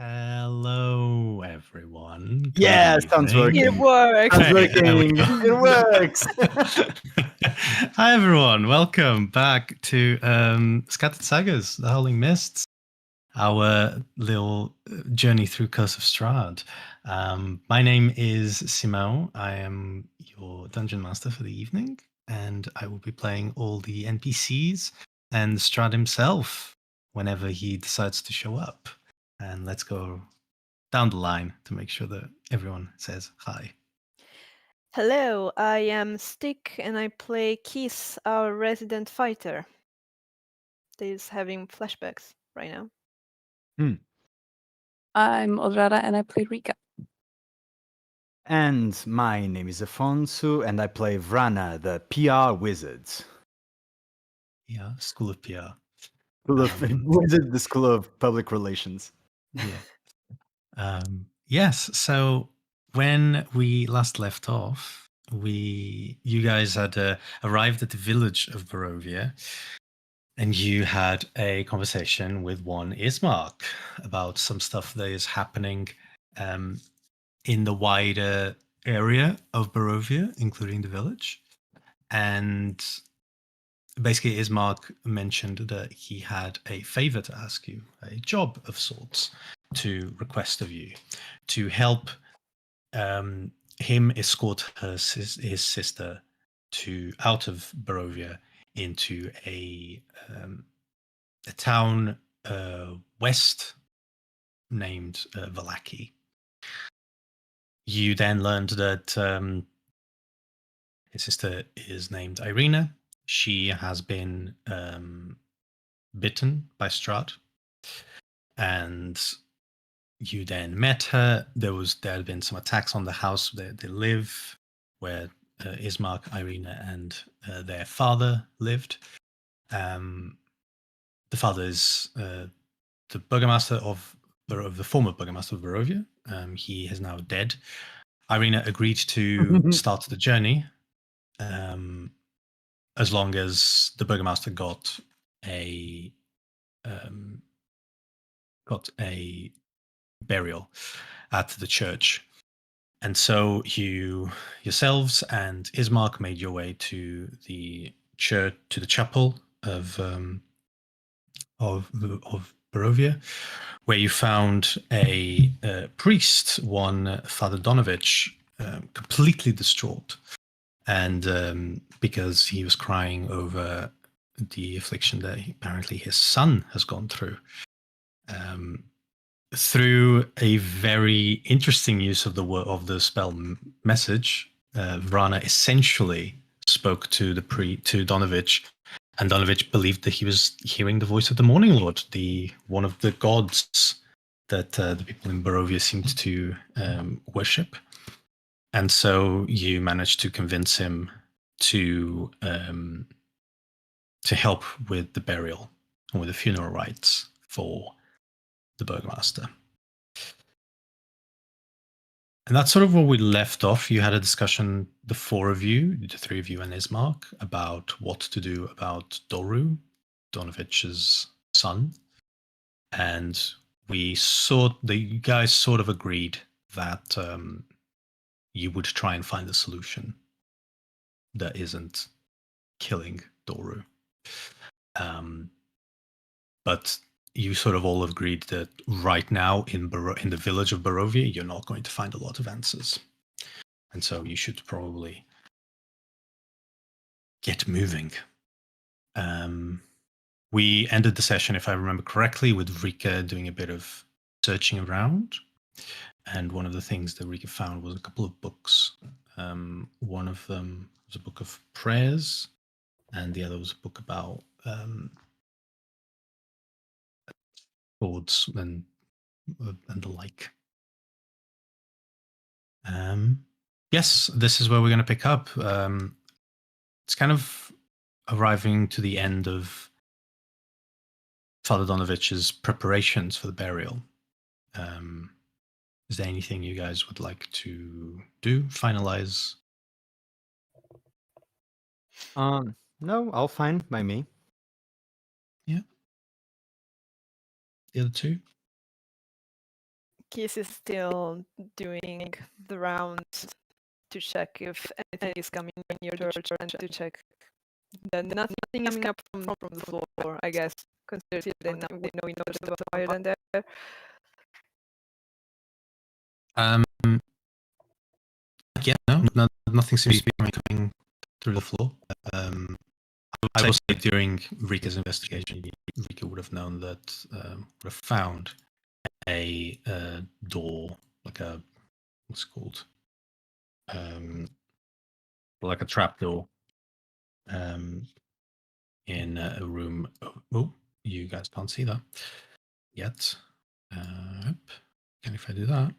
Hello, everyone. Good Yeah, sounds evening. working. It works. Sounds Hey, there we working. go. It works. Hi, everyone. Welcome back to Scattered Sagas, the Howling Mists, our little journey through Curse of Strahd. My name is Simão. I am your dungeon master for the evening, and I will be playing all the NPCs and Strahd himself whenever he decides to show up. And let's go down the line to make sure that everyone says hi. Hello, I am Stick and I play Keith, our resident fighter. He's having flashbacks right now. I'm Odrada and I play Rika. And my name is Afonso, and I play Vrana, the PR wizard. Yeah, School of PR. School of wizard, the School of Public Relations. Yeah. Yes. So when we last left off, you guys had arrived at the village of Barovia, and you had a conversation with one Ismark about some stuff that is happening in the wider area of Barovia, including the village. And basically, Ismark mentioned that he had a favor to ask you, a job of sorts to request of you, to help him escort his sister out of Barovia into a town west named Valaki. You then learned that his sister is named Irina. She has been bitten by Strahd, and you then met her. There had been some attacks on the house where they live, where Ismark, Irina, and their father lived. The father is the burgomaster of the former burgomaster of Barovia. He is now dead. Irina agreed to start the journey as long as the burgomaster got a burial at the church. And so yourselves and Ismark made your way to the church, to the chapel of Barovia, where you found a priest, one Father Donovich, completely distraught, and because he was crying over the affliction that apparently his son has gone through. Through a very interesting use of the spell message, Vrana essentially spoke to to Donovich, and Donovich believed that he was hearing the voice of the Morning Lord, one of the gods that the people in Barovia seemed to worship. And so you managed to convince him to help with the burial and with the funeral rites for the burgomaster. And that's sort of where we left off. You had a discussion, the four of you, the three of you and Ismark, about what to do about Doru, Donovich's son. And you guys sort of agreed that you would try and find a solution that isn't killing Doru. But you sort of all agreed that right now in the village of Barovia, you're not going to find a lot of answers. And so you should probably get moving. We ended the session, if I remember correctly, with Rika doing a bit of searching around. And one of the things that Rika found was a couple of books. One of them was a book of prayers, and the other was a book about swords and the like. Yes, this is where we're going to pick up. It's kind of arriving to the end of Father Donovich's preparations for the burial. Is there anything you guys would like to do? Finalize? No, all fine by me. Yeah. The other two? Keith is still doing the rounds to check if anything is coming in your church and to check that nothing is coming up from the floor, I guess, considering they know you noticed the fire down there. Yeah, no, nothing seems to be coming through the floor. I will say during Rika's investigation, Rika would have known that, would have found a door, like a, what's it called? Like a trap door in a room. Oh, you guys can't see that yet. And if I do that,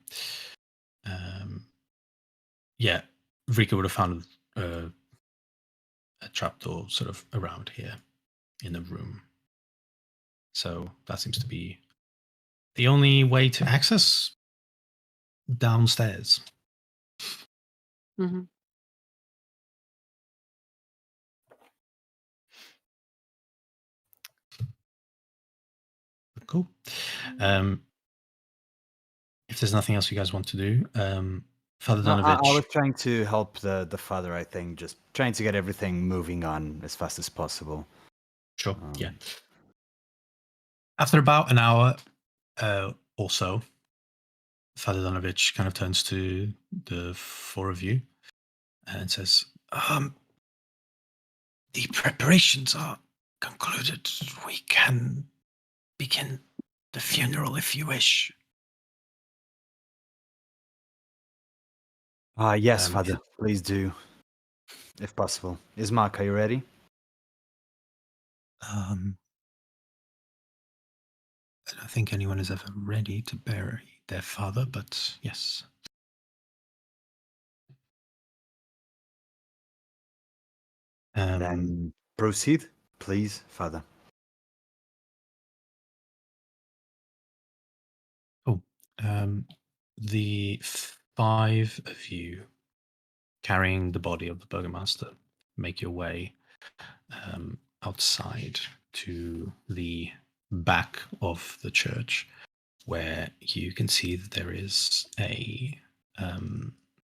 yeah, Rika would have found a trapdoor sort of around here in the room. So that seems to be the only way to access downstairs. Mm-hmm. Cool. If there's nothing else you guys want to do, Father No, Donovich. I was trying to help the father, I think, just trying to get everything moving on as fast as possible. Sure, yeah. After about an hour or so, Father Donovich kind of turns to the four of you and says, the preparations are concluded. We can begin the funeral if you wish. Yes, Father, please do, if possible. Ismark, are you ready? I don't think anyone is ever ready to bury their father, but yes. Then proceed, please, Father. Oh, the five of you carrying the body of the burgomaster make your way outside to the back of the church, where you can see that there is a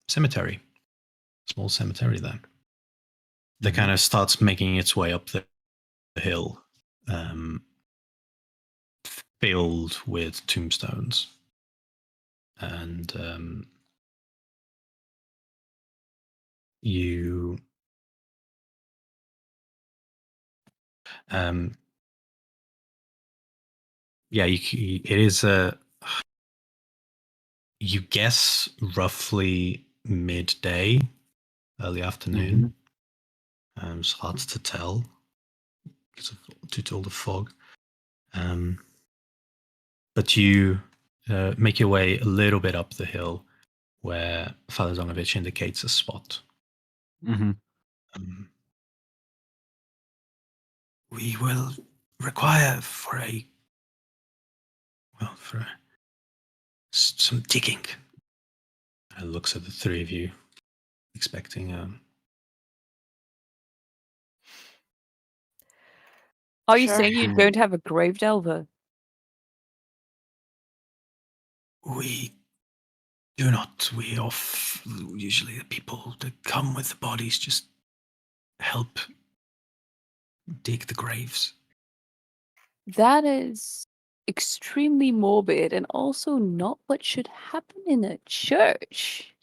cemetery, small cemetery there. That kind of starts making its way up the hill, filled with tombstones. And you yeah, it is you guess roughly midday, early afternoon. It's hard to tell due to all the fog. But you make your way a little bit up the hill where Father Donovich indicates a spot. We will require some digging. Looks at the three of you, expecting. Are you Sure. saying you don't have a grave delver? We do not. Usually the people that come with the bodies just help dig the graves. That is extremely morbid and also not what should happen in a church.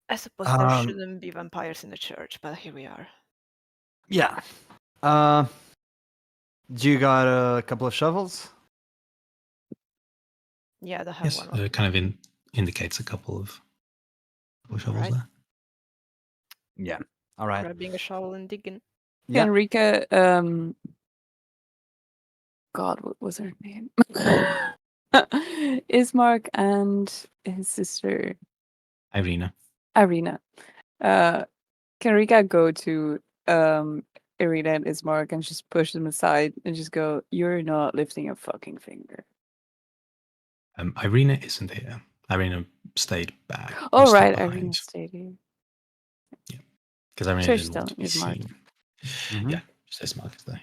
I suppose there shouldn't be vampires in the church, but here we are. Yeah. Do you got a couple of shovels? Yeah, they have Yes, one. kind of indicates a couple of shovels there. Yeah. All right. Grabbing a shovel and digging. Yeah. Enrica, God, what was her name? Ismark and his sister Irina. Can Rika go to Irina and Ismark and just push them aside and just go, "You're not lifting a fucking finger." Irina isn't here. Irina stayed back. Oh, stayed right, behind. Irina stayed here. Yeah, because Irina So didn't want to be Ismark. seen. Yeah, just Ismark is there.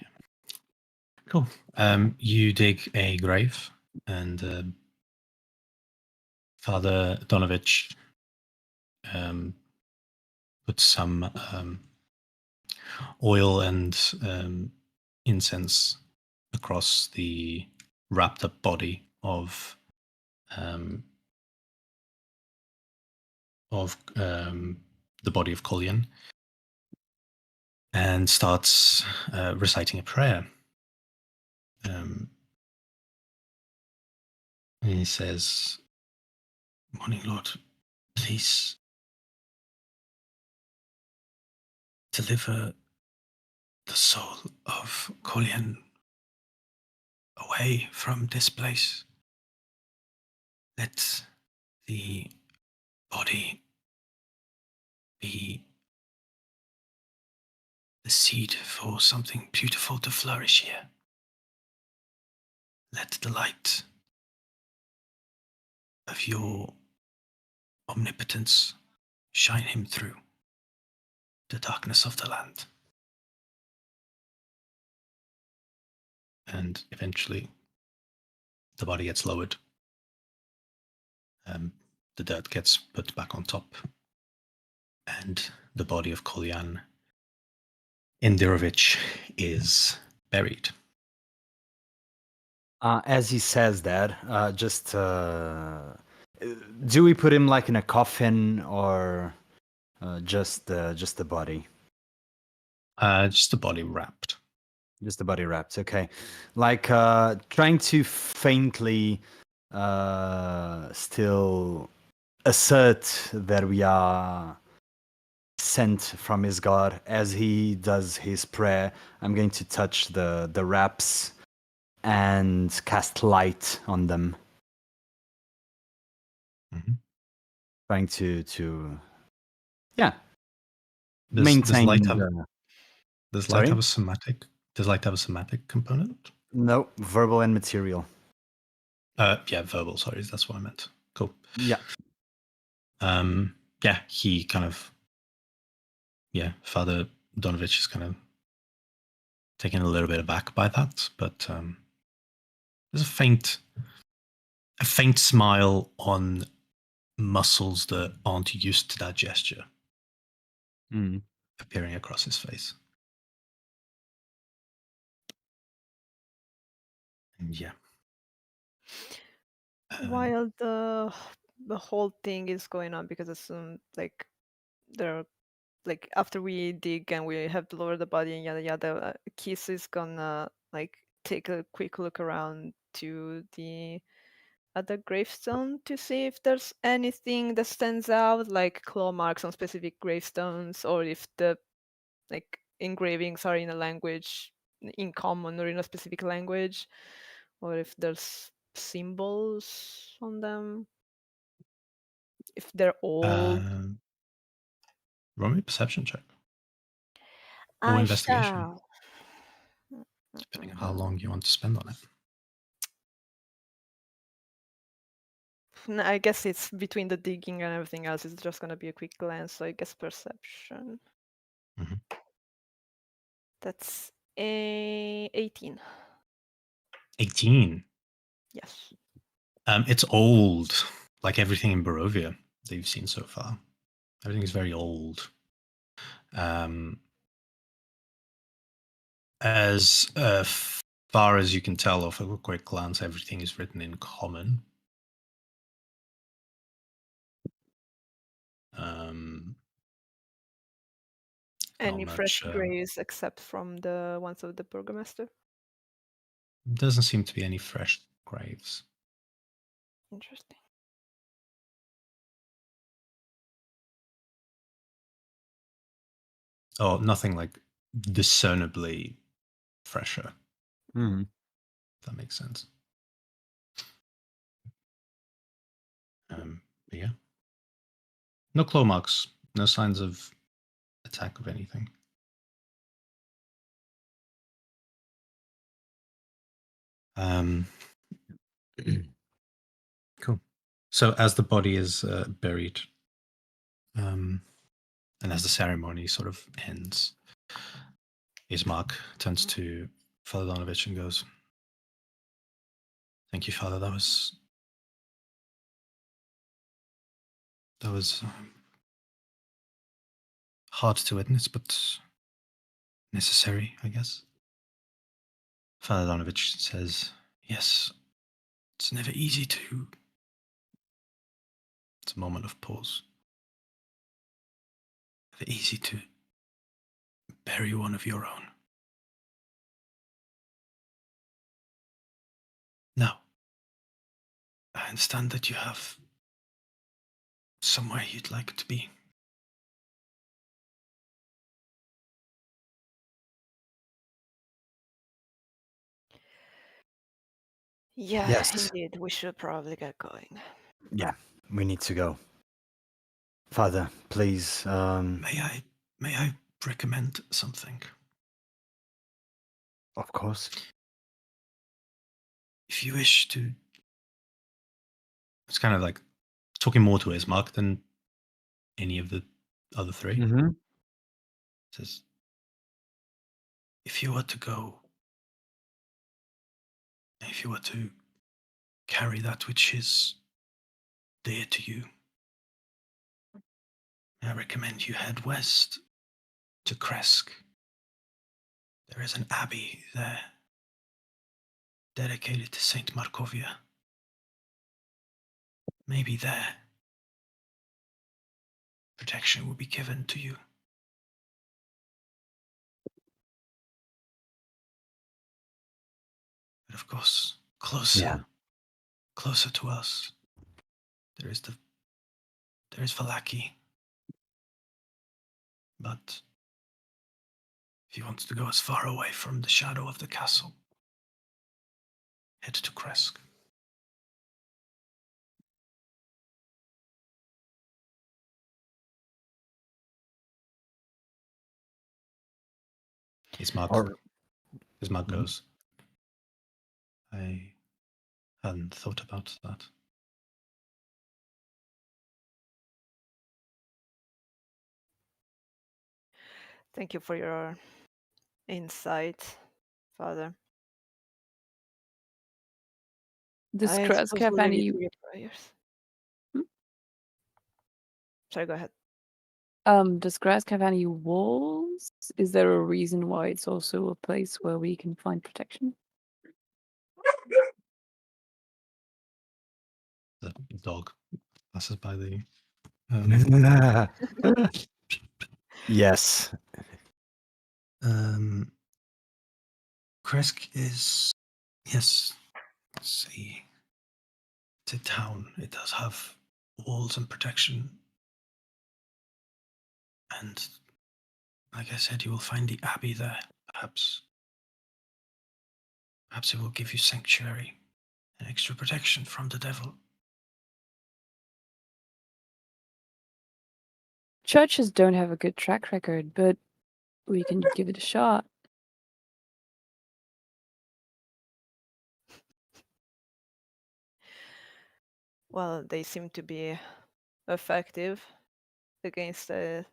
Cool. You dig a grave And Father Donovich puts some oil and incense across the wrapped up body of the body of Kolyan, and starts reciting a prayer. And he says, "Morning, Lord, please deliver the soul of Kolyan away from this place. Let the body be the seed for something beautiful to flourish here. Let the light of your omnipotence shine him through the darkness of the land." And eventually, the body gets lowered. The dirt gets put back on top, and the body of Kolyan Indirovich is buried. As he says that, do we put him like in a coffin or just the body? Just the body wrapped. Just the body wrapped. Okay, like trying to faintly still assert that we are sent from his god. As he does his prayer, I'm going to touch the wraps and cast light on them. Mm-hmm. Trying to Does maintain light have Sorry? a somatic? Does light have a somatic component? No, verbal and material. Yeah, verbal. Sorry, that's what I meant. Cool. Yeah. Yeah, he kind of. Yeah, Father Donovich is kind of taken a little bit aback by that, but there's a faint smile on muscles that aren't used to that gesture Mm. appearing across his face. And yeah. While the whole thing is going on, because it's like there, like after we dig and we have to lower the body and yada yada, Kiss is gonna like take a quick look around to the other gravestone to see if there's anything that stands out, like claw marks on specific gravestones, or if the like engravings are in a language in common or in a specific language, or if there's symbols on them, if they're old. Roll me a perception check or I investigation, shall. depending on how long you want to spend on it. I guess it's between the digging and everything else. It's just gonna be a quick glance, so I guess perception. Mhm. That's a 18. 18. Yes. It's old, like everything in Barovia that you've seen so far. Everything is very old. As far as you can tell off a quick glance, everything is written in common. Any Not fresh much. graves except from the ones of the burgomaster? Doesn't seem to be any fresh graves. Interesting. Oh, nothing like discernibly fresher. Mm. If that makes sense. But yeah. No claw marks. No signs of attack of anything. Cool. So as the body is buried, and as the ceremony sort of ends, Ismark turns to Father Donovich and goes, Thank you, Father. That was hard to witness, but necessary, I guess. Father Donovich says, yes, it's never easy to... It's a moment of pause. Never easy to bury one of your own. Now, I understand that you have somewhere you'd like to be. Yeah, Yes. indeed. We should probably get going. Yeah, we need to go. Father, please. May I recommend something? Of course. If you wish to... It's kind of like talking more to Ismark than any of the other three. Mm-hmm. Says, if you were to go, if you were to carry that which is dear to you, I recommend you head west to Kresk. There is an abbey there dedicated to Saint Markovia. Maybe there protection will be given to you. But of course, closer to us, there is Valaki. But if you want to go as far away from the shadow of the castle, head to Kresk. Ismark goes, I hadn't thought about that. Thank you for your insight, Father. Does I Kresk suppose have we'll leave any? you to your prayers. Hmm? Sorry, go ahead. Does Kresk have any walls? Is there a reason why it's also a place where we can find protection? The dog passes by the... Yes. Kresk is... Yes, it's a town. It does have walls and protection. And like I said, you will find the abbey there. Perhaps it will give you sanctuary and extra protection from the devil. Churches don't have a good track record, but we can give it a shot. Well, they seem to be effective against a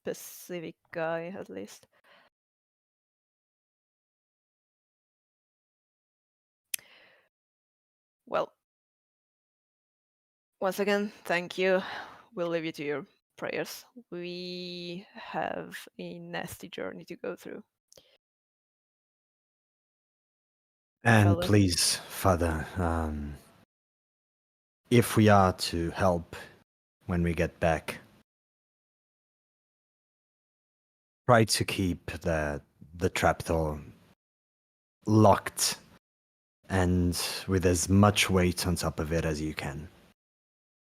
specific guy, at least. Well, once again, thank you. We'll leave you to your prayers. We have a nasty journey to go through. And Fellas. please, Father, if we are to help when we get back, try to keep the trapdoor locked and with as much weight on top of it as you can.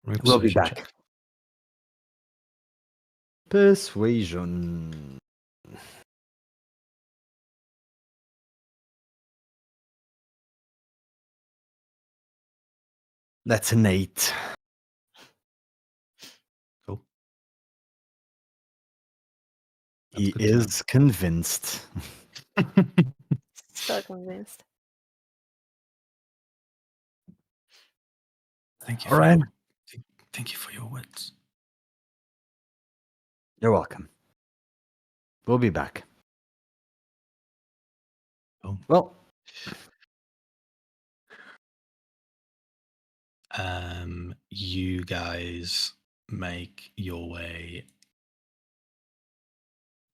We'll be Persuasion back. check. Persuasion. That's an 8. Cool. He good to know. is convinced. Still convinced. Thank you. All right. Thank you for your words. You're welcome. We'll be back. Oh. Well, you guys make your way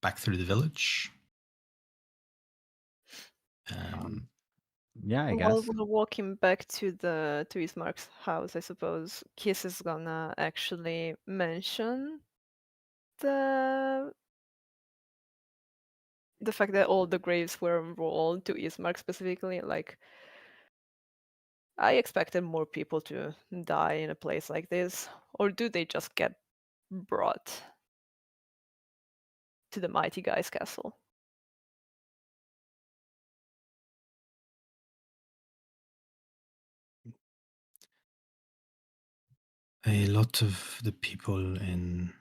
back through the village. Yeah, I While guess. we're walking back to Ismark's house, I suppose Kiss is gonna actually mention the fact that all the graves were rolled to Ismark specifically. Like, I expected more people to die in a place like this, or do they just get brought to the mighty guy's castle? A lot of the people in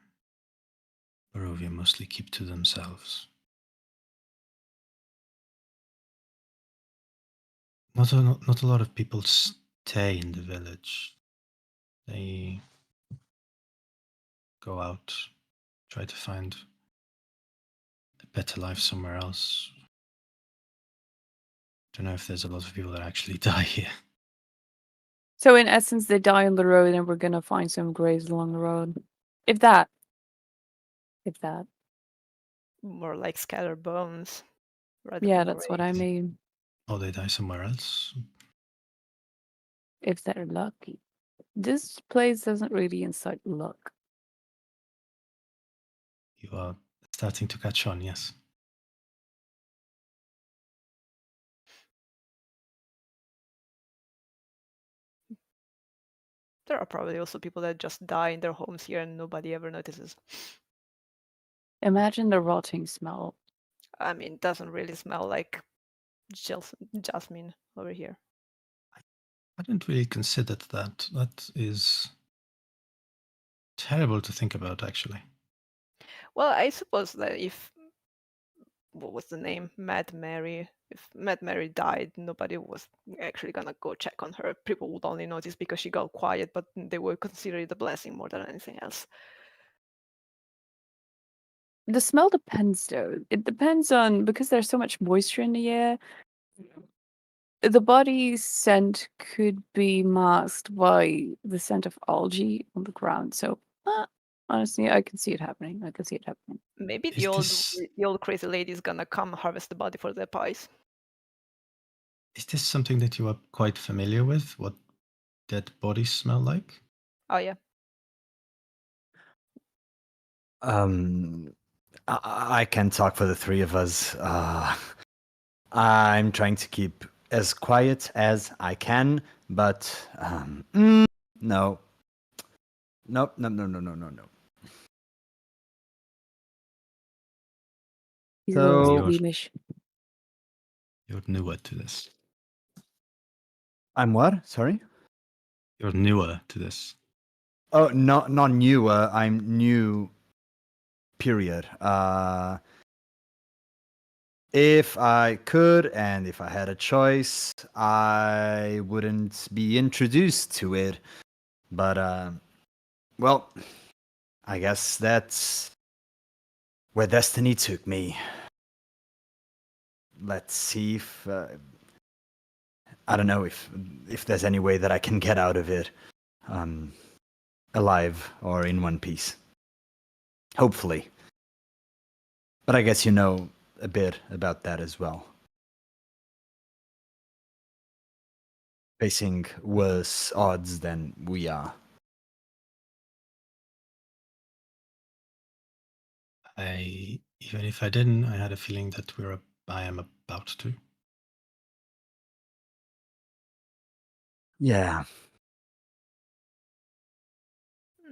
Barovia mostly keep to themselves. Not a lot of people stay in the village. They go out, try to find a better life somewhere else. Don't know if there's a lot of people that actually die here. So in essence, they die on the road, and we're gonna find some graves along the road. If that. If that. More like scattered bones rather Yeah, than that's what I graves. mean. Or they die somewhere else. If they're lucky. This place doesn't really incite luck. You are starting to catch on, yes. There are probably also people that just die in their homes here and nobody ever notices. Imagine the rotting smell. I mean, it doesn't really smell like jasmine over here. I hadn't really considered that. That is terrible to think about, actually. Well, I suppose that if, what was the name? Mad Mary. If Mad Mary died, nobody was actually gonna go check on her. People would only notice because she got quiet, but they would consider it a blessing more than anything else. The smell depends, though. It depends on, because there's so much moisture in the air, the body scent could be masked by the scent of algae on the ground. So, honestly, I can see it happening. I can see it happening. Maybe Is this the old crazy lady is gonna come harvest the body for their pies. something that you are quite familiar with? What dead bodies smell like? Oh yeah. I can talk for the three of us. I'm trying to keep as quiet as I can, but no. Nope, no, no, no, no, no, no. He's a little So- squeamish. You're newer to this. I'm what? Sorry? You're newer to this. Oh, not newer. I'm new. Period. If I could and if I had a choice, I wouldn't be introduced to it. But well, I guess that's where destiny took me. Let's see if I don't know if there's any way that I can get out of it alive or in one piece. Hopefully. But I guess you know a bit about that as well. Facing worse odds than we are. Even if I didn't, I had a feeling that I am about to. Yeah.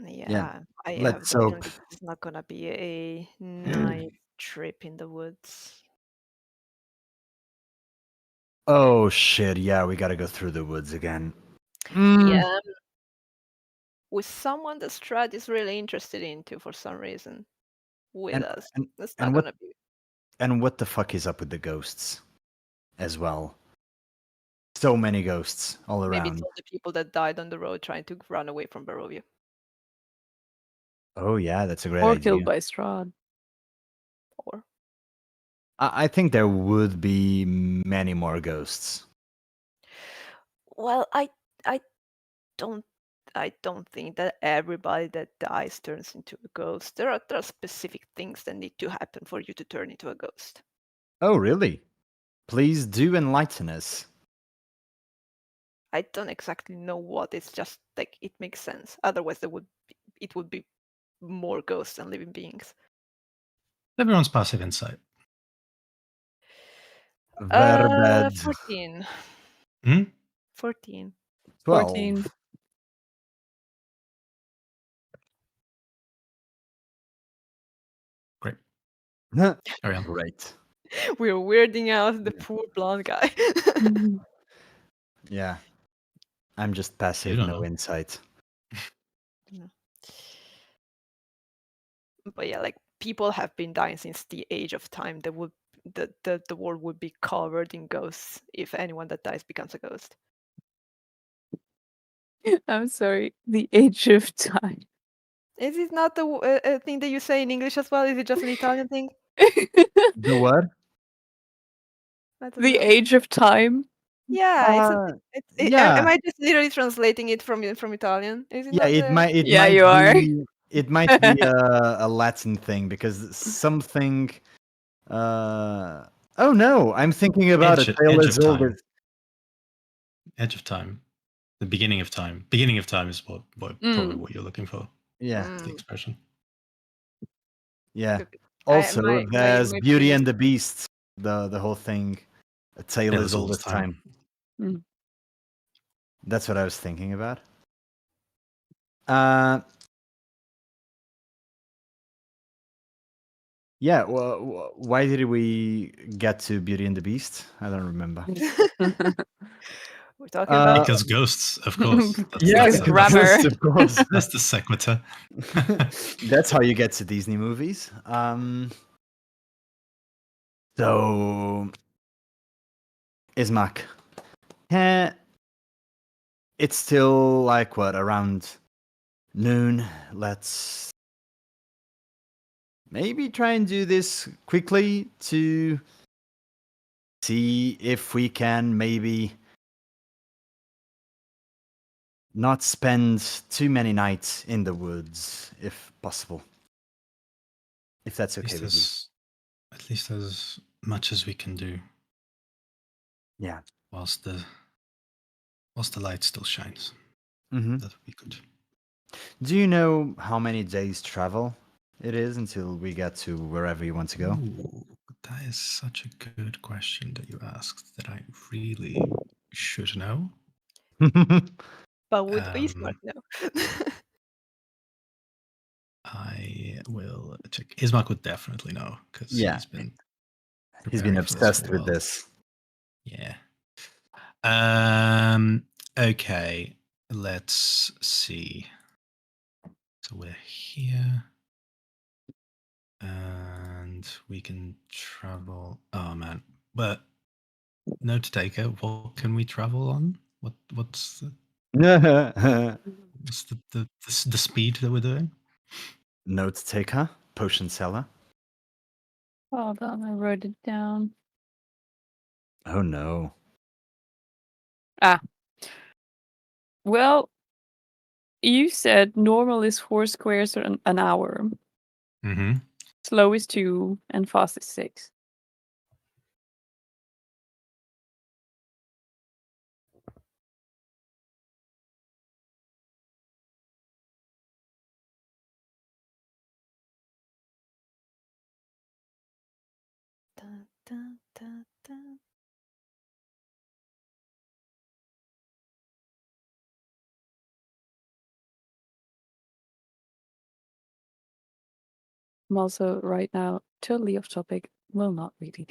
Yeah, I have Let's the feeling hope. that it's not gonna be a nice trip in the woods. Oh shit, yeah, we gotta go through the woods again. Yeah, with someone that Strahd is really interested into for some reason. With And- us. and- It's and not what- gonna be. And what the fuck is up with the ghosts as well? So many ghosts all Maybe around. it's all the people that died on the road trying to run away from Barovia. Oh yeah, that's a great Or idea. killed by Strahd. Or I think there would be many more ghosts. well, I don't I don't think that everybody that dies turns into a ghost. There are specific things that need to happen for you to turn into a ghost. Oh, really? Please do enlighten us. I don't exactly know what. It's just like it makes sense. Otherwise, it would be more ghosts than living beings. Everyone's passive insight. Verbed 14. Hmm? 14. 12. 14. Great. Great. Carry on. We're weirding out the poor blonde guy. Mhm. Yeah. I'm just You passive, don't no know. insight. But yeah, like people have been dying since the age of time. The world would be covered in ghosts if anyone that dies becomes a ghost. I'm sorry. The age of time. Is it not a thing that you say in English as well? Is it just an Italian thing? The what? I don't The know. age of time. Yeah, Yeah. am I just literally translating it from Italian? Is it Yeah, not? it Yeah, might you are. be it might be a Latin thing because something oh no, I'm thinking about a tale Edge as of old time. as Edge of time. The beginning of time. Beginning of time is probably what you're looking for. yeah. The expression. Yeah. Could be. Also, there's My Beauty previous and the Beast, the whole thing, a tale as old as time. Mm. That's what I was thinking about. Uh yeah, well, why did we get to Beauty and the Beast? I don't remember. we're talking about Because ghosts, of course. Yeah, Because grammar. of course. That's the sequitur. That's how you get to Disney movies. So, Ismak, it's still like what, around noon. Let's maybe try and do this quickly to see if we can maybe not spend too many nights in the woods, if possible. If that's okay with you. At least as much as we can do. Yeah. Whilst the light still shines. Mm-hmm. That would be good. Do you know how many days travel it is until we get to wherever you want to go? Ooh, that is such a good question that you asked that I really should know. but would Ismark know? I will check. Ismark would definitely know because Yeah. he's been He's been preparing for this obsessed for a with while. this. Yeah. Okay. Let's see. So we're here. And we can travel. Oh man. But note taker, what can we travel on? What's the speed that we're doing? Note taker, potion seller. Hold on, I wrote it down. Oh no. Well, you said normal is 4 squares an hour. Mm-hmm. Slow is 2 and fast is 6. Dun, dun, dun, dun. I'm also right now totally off topic. Well, not really.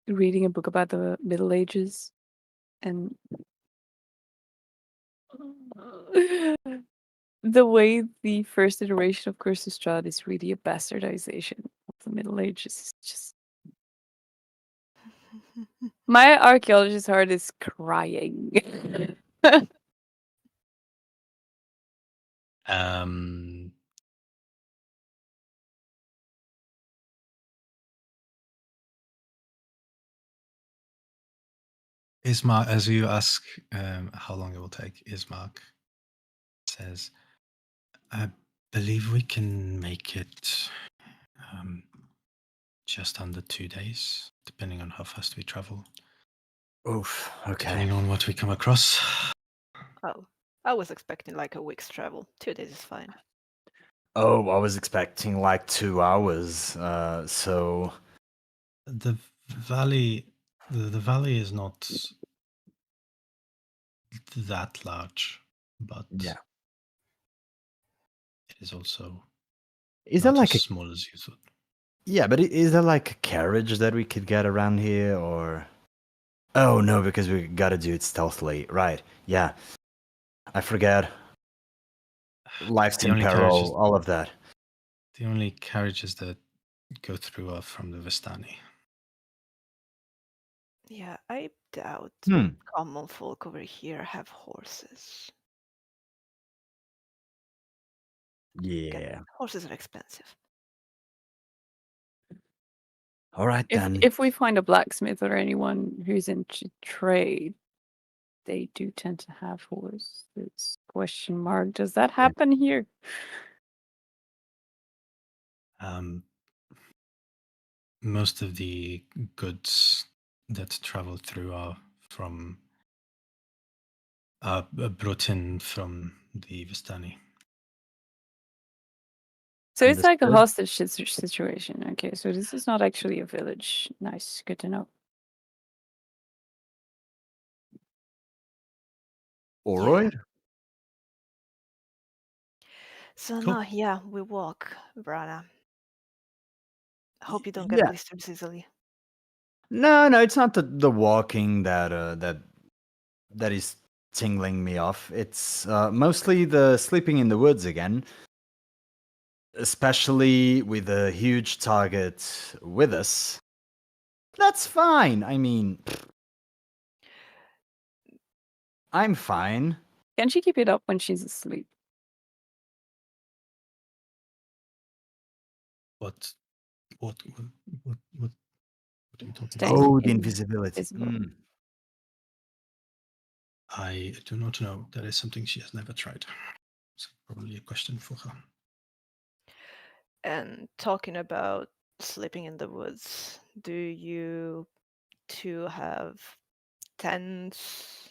Reading a book about the Middle Ages and the way the first iteration of Curse of Strahd is really a bastardization of the Middle Ages. Is just my archaeologist heart is crying. Ismark, as you ask how long it will take, Ismark says, I believe we can make it just under 2 days, depending on how fast we travel, Oof. Okay. depending on what we come across. Oh, I was expecting like a week's travel. 2 days is fine. Oh, I was expecting like 2 hours. So The valley, the valley is not that large, but yeah. it is also Is there not as like a small as you thought. yeah? But is there like a carriage that we could get around here, or? Oh no, because we gotta do it stealthily, right? Yeah, I forget. Life's The in only carriages, peril, all of that. the only carriages that go through are from the Vistani. Yeah, I doubt Hmm. common folk over here have horses. Yeah. Horses are expensive. All right then. If we find a blacksmith or anyone who's into trade, they do tend to have horses. Question mark. Does that happen here? Most of the goods that travel through are from brought in from the Vistani. So it's like a Understood. hostage situation. Okay, so this is not actually a village. Nice, good to know. All Yeah. right. So Cool. now, yeah, we walk, Brana. Hope you don't get Yeah. blisters easily. No, it's not the walking that is tingling me off. It's mostly the sleeping in the woods again, especially with a huge target with us. That's fine. I mean, I'm fine. Can she keep it up when she's asleep? What are you talking Staying about? Oh, the invisible. invisibility. I do not know. That is something she has never tried. It's probably a question for her. And talking about sleeping in the woods, do you two have tents?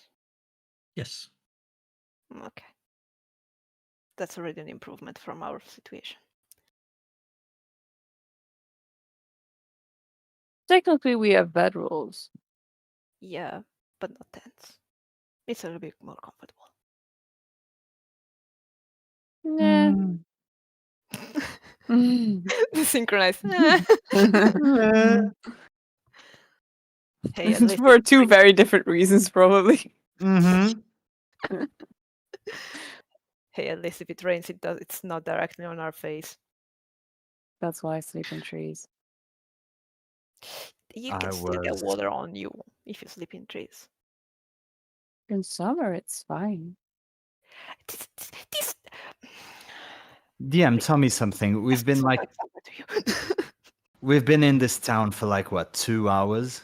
Yes. Okay. That's already an improvement from our situation. Technically, we have bedrolls. Yeah, but not tents. It's a little bit more comfortable. Nah. Synchronized. Hey, at least For two very different reasons, probably. Mm-hmm. hey, at least if it rains, it's not directly on our face. That's why I sleep in trees. You I can still get was water on you if you sleep in trees. In summer, it's fine. This DM, tell me something. We've been so like example to you. we've been in this town for like what, 2 hours?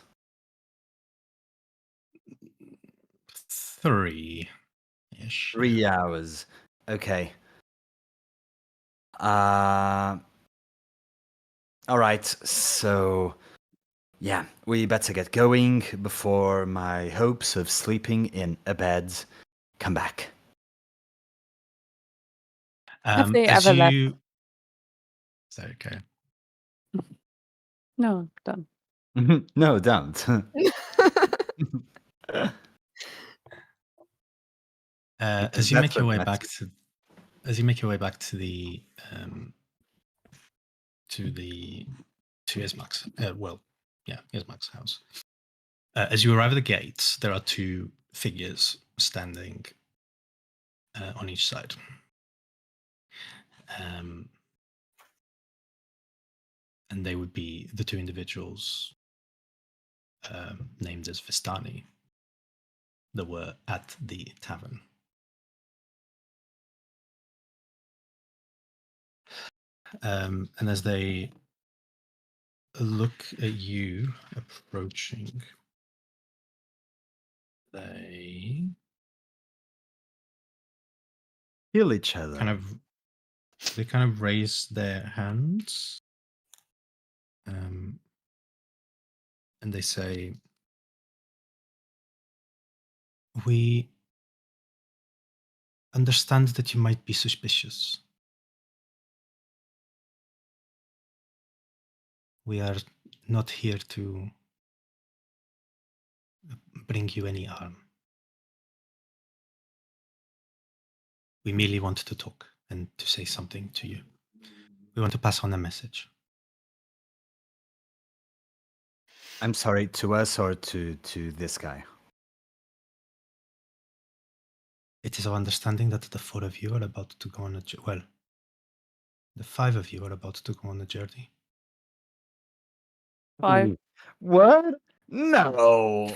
3-ish. 3 hours. Okay. All right. So, yeah, we better get going before my hopes of sleeping in a bed come back. Have they As ever left? you... Sorry, okay. No, done. No, don't. Because As you that's make your what way Max- back to Ismax's Ismax's house. As you arrive at the gates, there are two figures standing on each side. And they would be the two individuals named as Vistani that were at the tavern. And as they look at you approaching, they Heal each other. They kind of raise their hands, and they say, "We understand that you might be suspicious. We are not here to bring you any harm. We merely want to talk and to say something to you. We want to pass on a message." I'm sorry, to us or to this guy? It is our understanding that the four of you are about to go on the five of you are about to go on a journey. 5. What? No.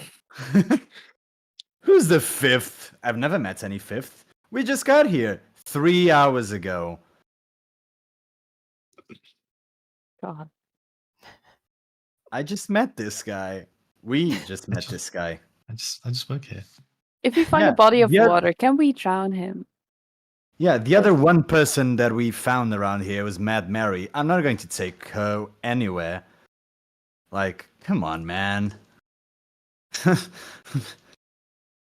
Who's the fifth? I've never met any fifth. We just got here 3 hours ago. God. I just met this guy. We just met this guy. I just work here. If we find Yeah, a body of yeah. water, can we drown him? Yeah, the other one person that we found around here was Mad Mary. I'm not going to take her anywhere. Like, come on, man.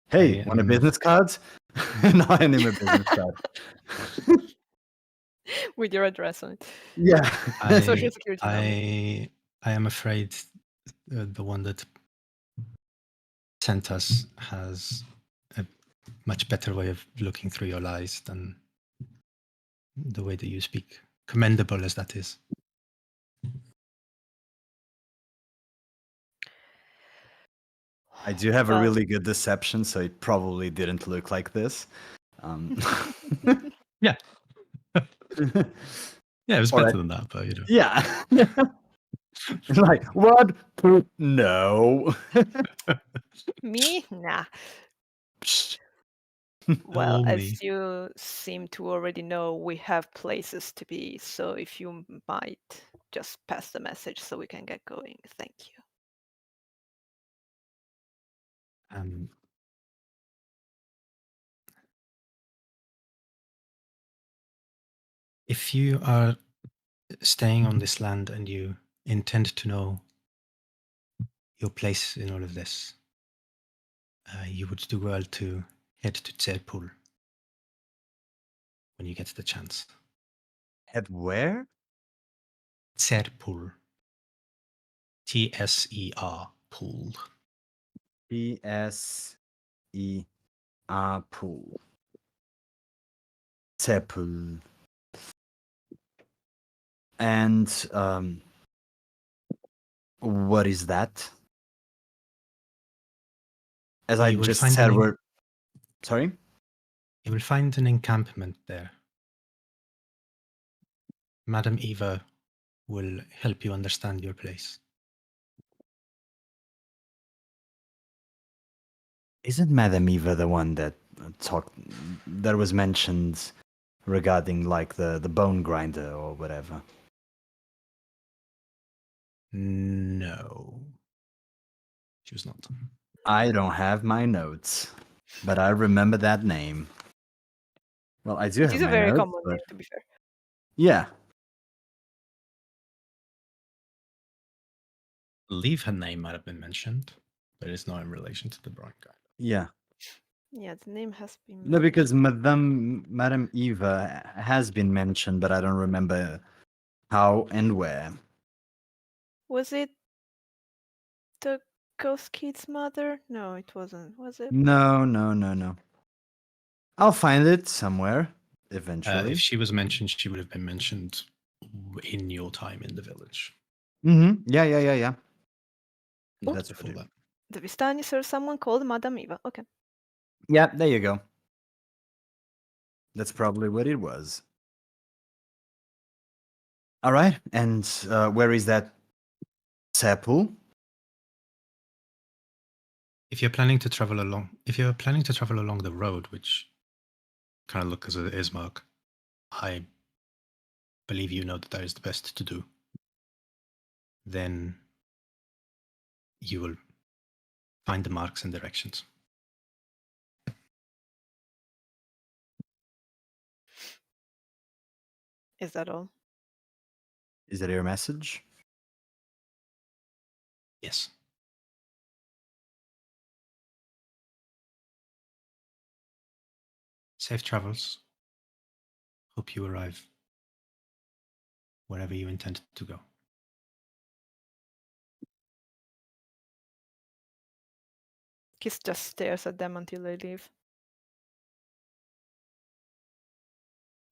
Hey, want a business card? No, I need a business card. With your address on it. Yeah. Social security number. I am afraid the one that sent us has a much better way of looking through your lies than the way that you speak, commendable as that is. I do have a Well. really good deception, so it probably didn't look like this. Yeah. Yeah, it was All better right. than that, but you know. Yeah. Like, what? No. Me? Nah. Psst. Well, Only. as you seem to already know, we have places to be, so if you might just pass the message so we can get going. Thank you. If you are staying on this land and you intend to know your place in all of this, you would do well to head to Tserpul when you get the chance. At where? Tserpul. Tser pool. PSER pool. Tepul. And what is that? As I You will just find said, an we're sorry. You will find an encampment there. Madam Eva will help you understand your place. Isn't Madame Eva the one that that was mentioned regarding like the bone grinder or whatever? No. She was not. I don't have my notes, but I remember that name. Well, I do It have is a my very notes, common but name, to be fair. yeah. I believe her name might have been mentioned, but it's not in relation to the Bright guy. Yeah. Yeah, the name has been No, because mentioned. Madame Eva has been mentioned, but I don't remember how and where. Was it the Ghost Kid's mother? No, it wasn't, was it? No. I'll find it somewhere eventually. If she was mentioned, she would have been mentioned in your time in the village. Mm-hmm. Yeah. That's Before what it. that. The Vistani serves someone called Madame Eva. Okay. Yeah, there you go. That's probably what it was. All right, and where is that Sepul? If you're planning to travel along the road, which kind of look as it is, Mark, I believe you know that is the best to do. Then you will find the marks and directions. Is that all? Is that your message? Yes. Safe travels. Hope you arrive wherever you intend to go. Kiss just stares at them until they leave.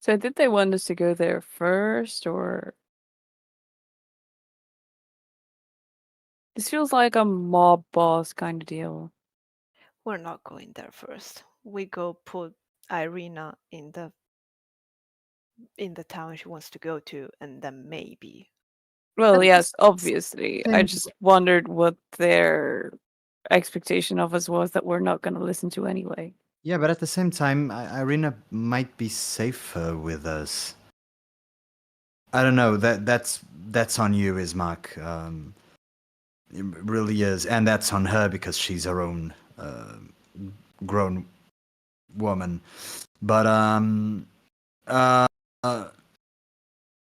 So did they want us to go there first, or this feels like a mob boss kind of deal? We're not going there first. We go put Irina in the town she wants to go to, and then maybe. Well, That's yes, obviously. I same- just wondered what their expectation of us was that we're not going to listen to anyway. Yeah, but at the same time, Irina might be safer with us. I don't know. That's on you, Ismark. It really is, and that's on her because she's her own grown woman. But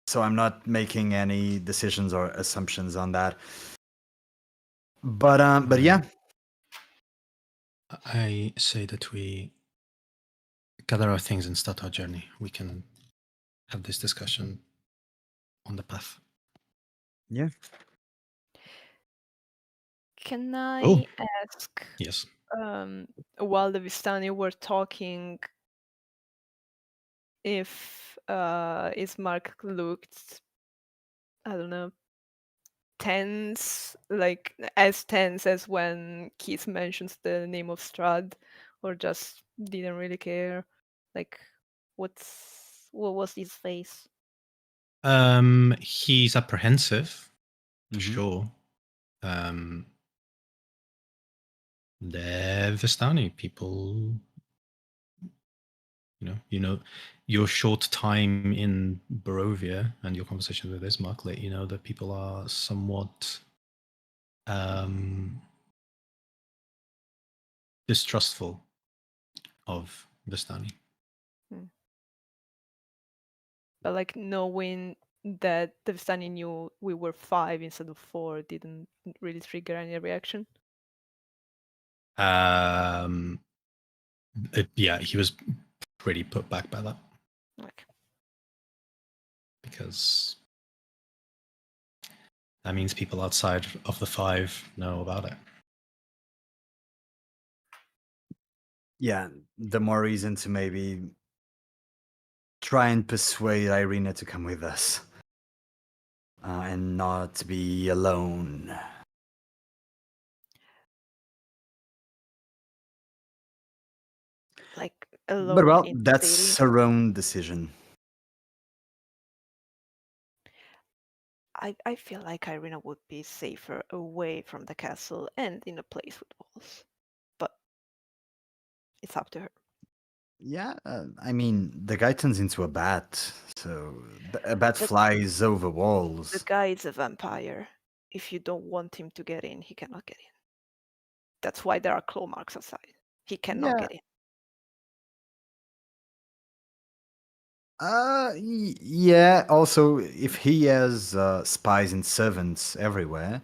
so I'm not making any decisions or assumptions on that. But yeah, I say that we gather our things and start our journey. We can have this discussion on the path. yeah. Can I Oh. ask, Yes. while the Vistani were talking, if Ismark looked, I don't know, tense, like as tense as when Keith mentions the name of Strahd, or just didn't really care? Like, what was his face? He's apprehensive, Mhm. sure. They're Vistani people. You know, your short time in Barovia and your conversation with Ismark let you know that people are somewhat distrustful of Vistani. But like knowing that the Vistani knew we were 5 instead of 4 didn't really trigger any reaction. Yeah, he was pretty put back by that Like, because that means people outside of the 5 know about it. Yeah, the more reason to maybe try and persuade Irina to come with us and not be alone. alone But well, in the that's city. her own decision. I feel like Irina would be safer away from the castle and in a place with walls. But it's up to her. Yeah, I mean, the guy turns into a bat, so a bat The- flies over The walls. guy is a vampire. If you don't want him to get in, he cannot get in. That's why there are claw marks outside. He cannot Yeah. get in. Yeah. Also, if he has spies and servants everywhere,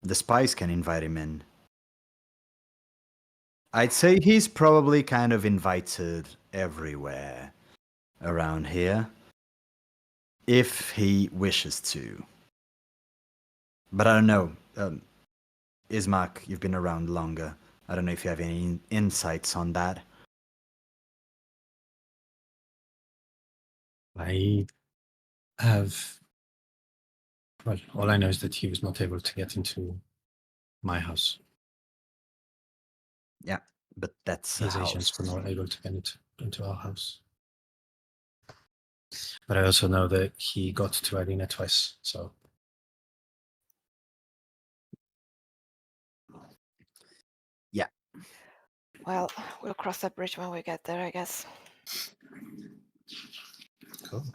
the spies can invite him in. I'd say he's probably kind of invited everywhere around here, if he wishes to. But I don't know. Ismark, you've been around longer. I don't know if you have any insights on that. I have. Well, all I know is that he was not able to get into my house. Yeah, but that's a His house. agents were not able to get into our house. But I also know that he got to Irina twice, so. Yeah. Well, we'll cross that bridge when we get there, I guess. Cool.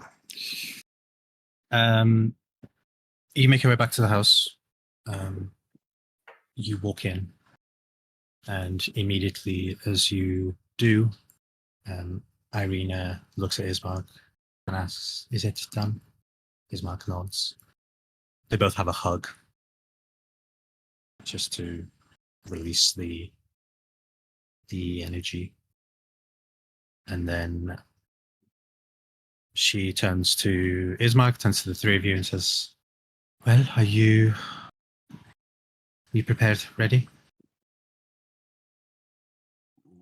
You make your way back to the house. You walk in, and immediately as you do, Irina looks at Ismark and asks, "Is it done?" Ismark nods. They both have a hug, just to release the energy, and then she turns to Ismark, turns to the three of you, and says, "Well, are you prepared, ready?"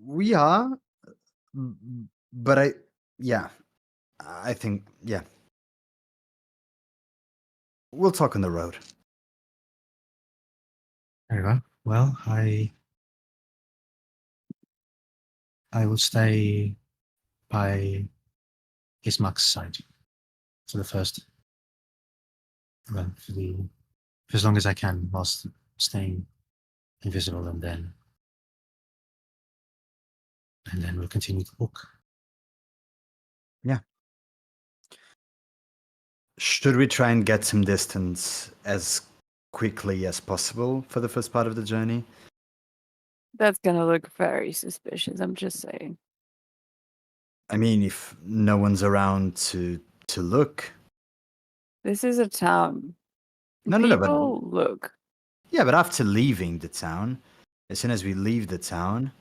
We are, but I think, yeah. We'll talk on the road. Very well. Well, I will stay by Ismark's side for the first, well, for as long as I can, whilst staying invisible, and then we'll continue to walk. Yeah. Should we try and get some distance as quickly as possible for the first part of the journey? That's gonna look very suspicious, I'm just saying. I mean, if no one's around to look. This is a town. No, People but look. yeah, but after leaving the town, as soon as we leave the town,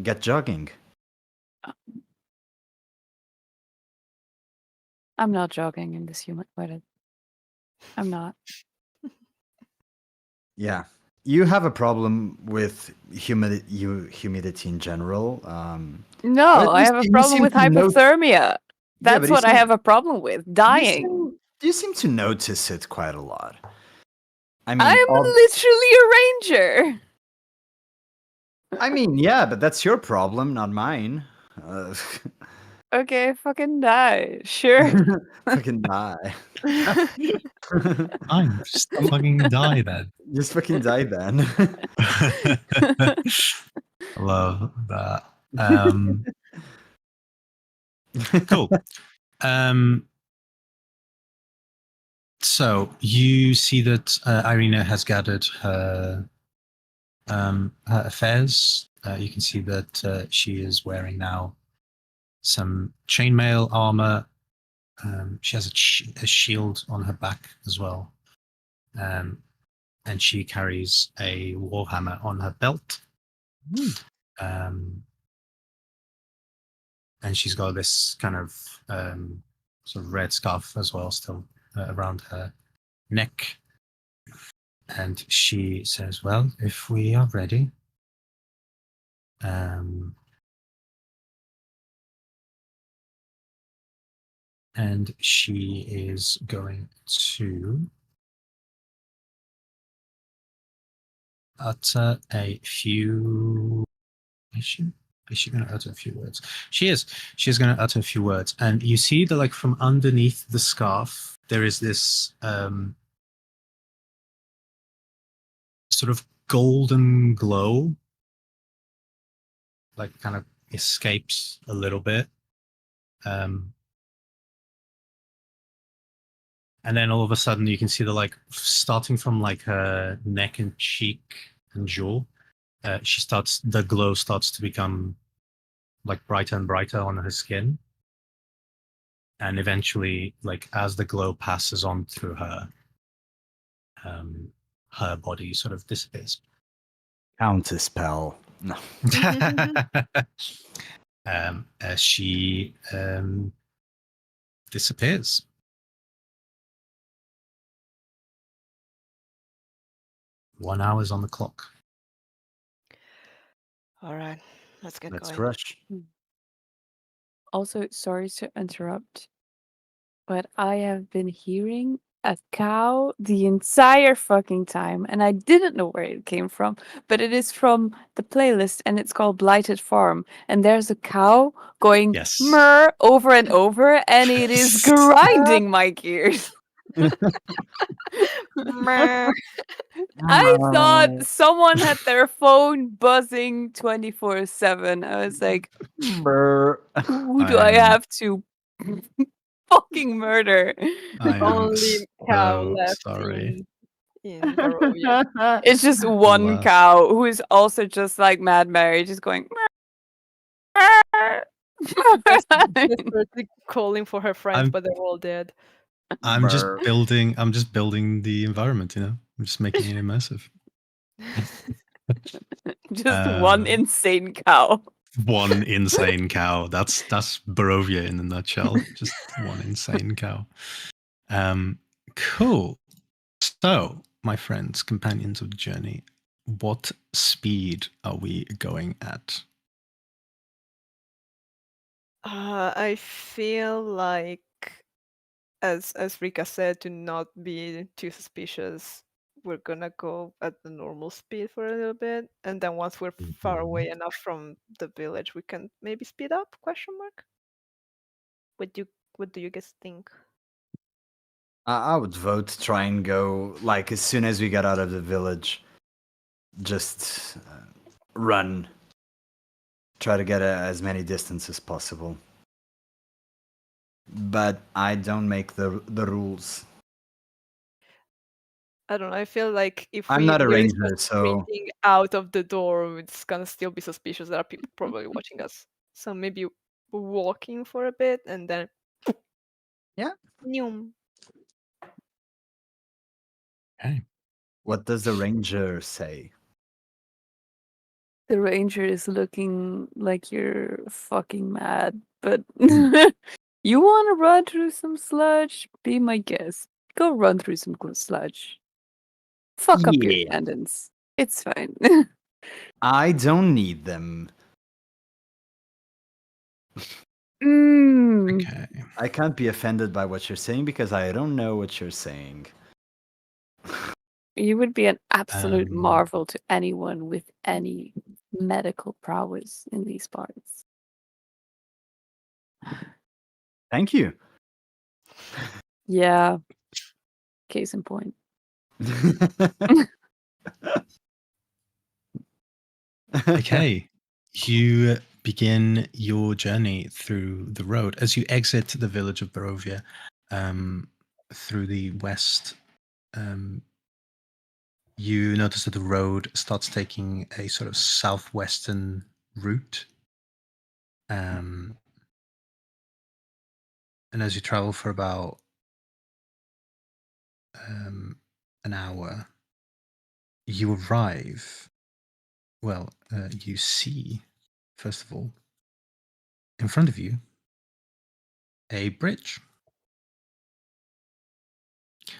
get jogging. I'm not jogging in this humid weather. I'm not. Yeah. You have a problem with humidity in general. No, But I have a you problem seem with to know- hypothermia. Yeah, That's but you what I seem- have a problem with. Dying. You seem to notice it quite a lot. I mean, I'm literally a ranger. I mean, yeah, but that's your problem, not mine. Okay, fucking die. Sure. Fucking die. I'm just fucking die then. Just fucking die then. Love that. Cool. So you see that Irina has gathered her affairs. You can see that she is wearing now some chainmail armor. She has a shield on her back as well, and she carries a warhammer on her belt. And she's got this kind of sort of red scarf as well, still around her neck. And she says, "Well, if we are ready, and she is going to utter a few. Is she going to utter a few words? She is. She is going to utter a few words, and you see that, like, from underneath the scarf, there is this sort of golden glow, like, kind of escapes a little bit. And then all of a sudden you can see starting from like her neck and cheek and jaw, the glow starts to become like brighter and brighter on her skin. And eventually, like, as the glow passes on through her, her body sort of disappears. Counterspell. No. As she disappears. One hour's on the clock. All right, let's get Let's going. rush. Also, sorry to interrupt, but I have been hearing a cow the entire fucking time, and I didn't know where it came from, but it is from the playlist, and it's called Blighted Farm, and there's a cow going Yes. murr over and over, and it is grinding my gears. Meh. I thought someone had their phone buzzing 24/7. I was like, who do I have to fucking murder? I am Only cow so left sorry. in Barovia. It's just one Alas. cow who is also just like Mad Mary, just going. "Meow." Desperately calling for her friends, I'm- but they're all dead. I'm just Brr. building. I'm just building the environment. I'm just making it immersive. Just one insane cow. One insane cow. That's Barovia in a nutshell. Just one insane cow. Cool. So, my friends, companions of the journey, what speed are we going at? I feel like, as Rika said, to not be too suspicious, we're gonna go at the normal speed for a little bit, and then once we're far away enough from the village, we can maybe speed up? Question mark. What do you guys think? I would vote try and go like as soon as we get out of the village, just run. Try to get as many distance as possible. But I don't make the rules. I don't know. I feel like if I'm we not a really ranger, start so sprinting out of the door, it's gonna still be suspicious. There are people probably watching us. So maybe walking for a bit and then. Yeah. Noom. Okay. What does the ranger say? The ranger is looking like you're fucking mad, but you want to run through some sludge? Be my guest. Go run through some sludge. Fuck up your Yeah. attendants. It's fine. I don't need them. Okay. I can't be offended by what you're saying because I don't know what you're saying. You would be an absolute Um, marvel to anyone with any medical prowess in these parts. Thank you. Yeah. Case in point. Okay. You begin your journey through the road. As you exit the village of Barovia, through the west, you notice that the road starts taking a sort of southwestern route. And as you travel for about an hour, you arrive. Well, you see, first of all, in front of you, a bridge.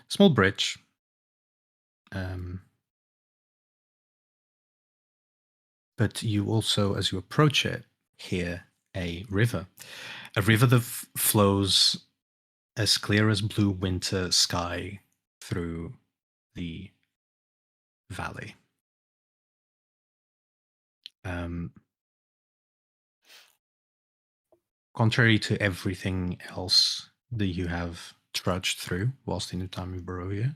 Small bridge. But you also, as you approach it, hear a river. A river that flows as clear as blue winter sky through the valley. Contrary to everything else that you have trudged through whilst in the time of Barovia,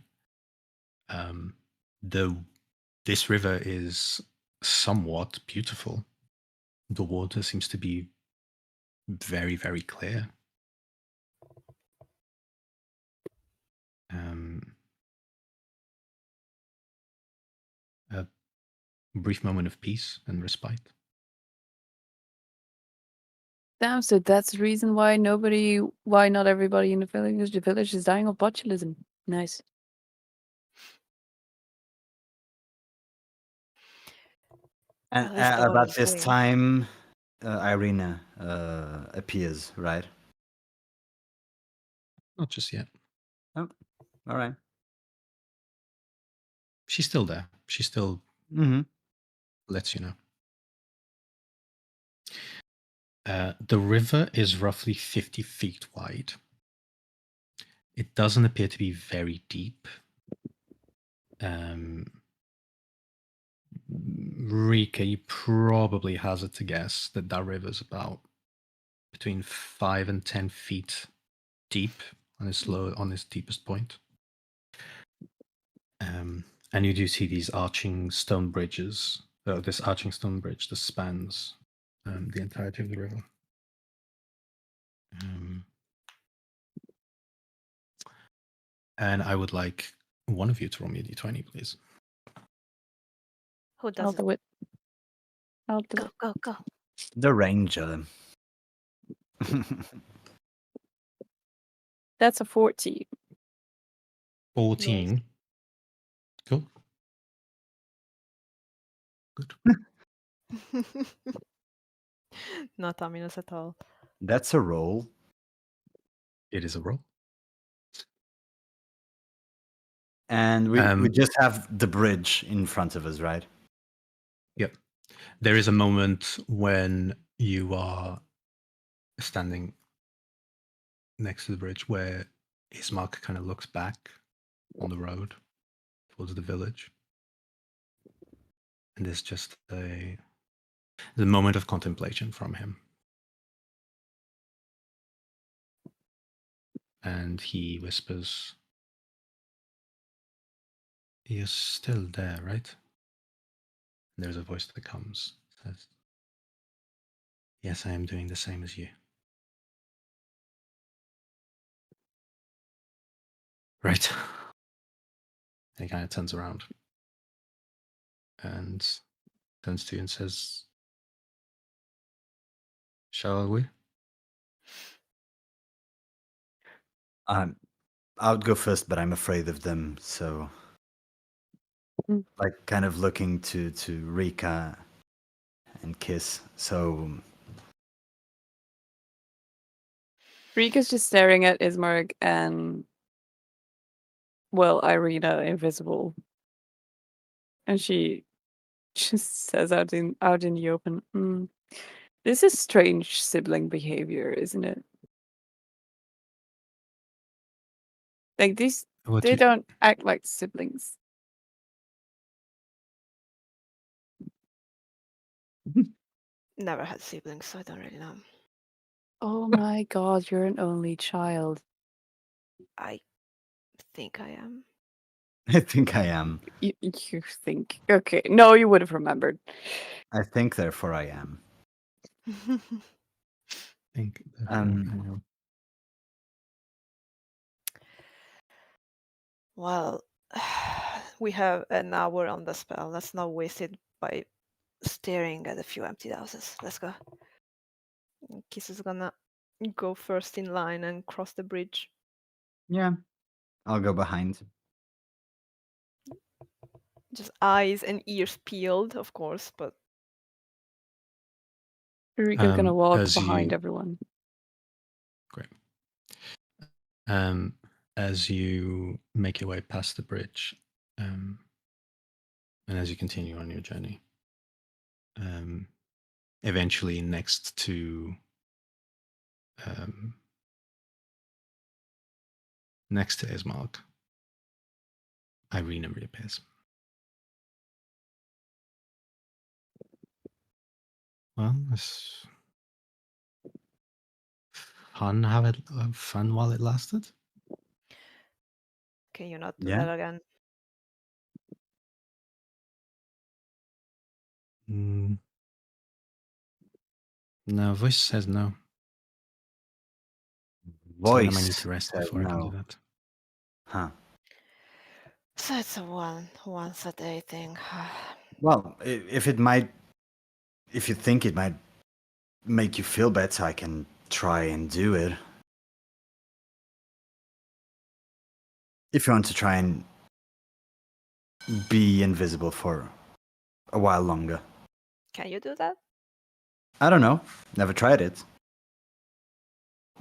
this river is somewhat beautiful. The water seems to be very, very clear. A brief moment of peace and respite. Damn, so that's the reason why not everybody in the village is dying of botulism. Nice. And At least that about was this saying. time, Irina appears, right? Not just yet. Oh, all right. She's still there. She still lets you know. The river is roughly 50 feet wide. It doesn't appear to be very deep. Rika, you probably hazard to guess that river's about between 5 and 10 feet deep on its deepest point. And you do see these arching stone bridges. This arching stone bridge that spans the entirety of the river. And I would like one of you to roll me a d20, please. Who I'll does it? do it. I'll do Go, it. go, go. The ranger. That's a 14. 14. Cool. Good. Not ominous at all. That's a roll. It is a roll. And we Um, just have the bridge in front of us, right? Yep. There is a moment when you are standing next to the bridge where Ismark kind of looks back on the road towards the village. And there's just the moment of contemplation from him. And he whispers, "You're still there, right?" And there's a voice that comes, says, "Yes, I am doing the same as you." Right. And he kind of turns around and turns to you and says, "Shall we?" I would go first, but I'm afraid of them. So, Mm. like, kind of looking to Rika and Kiss. So, Rika's just staring at Ismark and, well, Irina invisible. And she just says out in the open, this is strange sibling behavior, isn't it? Like these, What they you, don't act like siblings. Never had siblings, so I don't really know. Oh my god, you're an only child. I think I am. I think I am. You think. Okay, no, you would have remembered. I think, therefore, I am. think? Well, we have an hour on the spell. Let's not waste it by staring at a few empty houses. Let's go. Kiss is gonna go first in line and cross the bridge. Yeah. I'll go behind. Just eyes and ears peeled, of course, but Rika's gonna walk As behind you, everyone. great. As you make your way past the bridge, and as you continue on your journey, eventually next to Ismark, Irina reappears. Well, it's fun. Fun while it lasted. can you not do Yeah. that again? No, voice says no. Tell them I need Voice to rest said before I can do no. that. Huh. So it's a once a day thing. Well, if you think it might make you feel better, I can try and do it. If you want to try and be invisible for a while longer. Can you do that? I don't know. Never tried it.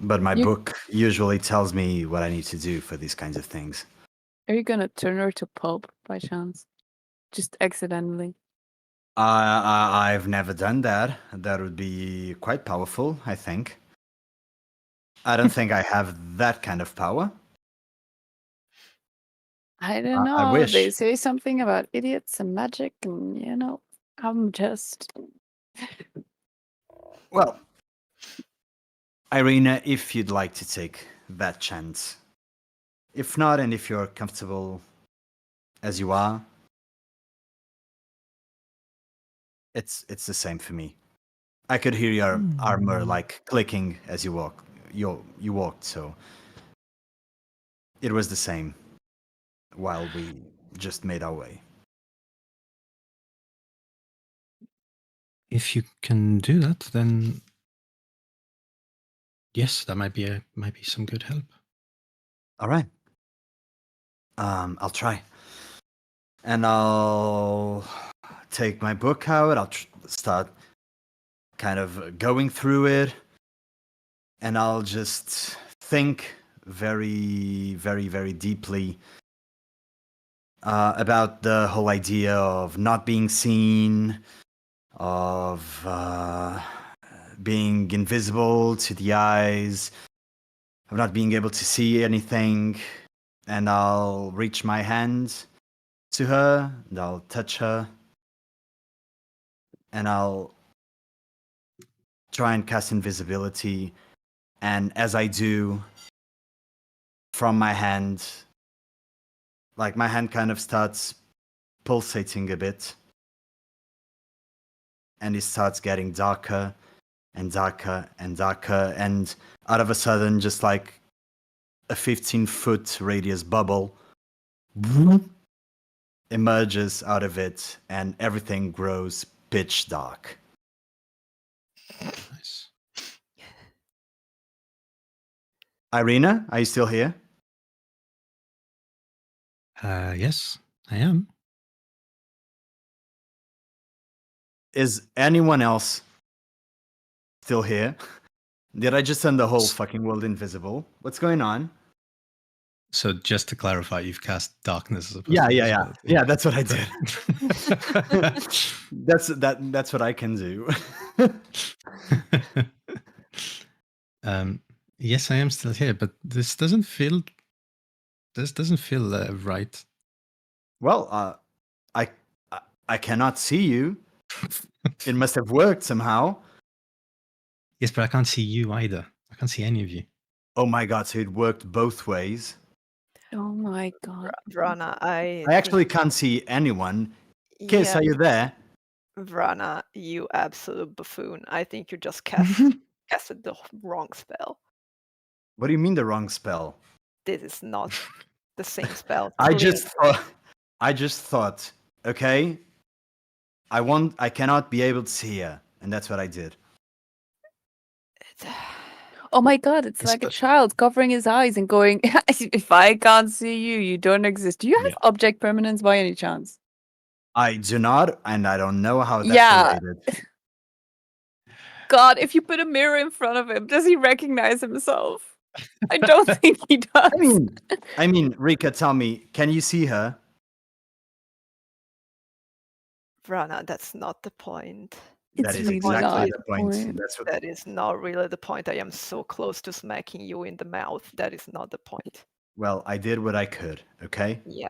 But my You- book usually tells me what I need to do for these kinds of things. Are you gonna turn her to pulp by chance? Just accidentally. I've never done that. That would be quite powerful, I think. I don't think I have that kind of power. I don't I know. They wish. say something about idiots and magic, and I'm just. Well, Irina, if you'd like to take that chance. If not, and if you're comfortable as you are, it's the same for me. I could hear your armor like clicking as you walked, so it was the same while we just made our way. If you can do that, then Yes, that might be some good help. All right. I'll try. And I'll take my book out. I'll start kind of going through it. And I'll just think very, very, very deeply about the whole idea of not being seen, of being invisible to the eyes, of not being able to see anything. And I'll reach my hand to her, and I'll touch her, and I'll try and cast invisibility. And as I do, from my hand, like my hand kind of starts pulsating a bit, and it starts getting darker and darker and darker, and out of a sudden, just like a 15-foot radius bubble emerges out of it, and everything grows pitch dark. Nice. Irina, are you still here? Yes, I am. Is anyone else still here? Did I just turn the whole fucking world invisible? What's going on? So just to clarify, you've cast darkness as opposed Yeah, to yeah, invisibility. yeah. That's what I did. That's what I can do. Yes, I am still here, but this doesn't feel right. Well, I cannot see you. It must have worked somehow. Yes, but I can't see you either. I can't see any of you. Oh my god! So it worked both ways. Oh my god. Vrana, I actually can't see anyone. Kiss, yeah, are you there? Vrana, you absolute buffoon. I think you just casted the wrong spell. What do you mean the wrong spell? This is not the same spell. I Please. just thought, okay, I cannot be able to see her, and that's what I did. Oh my god, it's like a child covering his eyes and going, if I can't see you, you don't exist. Do you have object permanence by any chance? I do not, and I don't know how that's Yeah. related. God, if you put a mirror in front of him, does he recognize himself? I don't think he does. I mean, Rika, tell me, can you see her? Vrana, that's not the point. That is really exactly not the point. point. That's what, That is not really the point. I am so close to smacking you in the mouth. That is not the point. well, I did what I could, okay? Yeah,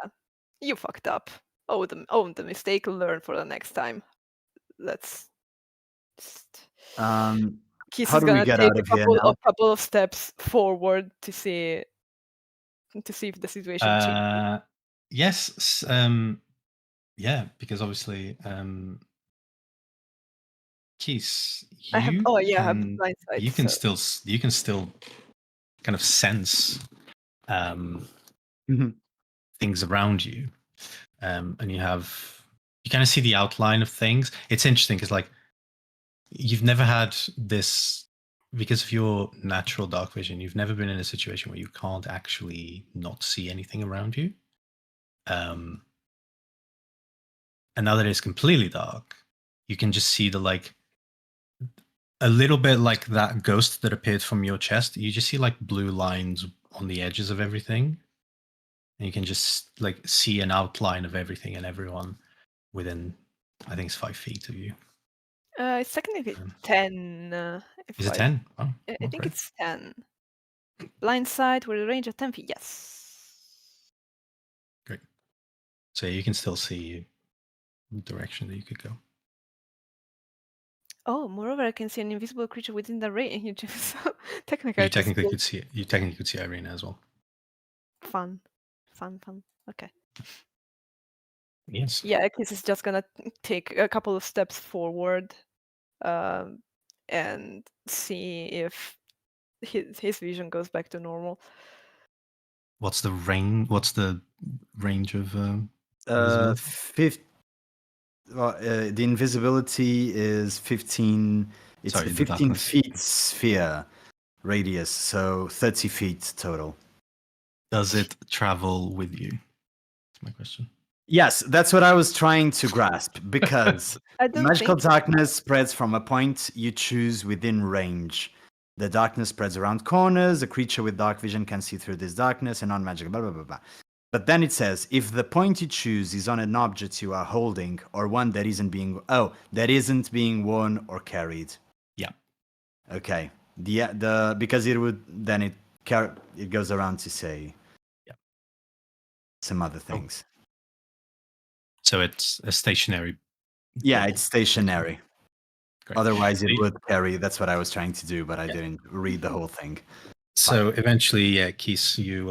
you fucked up. Own the mistake. Learn for the next time. Let's. Just... Kiss How is do we gonna get take out a of here now? couple of steps forward to see if the situation changes. Yes. Yeah, because obviously, Keith, I have you I have the blind sight. you can still kind of sense things around you, and you kind of see the outline of things. It's interesting because like you've never had this because of your natural dark vision. You've never been in a situation where you can't actually not see anything around you. And now that it's completely dark, you can just see a little bit like that ghost that appeared from your chest. You just see like blue lines on the edges of everything. And you can just like see an outline of everything and everyone within, I think it's 5 feet of you. It's technically 10. Is it 10? Oh, I think it's 10. Blind sight with a range of 10 feet. Yes. Great. So you can still see the direction that you could go. Oh, moreover, I can see an invisible creature within the range. So technically, You technically could see it. You technically could see Irina as well. Fun. Okay. Yes. Yeah, Kiss is just gonna take a couple of steps forward, and see if his vision goes back to normal. What's the range? What's the range of the invisibility is 15. It's Sorry, a the 15 darkness. feet sphere. radius, so 30 feet total. Does it travel with you? That's my question. Yes, that's what I was trying to grasp, because I don't magical think darkness spreads from a point you choose within range. The darkness spreads around corners. A creature with dark vision can see through this darkness and non-magical, blah, blah, blah, blah. But then it says, if the point you choose is on an object you are holding or one that isn't being worn or carried. Yeah. Okay. Because it would then it goes around to say some other things. So it's a stationary. Yeah, bubble. it's stationary. Great. Otherwise, it would carry. That's what I was trying to do, but I didn't read the whole thing. So eventually, yeah, Keith, you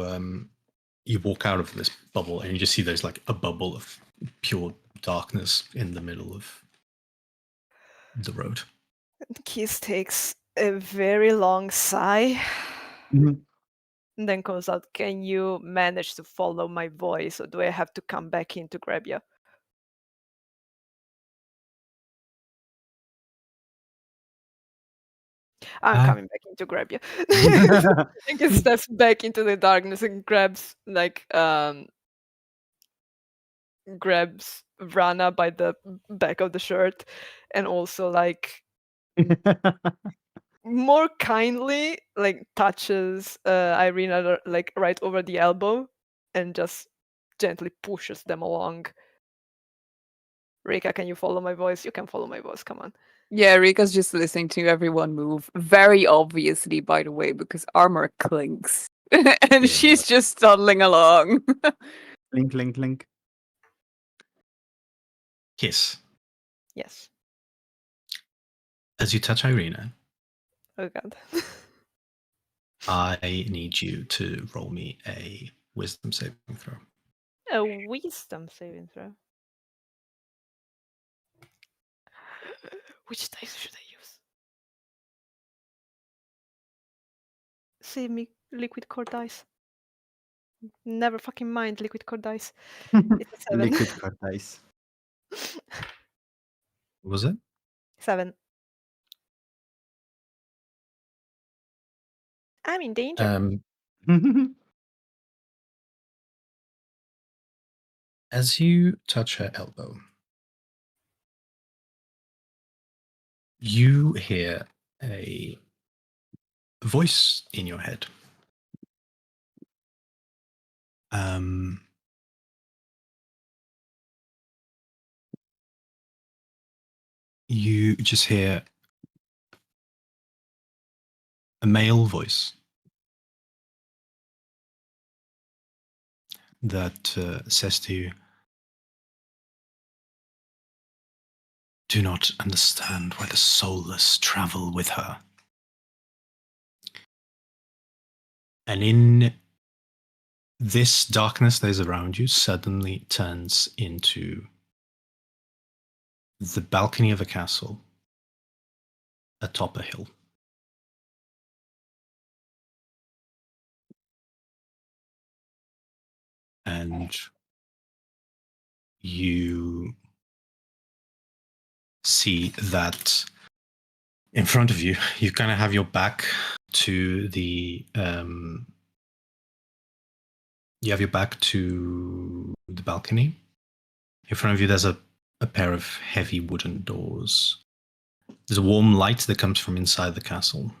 walk out of this bubble and you just see there's like a bubble of pure darkness in the middle of the road. Keith takes a very long sigh Mhm. and then calls out, "Can you manage to follow my voice, or do I have to come back in to grab you?" I'm coming back in to grab you. And he steps back into the darkness and grabs Vrana by the back of the shirt, and also like more kindly like touches Irina like right over the elbow and just gently pushes them along. Rika, can you follow my voice? You can follow my voice, come on. Yeah, Rika's just listening to everyone move. Very obviously, by the way, because armor clinks. And she's just toddling along. Link, link, link. Kiss. Yes. As you touch Irina, Oh god. I need you to roll me a wisdom saving throw. A wisdom saving throw. Which dice should I use? Save me, liquid core dice. Never fucking mind liquid core dice. It's a 7. Liquid core dice. What was it? 7. I'm in danger. As you touch her elbow, you hear a voice in your head. You just hear a male voice that says to you, "Do not understand why the soulless travel with her." And in this darkness that is around you suddenly turns into the balcony of a castle atop a hill. And you see that in front of you, you kind of have your back to the balcony. In front of you, there's a pair of heavy wooden doors. There's a warm light that comes from inside the castle.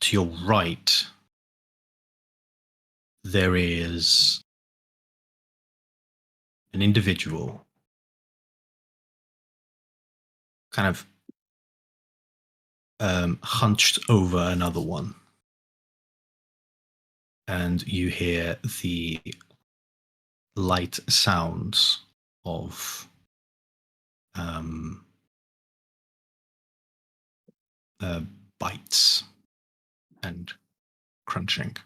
To your right, there is an individual kind of hunched over another one. And you hear the light sounds of bites and crunching.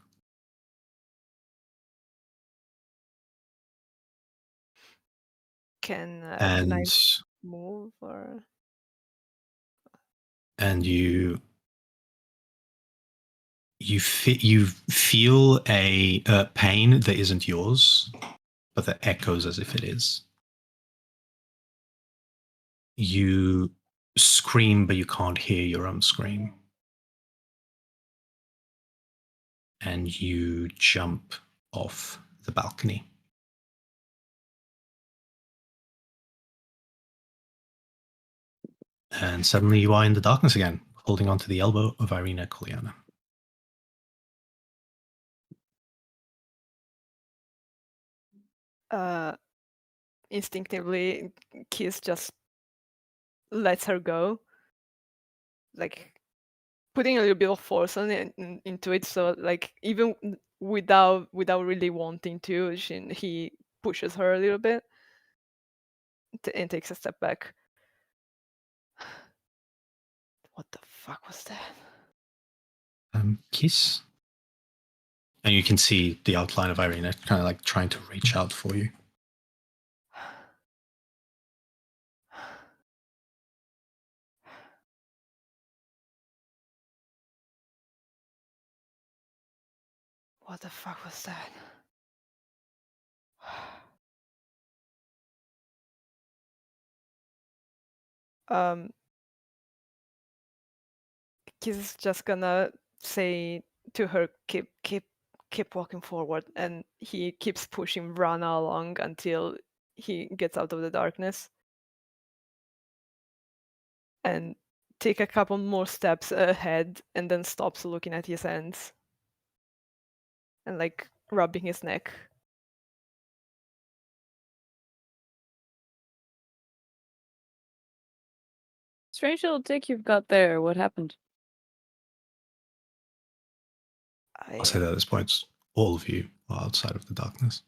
Can I And move or? and you feel a pain that isn't yours, but that echoes as if it is. You scream, but you can't hear your own scream. And you jump off the balcony. And suddenly you are in the darkness again, holding onto the elbow of Irina Koliana. Instinctively, Kiss just lets her go, like putting a little bit of force into it. So like even without really wanting to, he pushes her a little bit and takes a step back. What the fuck was that? Kiss. And you can see the outline of Irina kind of like trying to reach out for you. What the fuck was that? He's just gonna say to her, keep walking forward, and he keeps pushing Rana along until he gets out of the darkness, and take a couple more steps ahead, and then stops looking at his hands and like rubbing his neck. Strange little dick you've got there. What happened? I'll say that at this point, all of you are outside of the darkness.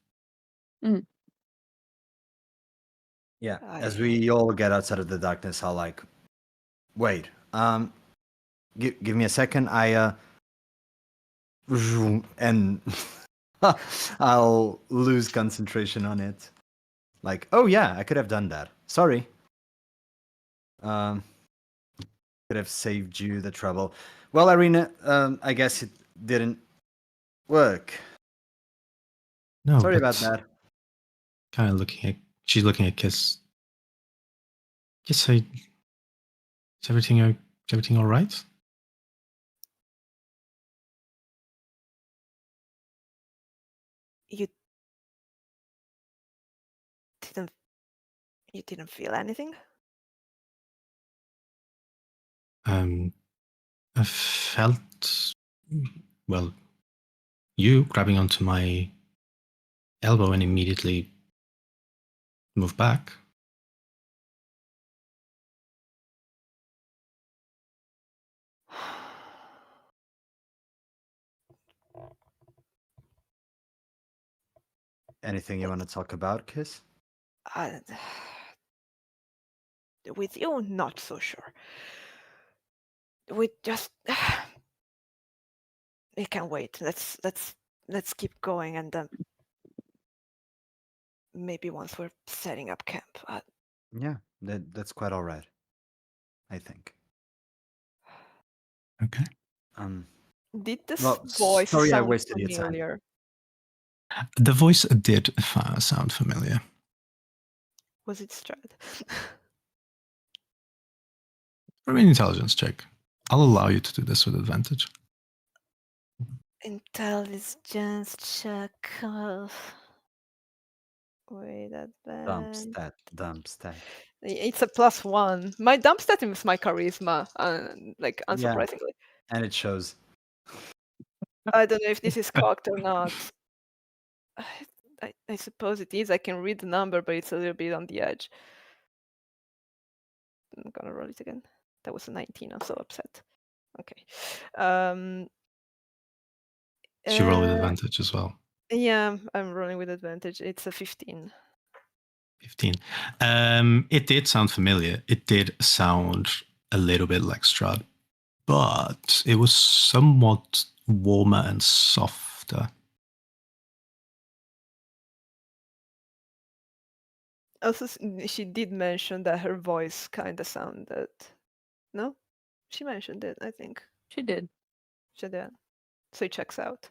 Yeah, as we all get outside of the darkness, I'll like, wait, give me a second. And I'll lose concentration on it. Like, oh yeah, I could have done that. Sorry. Could have saved you the trouble. Well, Irina, I guess it didn't work. No, Sorry about that. Kind of she's looking at Kiss. Kiss, is everything all right? You didn't feel anything? I felt, well, you grabbing onto my elbow and immediately moved back. Anything you want to talk about, Kiss? With you, not so sure. We just we can wait. Let's keep going, and maybe once we're setting up camp. Yeah, that's quite all right, I think. Okay. Did this Well, voice sorry I sound wasted your time. familiar? The voice did sound familiar. Was it Strahd? For an intelligence check. I'll allow you to do this with advantage. Intelligence check. Wait, Dump stat. It's a +1. My dump stat is my charisma, like Yeah. unsurprisingly. And it shows. I don't know if this is cocked or not. I suppose it is. I can read the number, but it's a little bit on the edge. I'm gonna roll it again. That was a 19. I'm so upset. Okay. Did you roll with advantage as well? Yeah, I'm rolling with advantage. It's a 15. 15. It did sound familiar. It did sound a little bit like Strahd, but it was somewhat warmer and softer. Also, she did mention that her voice kind of sounded. No, she mentioned it. I think She did. she did. So it checks out.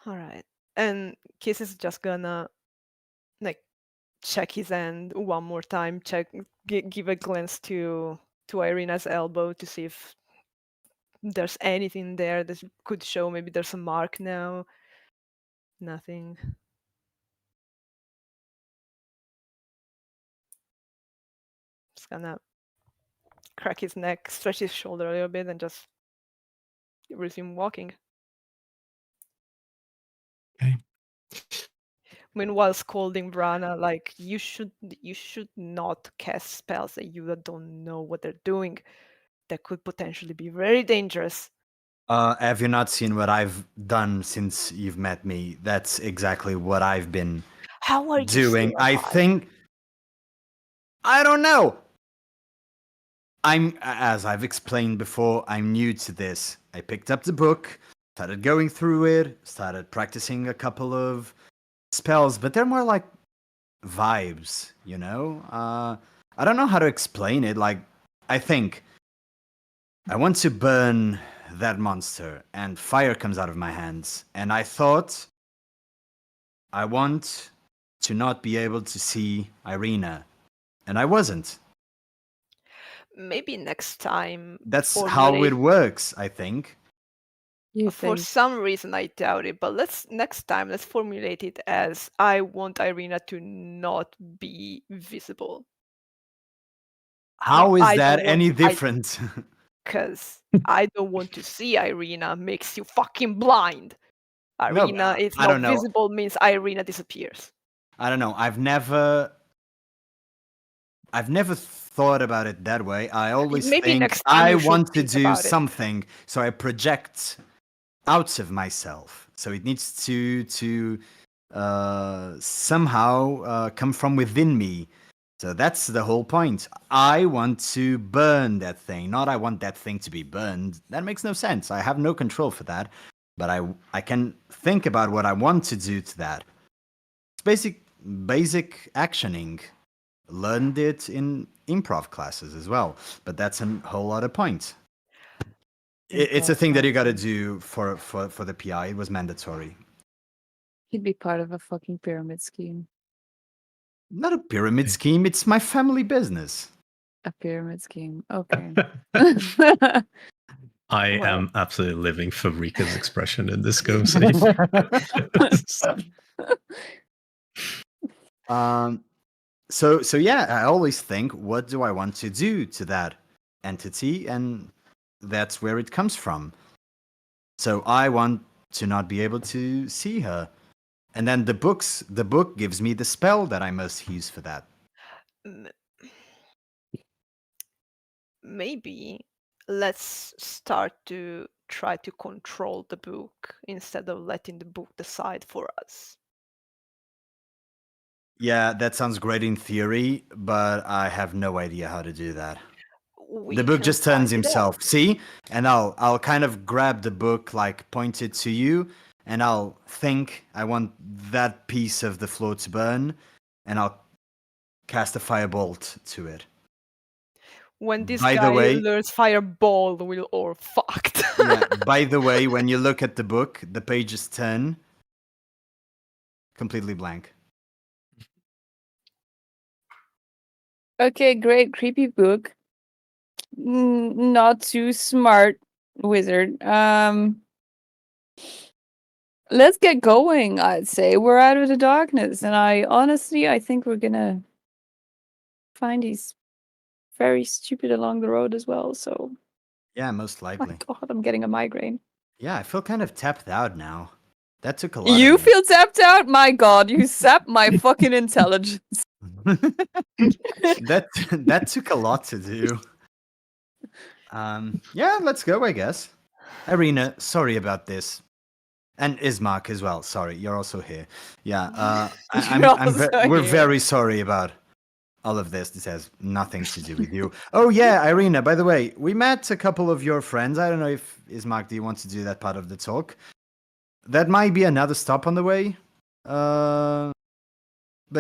All right, and Kiss is just gonna like check his hand one more time. Give a glance to Irina's elbow to see if there's anything there that could show maybe there's a mark now. Nothing. Just gonna crack his neck, stretch his shoulder a little bit, and just resume walking. Okay. Meanwhile, scolding Brana, like, you should not cast spells that you don't know what they're doing. That could potentially be very dangerous. Have you not seen what I've done since you've met me? That's exactly what I've been How are you doing. still I alive? think. I don't know. As I've explained before, I'm new to this. I picked up the book, started going through it, started practicing a couple of spells, but they're more like vibes, you know? I don't know how to explain it. Like, I think I want to burn that monster, and fire comes out of my hands. And I thought I want to not be able to see Irina, and I wasn't. Maybe next time. That's how it works, I think. You For think? some reason, I doubt it. But next time let's formulate it as I want Irina to not be visible. How is that any different? Because I don't want to see Irina makes you fucking blind. Irina is I don't not know. visible means Irina disappears. I don't know. I've never thought about it that way. I always Maybe think next time I you should want to think do about it. something, so I project out of myself. So it needs to somehow come from within me. So that's the whole point. I want to burn that thing, not I want that thing to be burned. That makes no sense. I have no control for that. But I can think about what I want to do to that. It's basic actioning. Learned it in improv classes as well, but that's a whole other point. It's a thing that you got to do for the PI. It was mandatory. He'd be part of a fucking pyramid scheme. Not a pyramid scheme. It's my family business. A pyramid scheme. Okay. I am absolutely living for Rika's expression in this conversation. So yeah, I always think, what do I want to do to that entity, and that's where it comes from. So I want to not be able to see her, and then the book gives me the spell that I must use for that. Maybe let's start to try to control the book instead of letting the book decide for us. Yeah, that sounds great in theory, but I have no idea how to do that. The book just turns himself. See? And I'll kind of grab the book, like point it to you, and I'll think I want that piece of the floor to burn, and I'll cast a firebolt to it. When this guy learns fireball, we're all fucked. Yeah, by the way, when you look at the book, the pages turn completely blank. Okay, great. Creepy book. Not too smart, wizard. Let's get going, I'd say. We're out of the darkness, and I think we're gonna find he's very stupid along the road as well, so... Yeah, most likely. My god, I'm getting a migraine. Yeah, I feel kind of tapped out now. That took a lot. You feel tapped out? My god, you sapped my fucking intelligence. that took a lot to do. Yeah, let's go, I guess. Irina, sorry about this. And Ismark as well. Sorry, you're also here. Yeah, we're very sorry about all of this. This has nothing to do with you. Oh yeah, Irina, by the way, we met a couple of your friends. I don't know if Ismark, do you want to do that part of the talk? That might be another stop on the way. But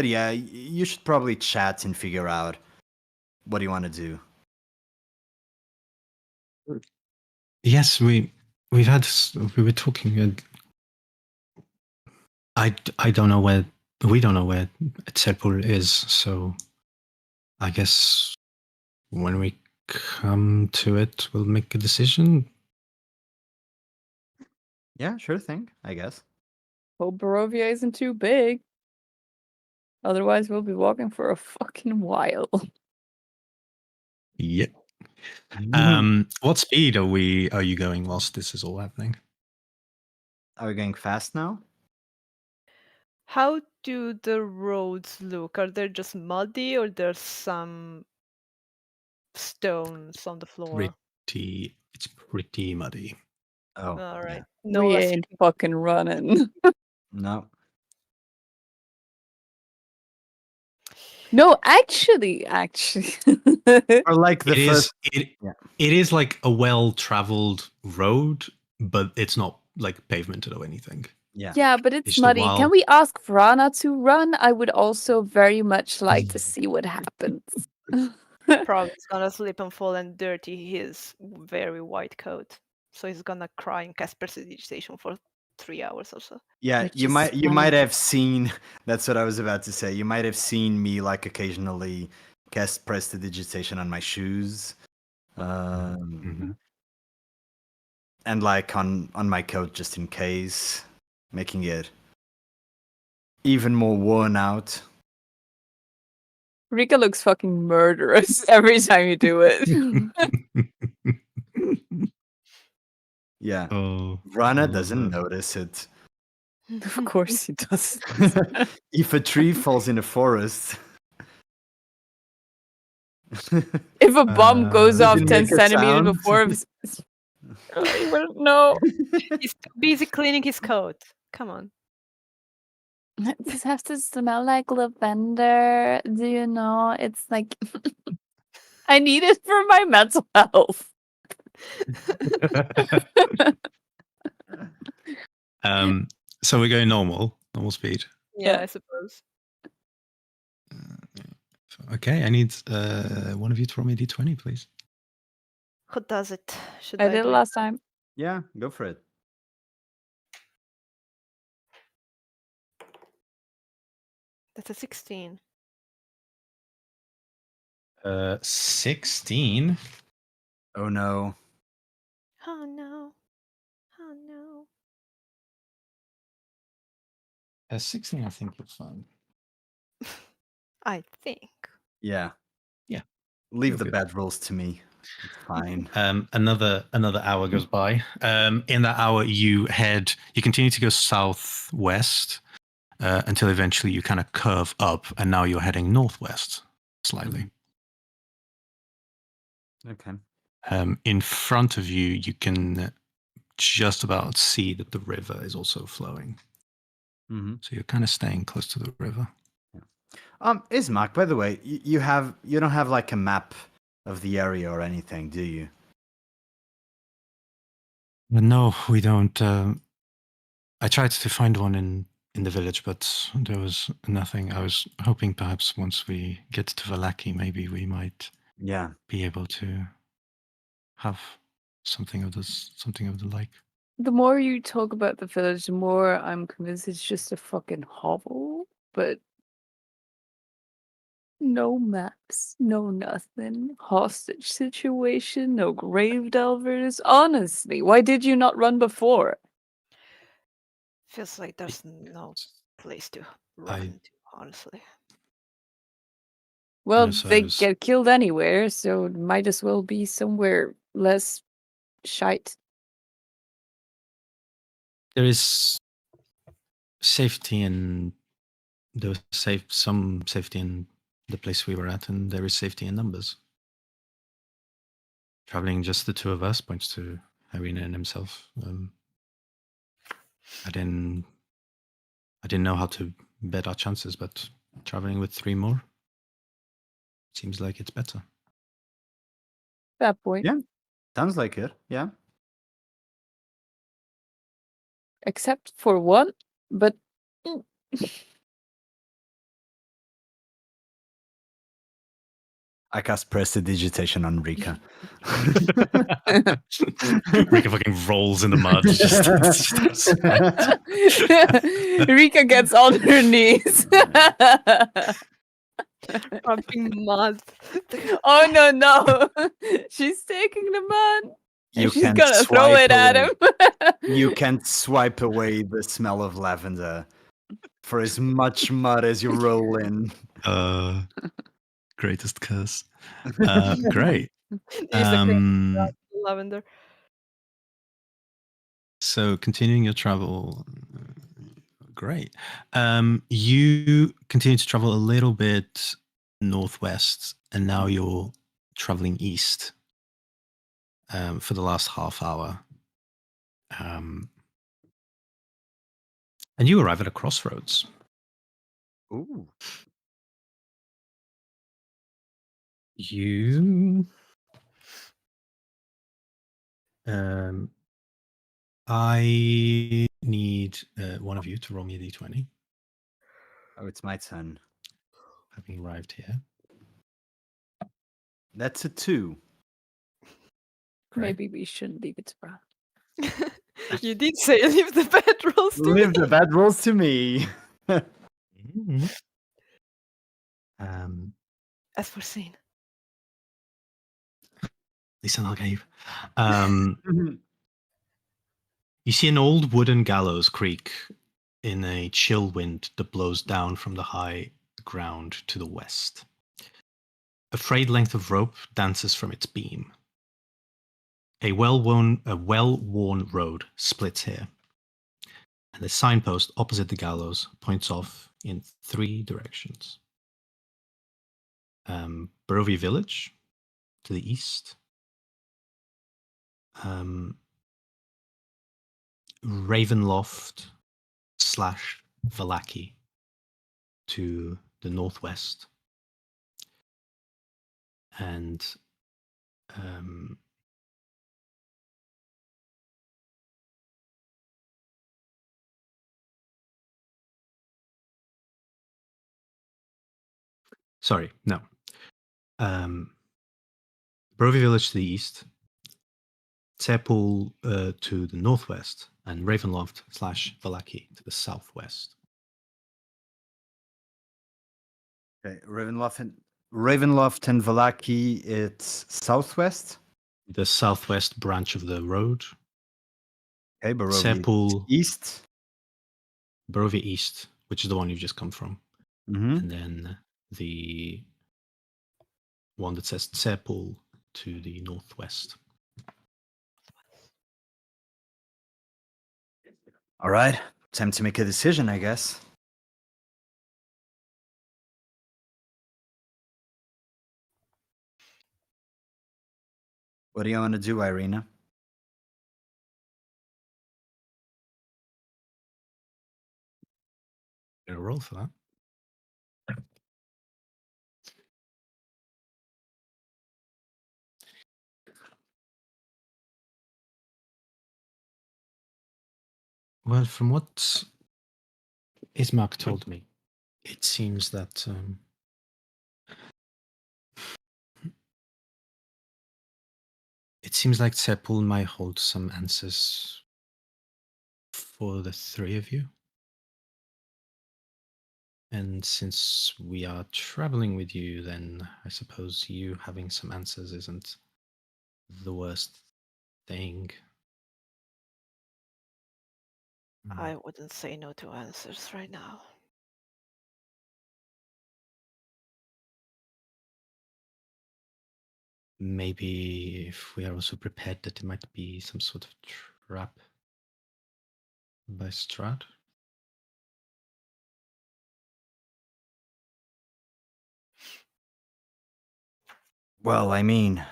yeah, you should probably chat and figure out what you want to do. Yes, we were talking. I don't know where we don't know where Tserpul is, so I guess when we come to it, we'll make a decision. Yeah, sure thing, I guess. Hope Barovia isn't too big. Otherwise, we'll be walking for a fucking while. Yeah. What speed are you going whilst this is all happening? Are we going fast now? How do the roads look? Are they just muddy or there's some stones on the floor? It's pretty muddy. Oh, All right. yeah. No we less. ain't fucking running. No. No, actually. Or like the It first. is Yeah. it is like a well-traveled road, but it's not like pavemented or anything. Yeah. Yeah, but it's Just a muddy. Can wild. we ask Vrana to run? I would also very much like to see what happens. Probably is gonna slip and fall and dirty his very white coat. So he's gonna cry and cast prestidigitation for 3 hours or so. Yeah, Which you is might funny. have seen. That's what I was about to say. You might have seen me like occasionally cast prestidigitation on my shoes, Mhm. and like on my coat just in case, making it even more worn out. Rika looks fucking murderous every time you do it. Yeah, Oh, Rana I love doesn't that. notice it. Of course he does. If a tree falls in a forest, If a bomb goes does off it 10 make a centimeters sound? before, you wouldn't know. He's too busy cleaning his coat. Come on. This has to smell like lavender. Do you know? It's like I need it for my mental health. So we're going normal speed. Yeah, Yeah. I suppose. Okay, I need one of you to roll me a d20, please. Who does it? Should I did it do last time. Yeah, go for it. That's a 16. 16. Oh no. Oh no. Oh no. 16, I think you're fine. I think. Yeah. Yeah. Leave You're the good. bad rolls to me. It's fine. Another hour goes by. In that hour, you continue to go southwest until eventually you kind of curve up, and now you're heading northwest slightly. Okay. In front of you, you can just about see that the river is also flowing. Mm-hmm. So you're kind of staying close to the river. Ismark, by the way, you don't have like a map of the area or anything, do you? No, we don't. I tried to find one in the village, but there was nothing. I was hoping perhaps once we get to Valaki, maybe we might be able to have something of the like. The more you talk about the village, the more I'm convinced it's just a fucking hovel. But no maps, no nothing. Hostage situation, no grave delvers. Honestly, why did you not run before? Feels like there's no place to run to, honestly. Well, so they get killed anywhere, so it might as well be somewhere less shite. There is safety in some safety in the place we were at, and there is safety in numbers. Traveling just the two of us, points to Irina and himself. I didn't know how to bet our chances, but traveling with 3 more seems like it's better. That point. Yeah, sounds like it. Yeah. Except for one, but I cast prestidigitation on Rika. Rika fucking rolls in the mud. Just Rika gets on her knees. Pumping mud. Oh no! She's taking the mud. You And she's can't gonna throw swipe it at away. him. You can't swipe away the smell of lavender for as much mud as you roll in. Greatest curse. Great. Use the lavender. So continuing your travel, great. You continue to travel a little bit northwest, and now you're traveling east for the last half hour. And you arrive at a crossroads. Ooh. You I need one of you to roll me a d20. Oh, it's my turn. Having arrived here. That's a 2. Great. Maybe we shouldn't leave it to Brad. You did say leave the bad rolls to Leave me. the bad rolls to me. Mhm. As foreseen. Listen, I'll give. You see an old wooden gallows creak in a chill wind that blows down from the high ground to the west. A frayed length of rope dances from its beam. A well-worn road splits here, and the signpost opposite the gallows points off in 3 directions. Barovia Village to the east. Ravenloft / Valaki to the northwest. And sorry, no. Barovia Village to the east, Tepul to the northwest, and Ravenloft / Valaki to the southwest. Okay, Ravenloft and Valaki, it's southwest. The southwest branch of the road. Okay, Barovia Tepul, east. Barovia East, which is the one you've just come from. Mm-hmm. And then the one that says Tepul to the northwest. All right, time to make a decision, I guess. What do you want to do, Irina? Get a roll for that. Well, from what Ismark told me, it seems that it seems like Tepul might hold some answers for the 3 of you. And since we are traveling with you, then I suppose you having some answers isn't the worst thing. I wouldn't say no to answers right now. Maybe if we are also prepared that there might be some sort of trap by Strahd. Well, I mean,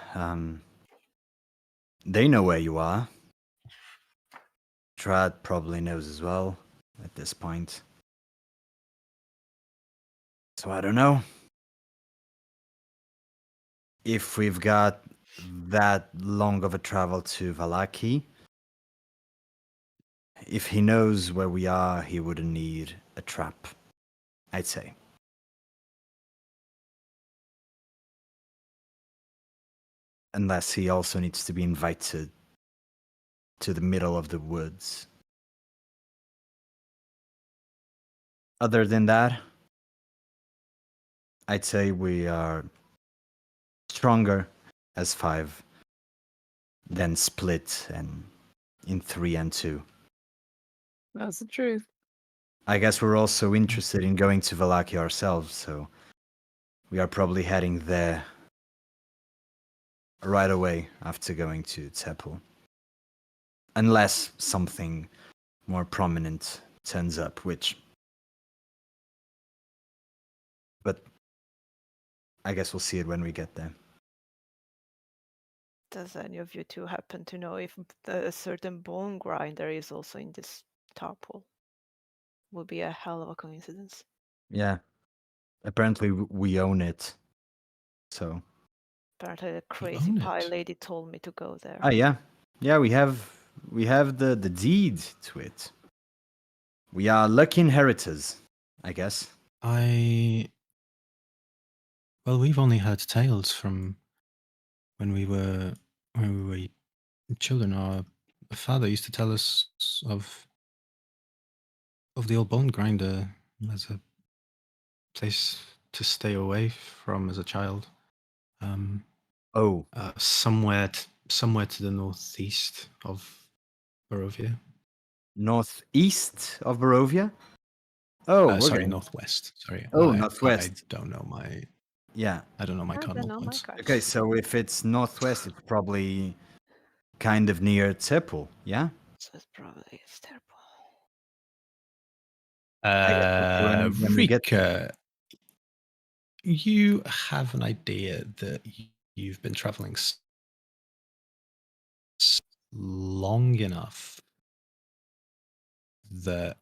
they know where you are. Strahd probably knows as well at this point. So I don't know. If we've got that long of a travel to Valaki, if he knows where we are, he wouldn't need a trap, I'd say. Unless he also needs to be invited to the middle of the woods. Other than that, I'd say we are stronger as 5 than split and in 3 and 2. That's the truth. I guess we're also interested in going to Valaki ourselves, so we are probably heading there right away after going to Teppel. Unless something more prominent turns up, which... But I guess we'll see it when we get there. Does any of you two happen to know if a certain bone grinder is also in this tar pool? Would be a hell of a coincidence. Yeah. Apparently we own it. So... Apparently, the You crazy own pie it. lady told me to go there. Ah, yeah. Yeah, we have the deed to it. We are lucky inheritors, I guess. Well, we've only heard tales from when we were children. Our father used to tell us of the old bone grinder as a place to stay away from as a child. Oh, Somewhere to the northeast of Barovia. northeast of Barovia? Oh, Sorry, okay. northwest. Sorry. Oh, I northwest. don't know my Yeah. I don't cardinal know my points. cards. Okay, so if it's northwest, it's probably kind of near Teppel, yeah? So it's probably terrible. guess we'll see when we get Rika, you have an idea that you've been traveling long enough that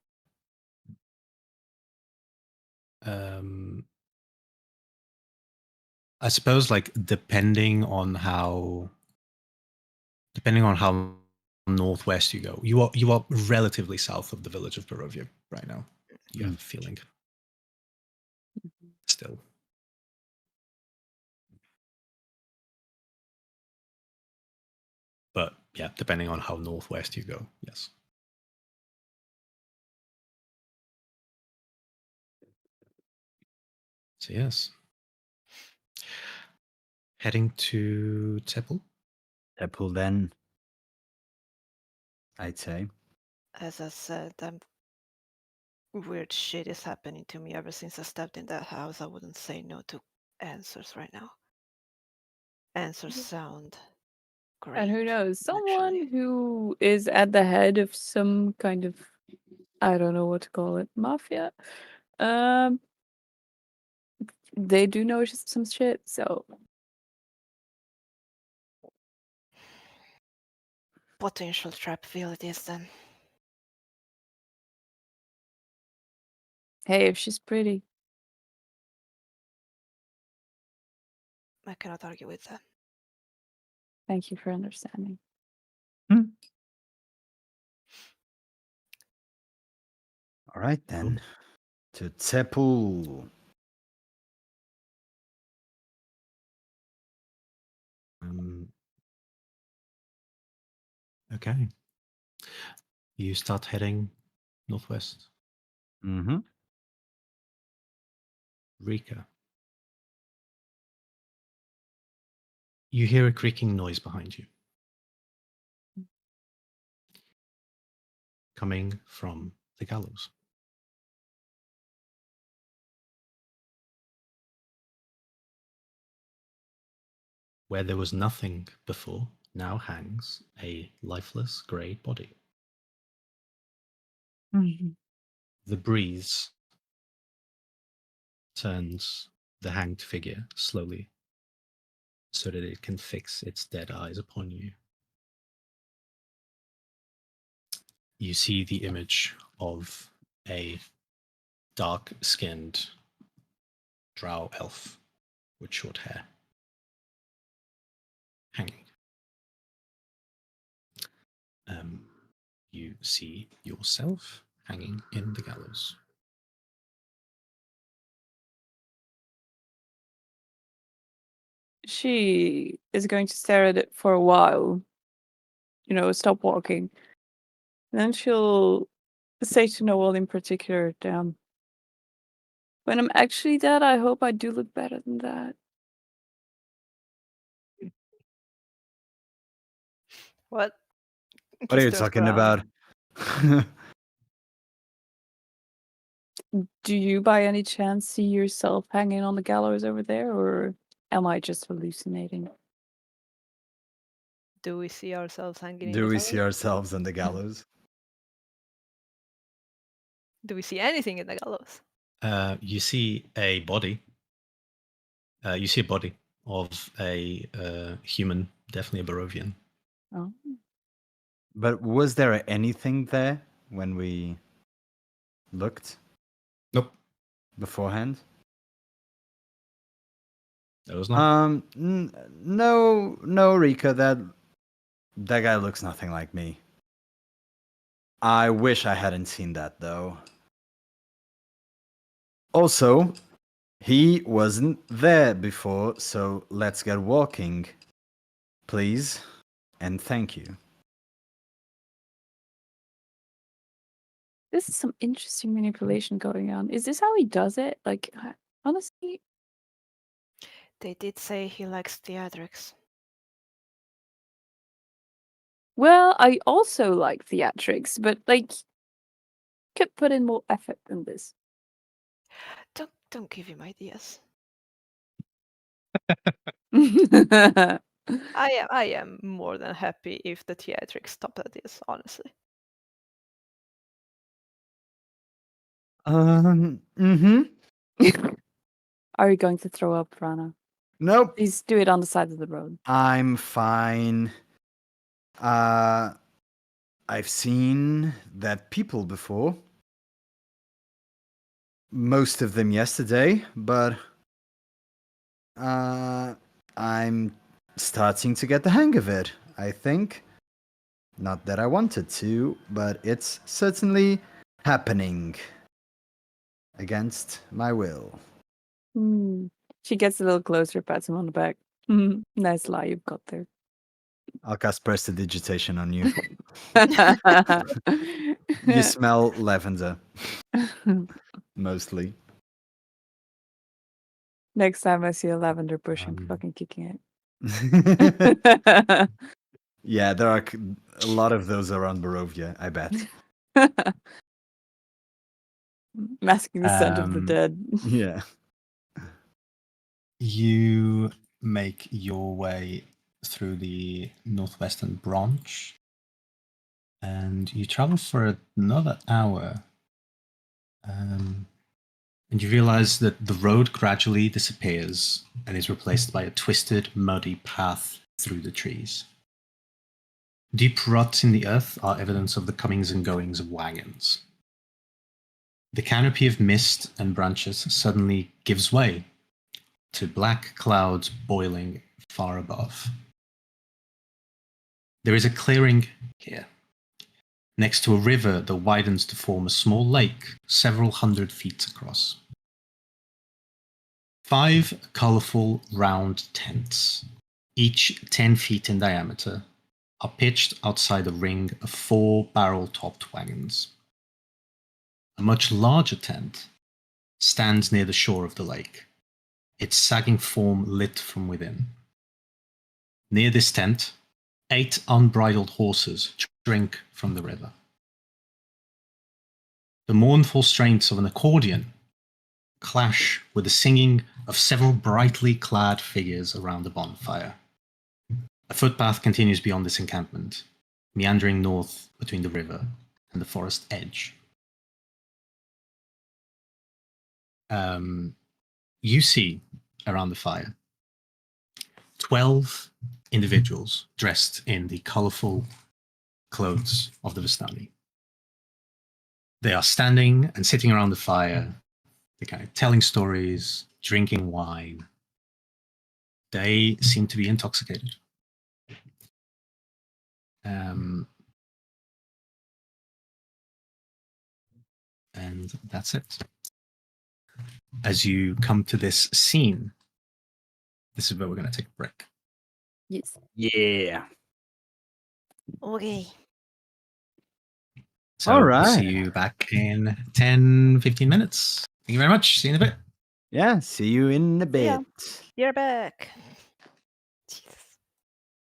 I suppose, like, depending on how northwest you go, you are relatively south of the village of Barovia right now. You have a feeling still. But yeah, depending on how northwest you go, yes. So yes. Heading to Teppel? Teppel then, I'd say. As I said, weird shit is happening to me ever since I stepped in that house. I wouldn't say no to answers right now. Answers sound great. And who knows, someone actually. who is at the head of some kind of, I don't know what to call it, mafia. They do know some shit, so Potential trap feel it is then. hey, if she's pretty. I cannot argue with that. Thank you for understanding. All right then. To Teppel. Okay. You start heading northwest. Mm-hmm. Rika. You hear a creaking noise behind you. Coming from the gallows. Where there was nothing before, now hangs a lifeless grey body. The breeze turns the hanged figure slowly so that it can fix its dead eyes upon you. You see the image of a dark-skinned drow elf with short hair hanging. You see yourself hanging in the gallows. she is going to stare at it for a while. Stop walking. Then she'll say to Noel in particular, damn. When I'm actually dead, I hope I do look better than that. What? What are Just you turns talking around. about? Do you by any chance see yourself hanging on the gallows over there, or am I just hallucinating? Do we see ourselves hanging in Do the we gallows? see ourselves on the gallows? Do we see anything in the gallows? You see a body. You see a body of a human, definitely a Barovian. Oh. But was there anything there when we looked Nope, beforehand? there was not. No, Rika. That guy looks nothing like me. I wish I hadn't seen that though. Also, he wasn't there before, so let's get walking, please, and thank you. This is some interesting manipulation going on. Is this how he does it? Like, honestly, They did say he likes theatrics. well, I also like theatrics, but could put in more effort than this. Don't give him ideas. I am more than happy if the theatrics stopped at this, honestly. Mm-hmm. Are you going to throw up, Rana? Nope. Please do it on the side of the road. I'm fine. I've seen that people before. Most of them yesterday, but I'm starting to get the hang of it, I think. Not that I wanted to, but it's certainly happening against my will. She gets a little closer, pats him on the back. Nice lie you've got there. I'll cast prestidigitation on you. You smell lavender, mostly. Next time I see a lavender bush, I'm fucking kicking Yeah, it. there are a lot of those around Barovia, I bet. Masking the scent of the dead. Yeah. You make your way through the northwestern branch, and you travel for another hour. And you realize that the road gradually disappears and is replaced by a twisted, muddy path through the trees. Deep ruts in the earth are evidence of the comings and goings of wagons. The canopy of mist and branches suddenly gives way to black clouds boiling far above. There is a clearing here, next to a river that widens to form a small lake several hundred feet across. 5 colourful round tents, each 10 feet in diameter, are pitched outside a ring of 4 barrel-topped wagons. A much larger tent stands near the shore of the lake, its sagging form lit from within. Near this tent, 8 unbridled horses drink from the river. The mournful strains of an accordion clash with the singing of several brightly clad figures around the bonfire. A footpath continues beyond this encampment, meandering north between the river and the forest edge. You see around the fire 12 individuals dressed in the colourful clothes of the Vistani. They are standing and sitting around the fire. They're kind of telling stories, drinking wine. They seem to be intoxicated. And that's it. As you come to this scene, this is where we're going to take a break. Yes. Yeah. Okay. So All we'll right. see you back in 10, 15 minutes. Thank you very much. See you in a bit. Yeah. See you in a See ya. bit. You're back. Jesus.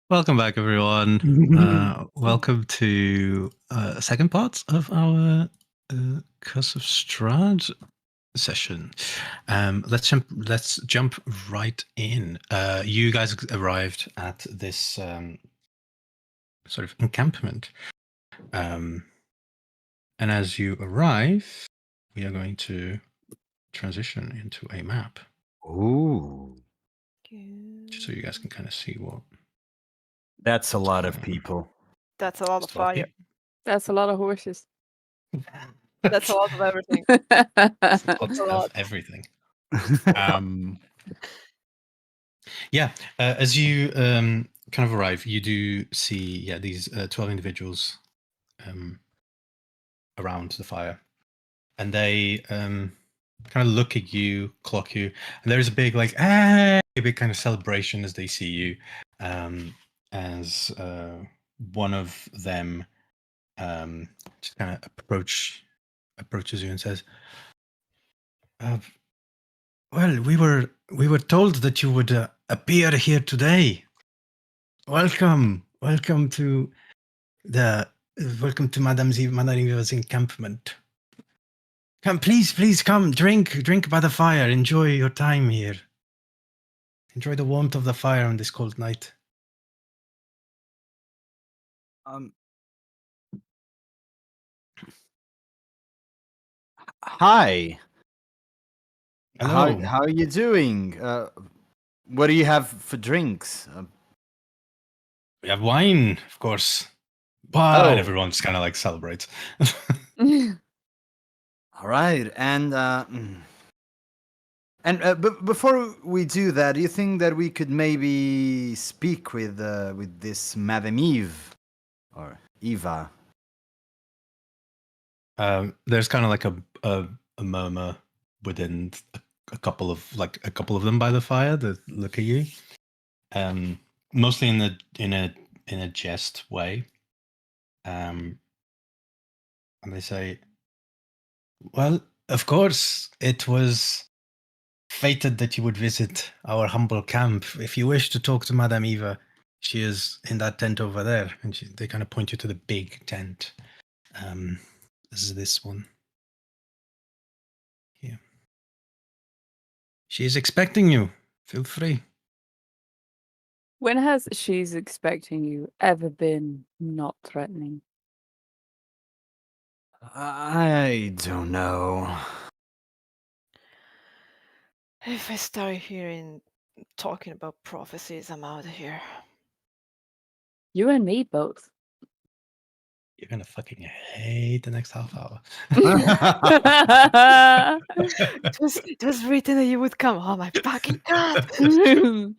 Welcome back, everyone. Welcome to second part of our Curse of Strahd session. Let's jump right in. You guys arrived at this sort of encampment. And as you arrive, we are going to transition into a map, Ooh. just so you guys can kind of see what. That's a lot of people. That's a lot of fire. That's a lot of horses. That's a lot of everything. That's a That's a lot lot. of everything. Yeah, as you kind of arrive, you do see these 12 individuals around the fire, and they kind of look at you, clock you, and there's a big a big kind of celebration as they see you, as one of them just kind of approaches you and says, well, we were told that you would appear here today. Welcome to Madame Eva's encampment. Come, please come, drink by the fire. Enjoy your time here. Enjoy the warmth of the fire on this cold night. Hi. Hello. How are you doing? What do you have for drinks? We have wine, of course. But Oh. everyone just kind of celebrates. All right, and before we do that, do you think that we could maybe speak with this Madame Eve or Eva? There's kind of a murmur within a couple of them by the fire that look at you, mostly in a jest way, and they say, well, of course, it was fated that you would visit our humble camp. If you wish to talk to Madame Eva, she is in that tent over there. And they kind of point you to the big tent. This is this one. Here. She is expecting you. Feel free. When has she's expecting you ever been not threatening? I don't know. If I start hearing talking about prophecies, I'm out of here. You and me both. You're going to fucking hate the next half hour. It was written that you would come. Oh my fucking god! The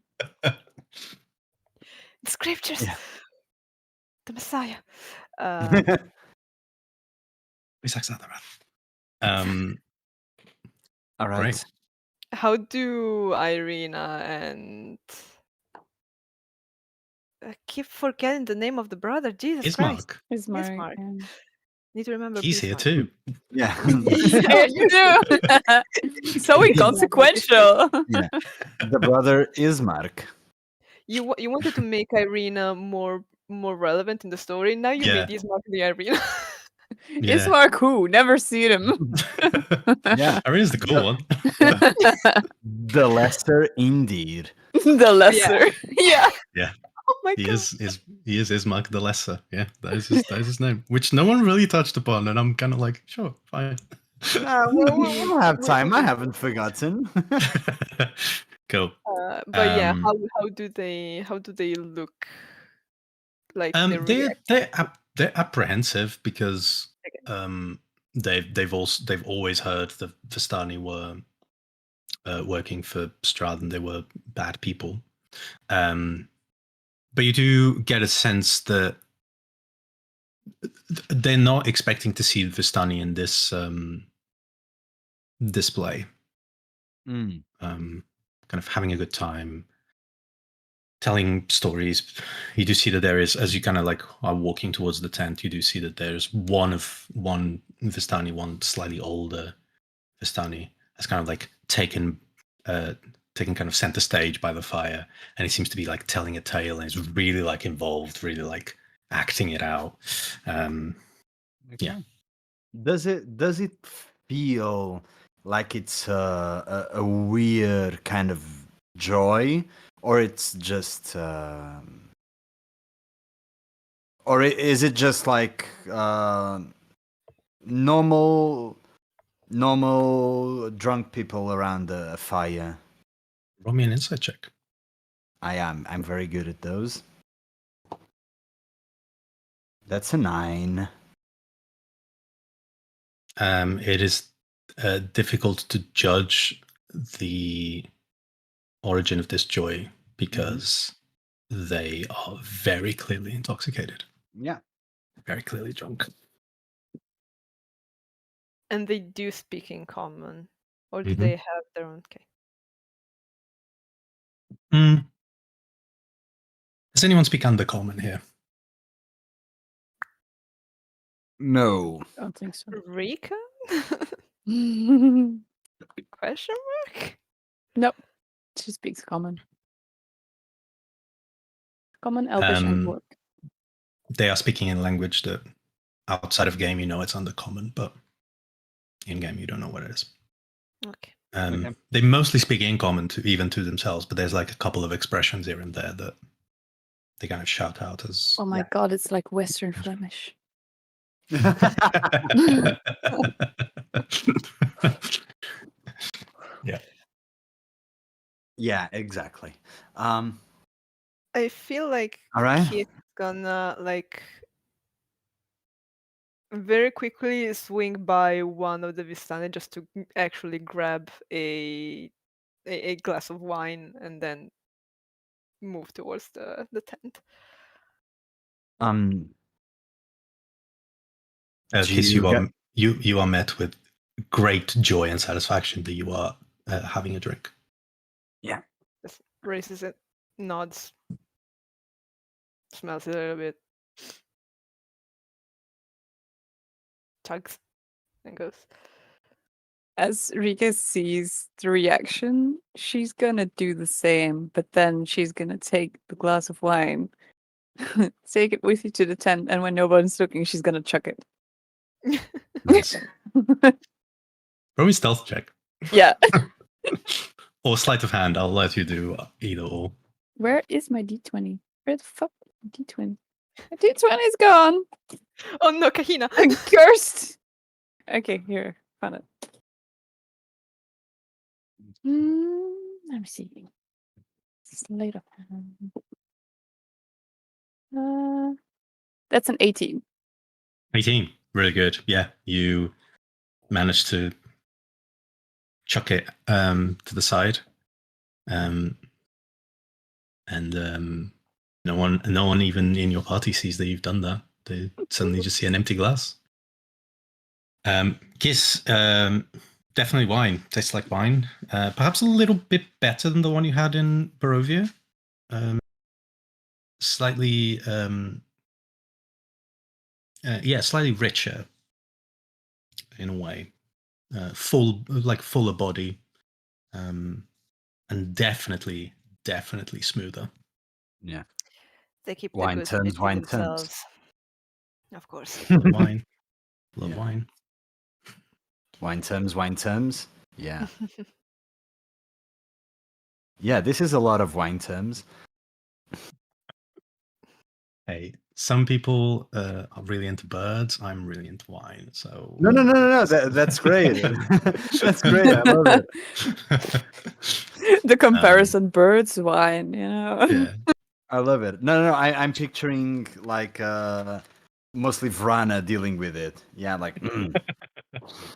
scriptures. Yeah. The Messiah. All right. Great. How do Irina and I keep forgetting the name of the brother? Jesus Christ. Ismark. Ismark. Yeah. Need to remember. He's here Bismarck. too. Yeah. Yeah, you do. So inconsequential. Yeah. The brother is Mark. You wanted to make Irina more relevant in the story. Now you Yeah. made Ismark the Irina. Yeah. Ismark who? Never seen him. Yeah. Irina's the cool one. The lesser indeed. The lesser. Yeah. Yeah. Oh my He god. is Ismark the Lesser. Yeah, that is his name, which no one really touched upon, and I'm kind of like, sure, fine. We'll have time. I haven't forgotten. Cool. But yeah, how do they look like? They're apprehensive because they've always heard the Vistani were working for Strahd and they were bad people. But you do get a sense that they're not expecting to see Vistani in this display. Kind of having a good time, telling stories. You do see that there is, as you kind of like are walking towards the tent, you do see that there's one Vistani, one slightly older Vistani, has kind of like taken kind of center stage by the fire, and he seems to be like telling a tale, and is really like involved, really like acting it out. Yeah. Does it feel like it's a weird kind of joy, or it's just, or is it just like normal drunk people around a fire? Roll me an insight check. I'm very good at those. That's a 9. It is difficult to judge the origin of this joy because they are very clearly intoxicated, Yeah. very clearly drunk. And they do speak in common, or do Mhm. they have their own? Okay. Does anyone speak Undercommon here? No. I don't think so. Rika? Question mark? Nope. She speaks common. Common, Elvish, and Dwarf. They are speaking in language that outside of game you know it's Undercommon, but in game you don't know what it is. Okay. They mostly speak in common even to themselves, but there's like a couple of expressions here and there that they kind of shout out as. Oh my god, it's like Western Flemish. Yeah. Yeah, exactly. I feel like All right. Kit's gonna like very quickly swing by one of the Vistani just to actually grab a glass of wine and then move towards the tent. Kiss, you are met with great joy and satisfaction that you are having a drink. Yeah. Just raises it, nods, smells it a little bit, tugs, and goes. As Rika sees the reaction, she's gonna do the same, but then she's gonna take the glass of wine, take it with you to the tent, and when no one's looking, she's gonna chuck it. Nice. Roll me stealth check. Yeah. Or sleight of hand. I'll let you do either or. Where is my D20? Where the fuck is my D20? My D20 is gone! Oh no, Kahina! I'm cursed! Okay, here. Found it. Let me see. Sleight of hand. That's an 18. 18. Really good. Yeah, you managed to chuck it to the side, and no one even in your party sees that you've done that. They suddenly just see an empty glass. Kiss, definitely wine. Tastes like wine. Perhaps a little bit better than the one you had in Barovia. Slightly, slightly richer in a way. Fuller body, and definitely smoother. Yeah. They keep the Wine good terms, bit to wine terms. themselves. Of course. Love wine. Love Yeah. wine. Wine terms. Yeah. Yeah, this is a lot of wine terms. Hey, some people are really into birds. I'm really into wine. So No. That's great. That's great. I love it. The comparison birds wine, you know? Yeah. I love it. No. I'm picturing like mostly Vrana dealing with it. Yeah, like.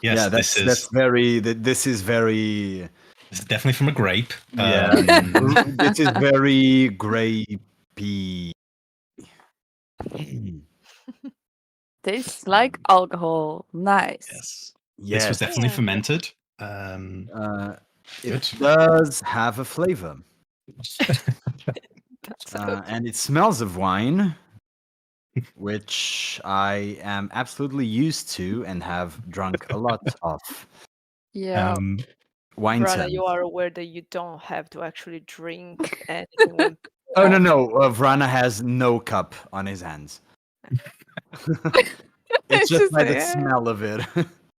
Yes, yeah, this is This is definitely from a grape. Yeah, this is very grapey. Tastes like alcohol. Nice. Yes. Yes. This was definitely Yeah. fermented. It does have a flavor. That's so And it smells of wine, which I am absolutely used to and have drunk a lot of. Yeah. Wine Brana, 10. you are aware that you don't have to actually drink anything when Oh, people no, offer. no. Vrana has no cup on his hands. It's It's just just by the like, smell of it.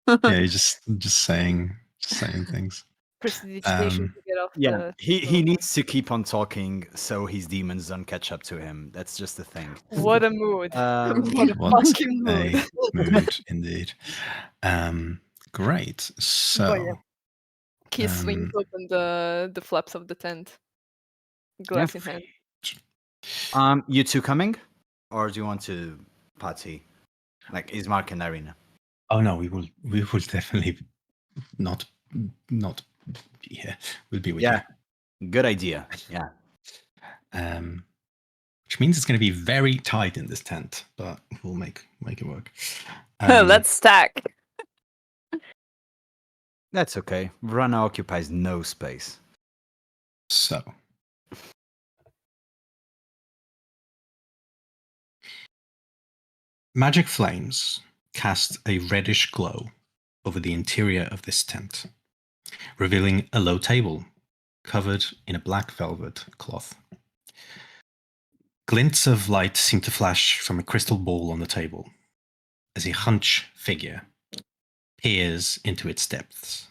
Yeah, you're just saying things. Prestidigitation to get off Yeah, the. he needs to keep on talking so his demons don't catch up to him. That's just the thing. What a mood! What a What fucking mood! a mood indeed. Great. But So, yeah, Kiss swings um, open the flaps of the tent, glass in hand. You two coming? Or do you want to party? Like Ismark and Irina? oh no, we will definitely not be here. We'll be with Yeah. Good idea. Yeah. you. Which means it's going to be very tight in this tent, but we'll make it work. let's stack. That's okay. Vrana occupies no space. So, magic flames cast a reddish glow over the interior of this tent, revealing a low table covered in a black velvet cloth. Glints of light seem to flash from a crystal ball on the table as a hunch figure peers into its depths.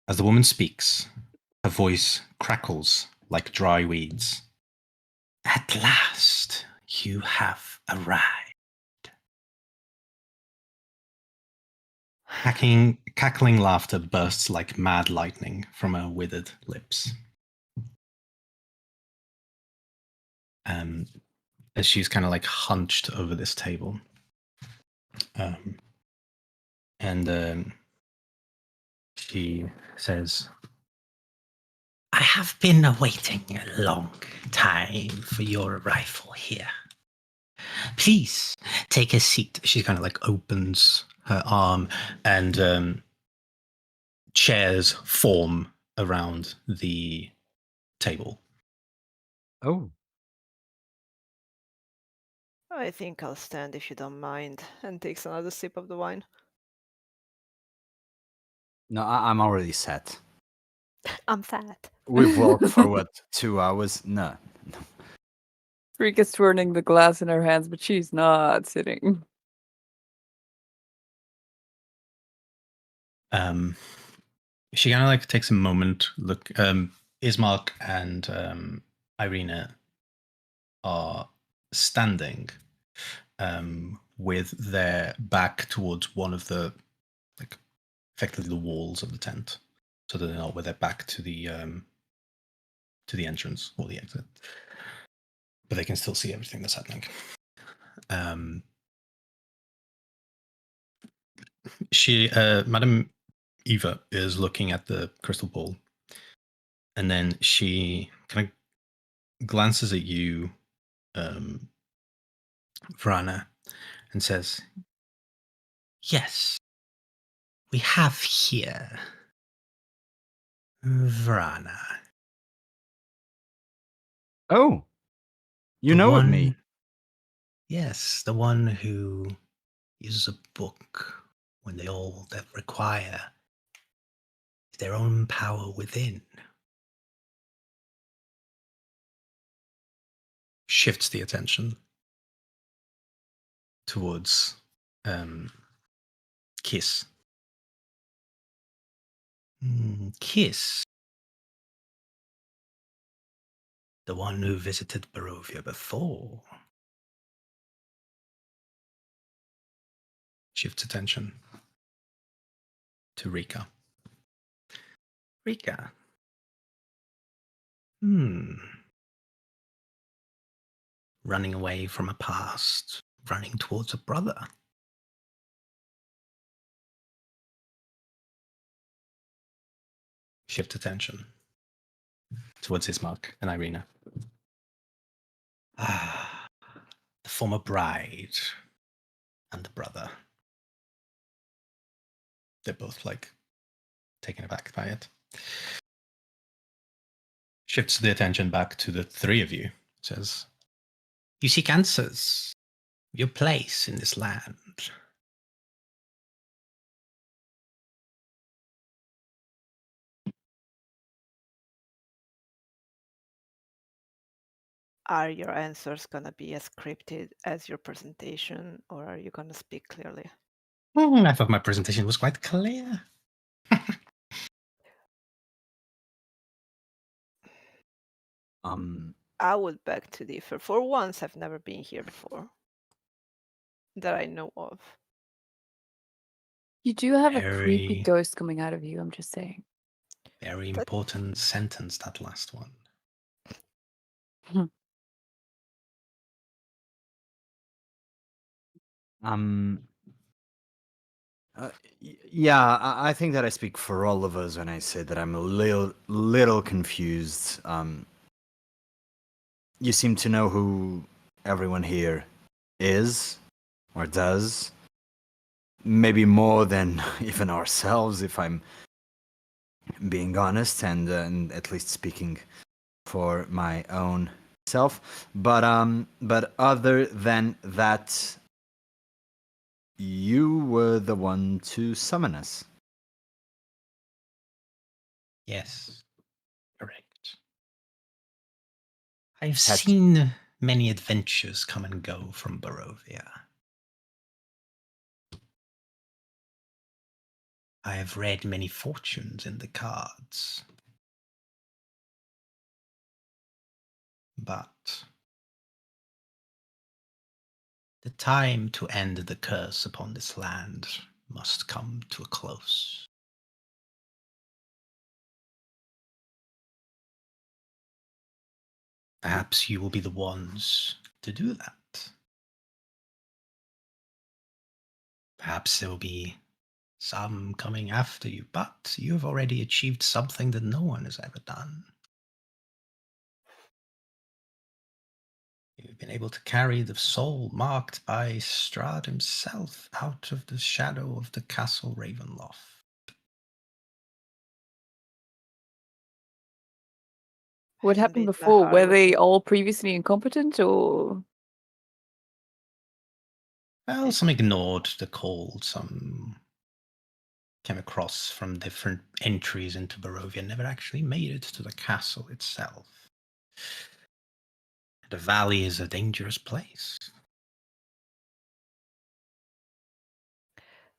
As the woman speaks, her voice crackles like dry weeds. At last, you have arrived. Cackling laughter bursts like mad lightning from her withered lips. As she's kind of like hunched over this table. And she says, I have been awaiting a long time for your arrival here. Please take a seat. She kind of like opens her arm and chairs form around the table. Oh. I think I'll stand if you don't mind, and takes another sip of the wine. No, I'm already set. I'm fat. We've walked for what, 2 hours? No. Freak is twirling the glass in her hands, but she's not sitting. She kind of like takes a moment. Look, Ismark and Irina are standing with their back towards one of the, like, effectively the walls of the tent, so that they're not with their back to the entrance or the exit, but they can still see everything that's happening. Madame Eva is looking at the crystal ball, and then she kind of glances at you, Vrana, and says, yes, we have here Vrana. Oh. You The know of one- me. Yes, the one who uses a book when they all that require is their own power within. Shifts the attention towards Kiss. Kiss. The one who visited Barovia before. Shifts attention to Rika. Rika. Running away from a past, running towards a brother. Shift attention towards Ismark and Irina. Ah, the former bride and the brother. They're both like taken aback by it. shifts the attention back to the three of you. Says, "You seek answers. Your place in this land." Are your answers gonna be as scripted as your presentation, or are you gonna speak clearly? I thought my presentation was quite clear. I would beg to differ. For once, I've never been here before that I know of. You do have a creepy Very, ghost coming out of you, I'm just saying. very That- important sentence, that last one. Yeah, I think that I speak for all of us when I say that I'm a little confused. You seem to know who everyone here is or does. Maybe more than even ourselves, if I'm being honest, and at least speaking for my own self. But other than that, you were the one to summon us. Yes, correct. I've Had- seen many adventures come and go from Barovia. I have read many fortunes in the cards. But the time to end the curse upon this land must come to a close. Perhaps you will be the ones to do that. Perhaps there will be some coming after you, but you have already achieved something that no one has ever done. You've been able to carry the soul marked by Strahd himself out of the shadow of the castle Ravenloft. What Hasn't happened been that before? hard, Were was they it? all previously incompetent, or Well, some ignored the call, some came across from different entries into Barovia, never actually made it to the castle itself. The valley is a dangerous place.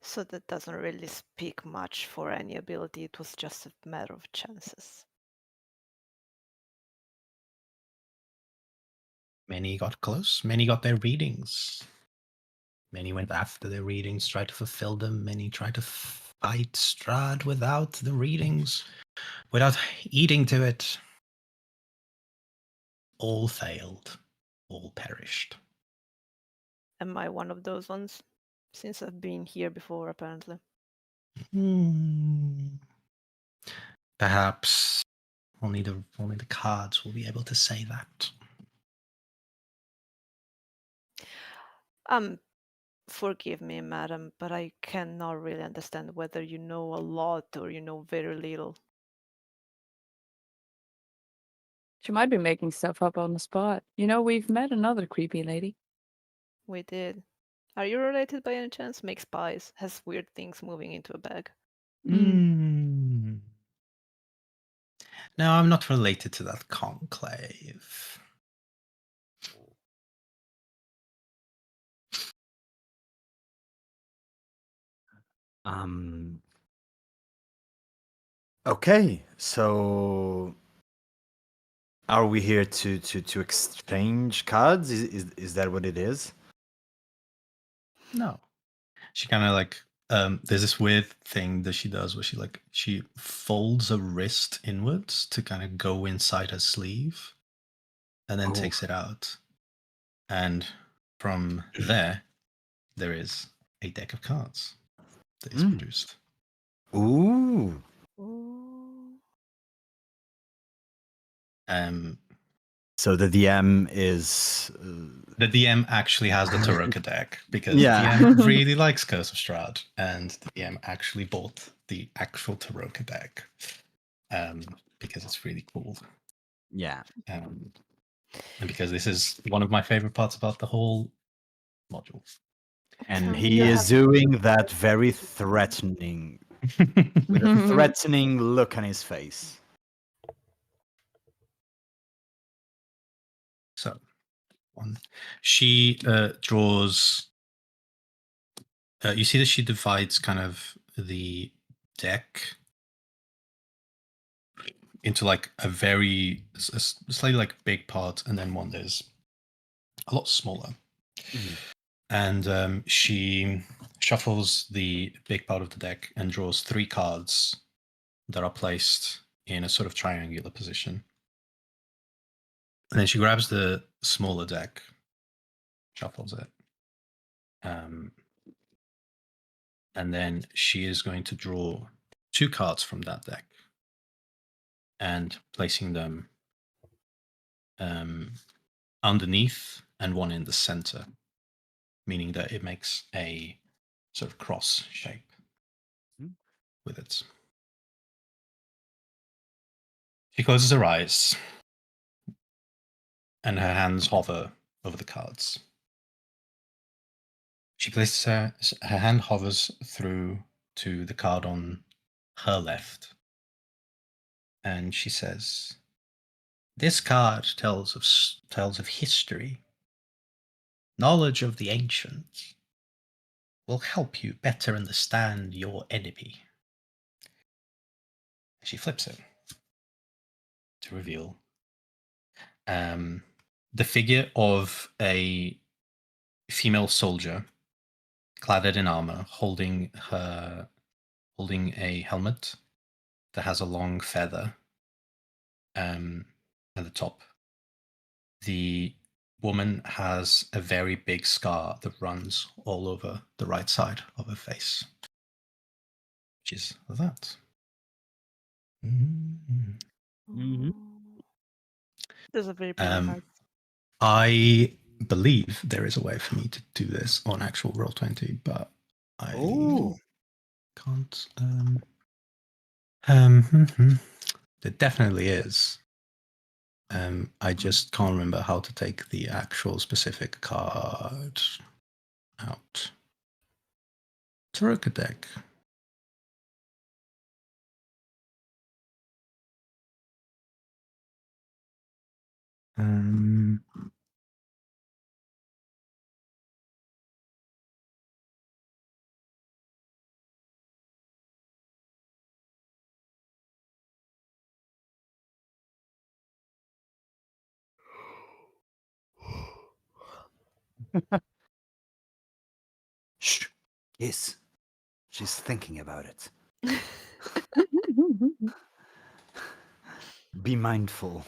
So that doesn't really speak much for any ability. It was just a matter of chances. Many got close, many got their readings. Many went after their readings, tried to fulfill them. Many tried to fight Strahd without the readings, without eating to it. All failed, all perished. Am I one of those ones? Since I've been here before, apparently. Perhaps only the cards will be able to say that. Forgive me, madam, but I cannot really understand whether you know a lot or you know very little. she might be making stuff up on the spot? You know, we've met another creepy lady. We did. Are you related by any chance? Makes pies, has weird things moving into a bag. No, I'm not related to that conclave. Okay, so are we here to exchange cards? Is that what it is? No. She kind of like there's this weird thing that she does where she folds her wrist inwards to kind of go inside her sleeve and then Oh. takes it out. And from there is a deck of cards that is produced. Ooh. Ooh. So the DM is The DM actually has the Taroka deck because Yeah. the DM really likes Curse of Strahd, and the DM actually bought the actual Taroka deck because it's really cool. Yeah. And because this is one of my favorite parts about the whole module. And Tell me he you is have- doing that very threatening, with a threatening look on his face. So, she draws. You see that she divides kind of the deck into like a very slightly like big part, and then one that is a lot smaller. Mhm. And she shuffles the big part of the deck and draws 3 cards that are placed in a sort of triangular position. And then she grabs the smaller deck, shuffles it, and then she is going to draw 2 cards from that deck and placing them underneath and one in the center, meaning that it makes a sort of cross shape with it. She closes her eyes and her hands hover over the cards. She places her hand hovers through to the card on her left, and she says, "This card tells of history. Knowledge of the ancients will help you better understand your enemy." She flips it to reveal the figure of a female soldier clad in armor, holding a helmet that has a long feather at the top. The woman has a very big scar that runs all over the right side of her face, which is that. Mhm. There's a very pretty card. I believe there is a way for me to do this on actual Roll20, but I Oh. can't. There definitely is. I just can't remember how to take the actual specific card out. Taroka deck. Shh. Yes. She's thinking about it. Be mindful.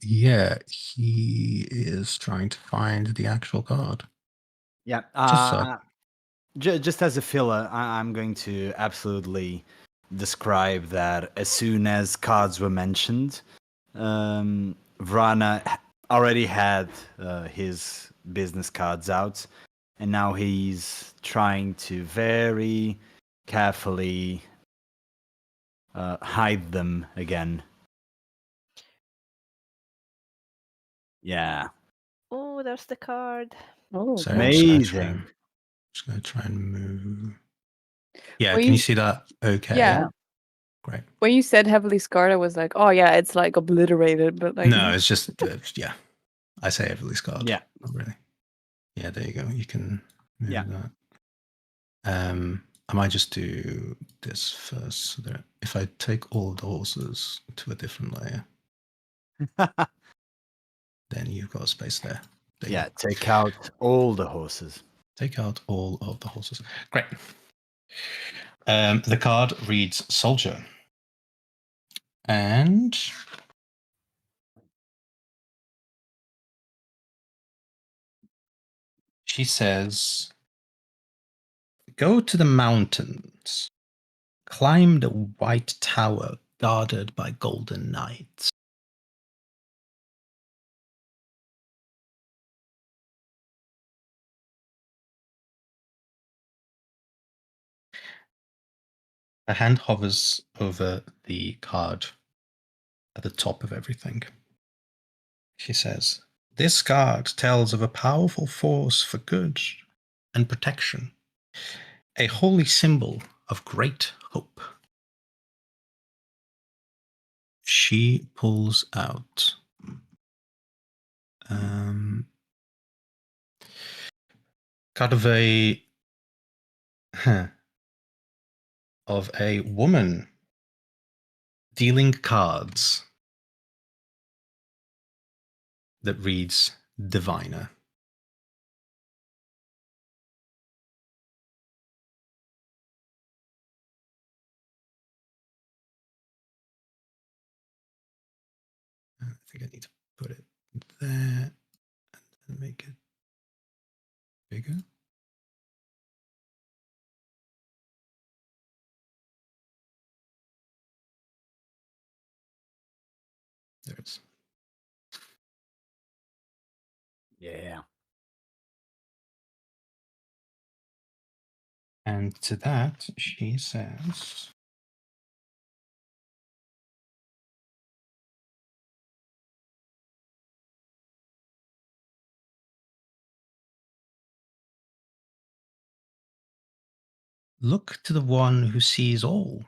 Yeah, he is trying to find the actual card. Yeah. Just so. Just as a filler, I'm going to absolutely describe that as soon as cards were mentioned, Vrana already had his business cards out, and now he's trying to very carefully hide them again. Yeah. Oh, there's the card. Oh, So okay. I'm just Amazing. gonna try and move. Yeah, Well, can you you- see that? Okay. Yeah. Great. When you said heavily scarred, I was like, oh yeah, it's like obliterated, but like No, it's just yeah. I say heavily scarred. Yeah. Not really. Yeah, there you go. You can move Yeah. that. I might just do this first. So that if I take all of the horses to a different layer, then you've got a space there. There you Yeah, go. take out all the horses. Take out all of the horses. Great. The card reads Soldier. And she says, "Go to the mountains. Climb the white tower guarded by golden knights." Her hand hovers over the card at the top of everything. She says, "This card tells of a powerful force for good and protection, a holy symbol of great hope." She pulls out card of a woman dealing cards that reads Diviner. I think I need to put it there and make it bigger. There it is. Yeah. And to that, she says, "Look to the one who sees all.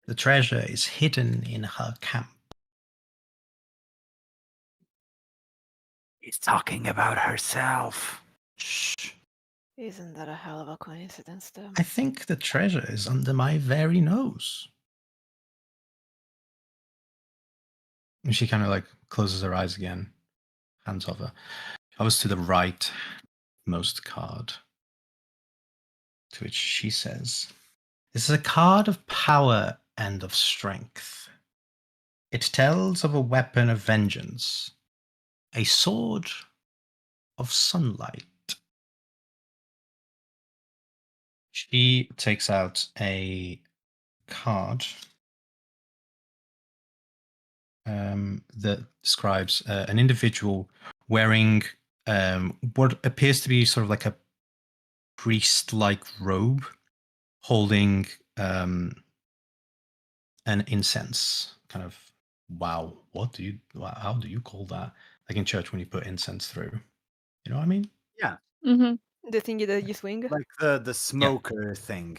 The treasure is hidden in her camp." He's talking about herself. Shh. Isn't that a hell of a coincidence, though? I think the treasure is under my very nose. And she kind of like closes her eyes again, hands over. I was to the right most card, to which she says, "This is a card of power and of strength. It tells of a weapon of vengeance, a sword of sunlight." She takes out a card that describes an individual wearing what appears to be sort of like a priest-like robe, holding an incense. Kind of, wow, how do you call that? Like in church when you put incense through. You know what I mean? Yeah, Mm-hmm. The thingy that you swing? like the smoker thing.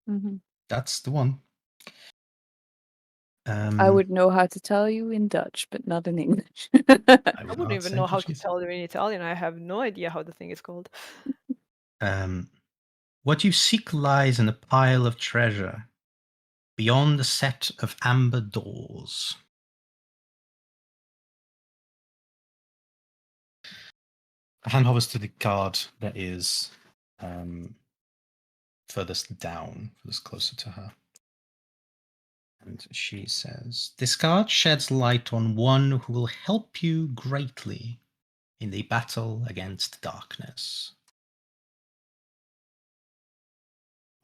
Mm-hmm. That's the one. I would know how to tell you in Dutch, but not in English. I I would wouldn't not even say know how to Portuguese. tell you in Italian. I have no idea how the thing is called. What you seek lies in a pile of treasure beyond the set of amber doors. Hand hovers to the card that is furthest down, furthest closer to her. And she says, "This card sheds light on one who will help you greatly in the battle against darkness."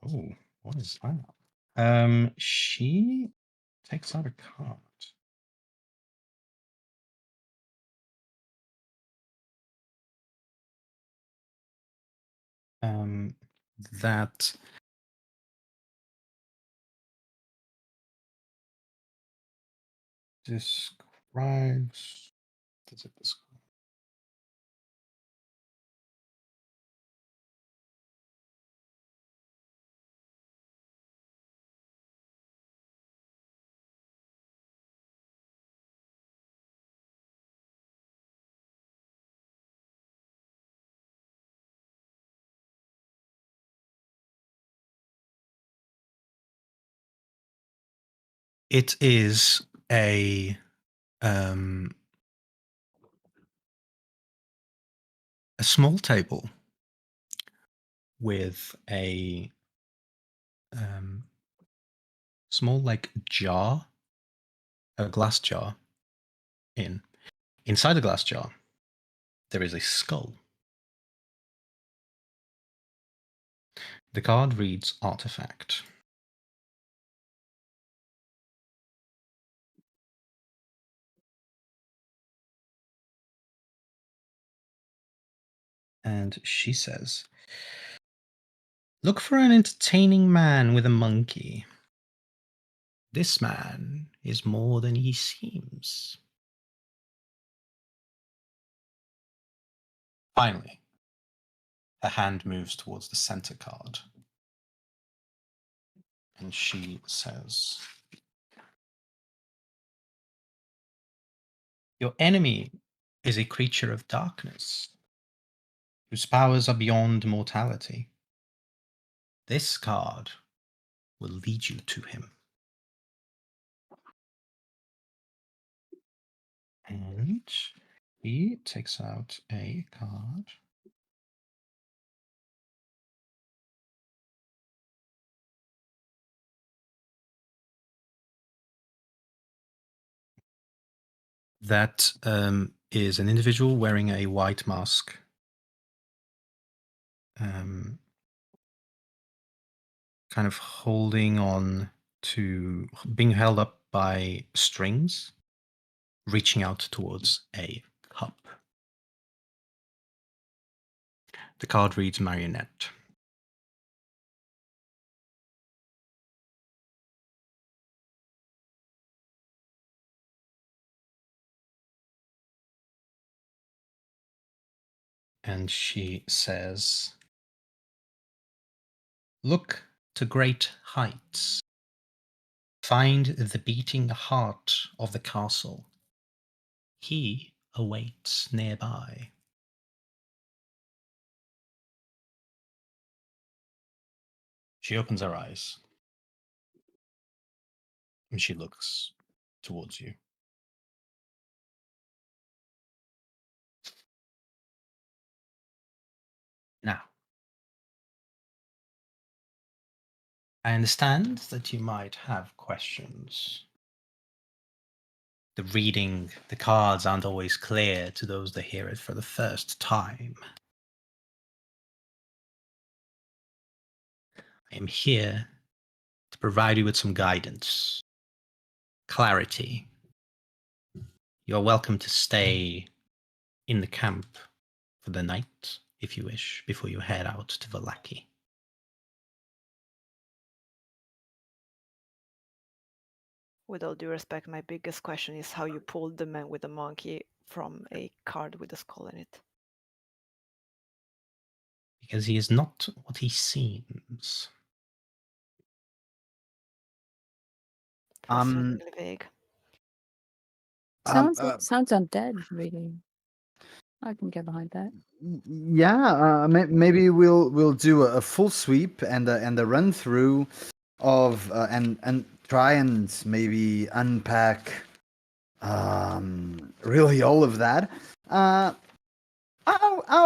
Oh, what is that? She takes out a card. That describes. Does it describe? It is a small table with a small like jar, a glass jar. Inside the glass jar, there is a skull. The card reads Artifact. And she says, "Look for an entertaining man with a monkey. This man is more than he seems. Finally, her hand moves towards the center card. And she says, your enemy is a creature of darkness, whose powers are beyond mortality. This card will lead you to him. And he takes out a card. That is an individual wearing a white mask. Kind of holding on to, being held up by strings, reaching out towards a cup. The card reads Marionette. And she says, look to great heights. Find the beating heart of the castle. He awaits nearby. She opens her eyes. And she looks towards you. Now, I understand that you might have questions. The cards aren't always clear to those that hear it for the first time. I am here to provide you with some guidance, clarity. You're welcome to stay in the camp for the night, if you wish, before you head out to Vallaki. With all due respect, my biggest question is how you pulled the man with the monkey from a card with a skull in it. Because he is not what he seems. Frustratingly vague. Sounds undead, really. I can get behind that. Yeah, maybe we'll do a full sweep and a run through of and try and maybe unpack really all of that. I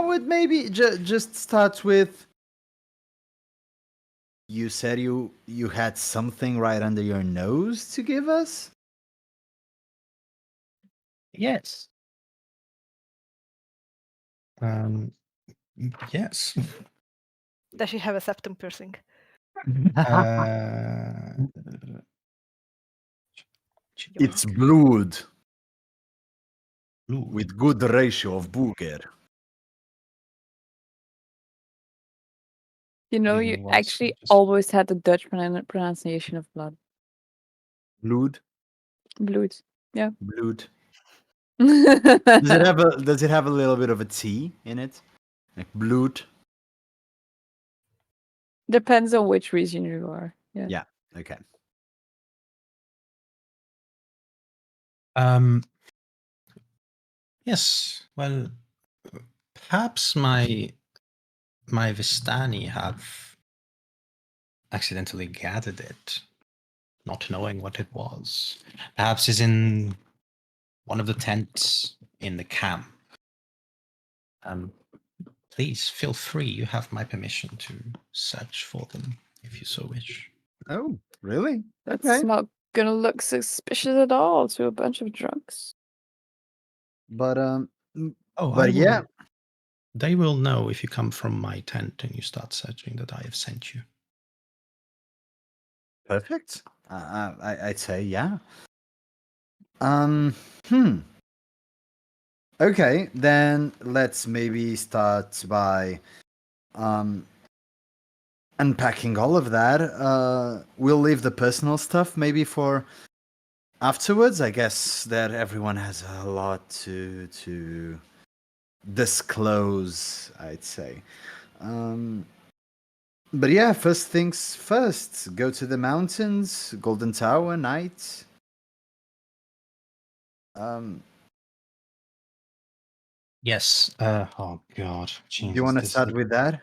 would maybe just start with. You said you had something right under your nose to give us. Yes. Yes. Does she have a septum piercing? It's blood Blue. with good ratio of booger. You know, Give me you one actually second, just- always had the Dutch pronunciation of blood. Blood. Blood. Yeah. Blood. Does it have a little bit of a T in it? Like blood. Depends on which region you are. Yeah. Yeah. Okay. Yes. Well, perhaps my Vistani have accidentally gathered it, not knowing what it was. Perhaps is in one of the tents in the camp. Please feel free. You have my permission to search for them if you so wish. Oh, really? That's not gonna look suspicious at all to a bunch of drunks. But But yeah. They will know if you come from my tent and you start searching that I have sent you. Perfect. I'd say yeah. Okay, then let's maybe start by unpacking all of that. We'll leave the personal stuff maybe for afterwards. I guess that everyone has a lot to disclose, I'd say. But yeah, first things first. Go to the mountains, Golden Tower, night. Yes. Oh God, Do you Jesus. want to This is start with that?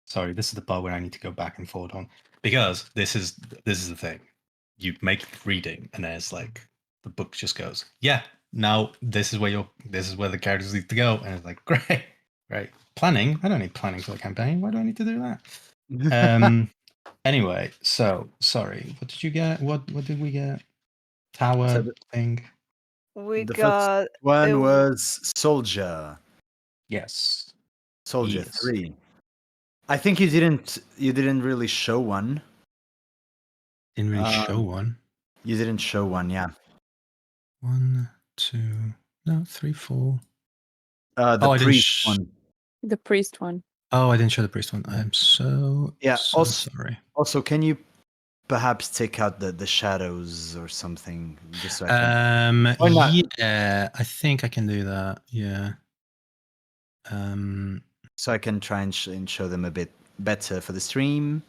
sorry. This is the part where I need to go back and forth on because this is the thing. You make reading, and then it's like the book just goes, yeah. Now this is where the characters need to go, and it's like great, right? Planning. I don't need planning for the campaign. Why do I need to do that? Anyway, so sorry. What did you get? What did we get? Tower So thing. We the first got one a was Soldier. Yes. Soldier Yes. 3. I think you didn't really show one. Didn't really show one. You didn't show one, yeah. 1, 2, no, 3, 4. The Oh, I didn't priest one. The priest one. Oh, I didn't show the priest one. I'm so Yeah. sorry. Also, can you perhaps take out the shadows or something just so I can? Why not? Yeah, I think I can do that. Yeah. So I can try and show them a bit better for the stream.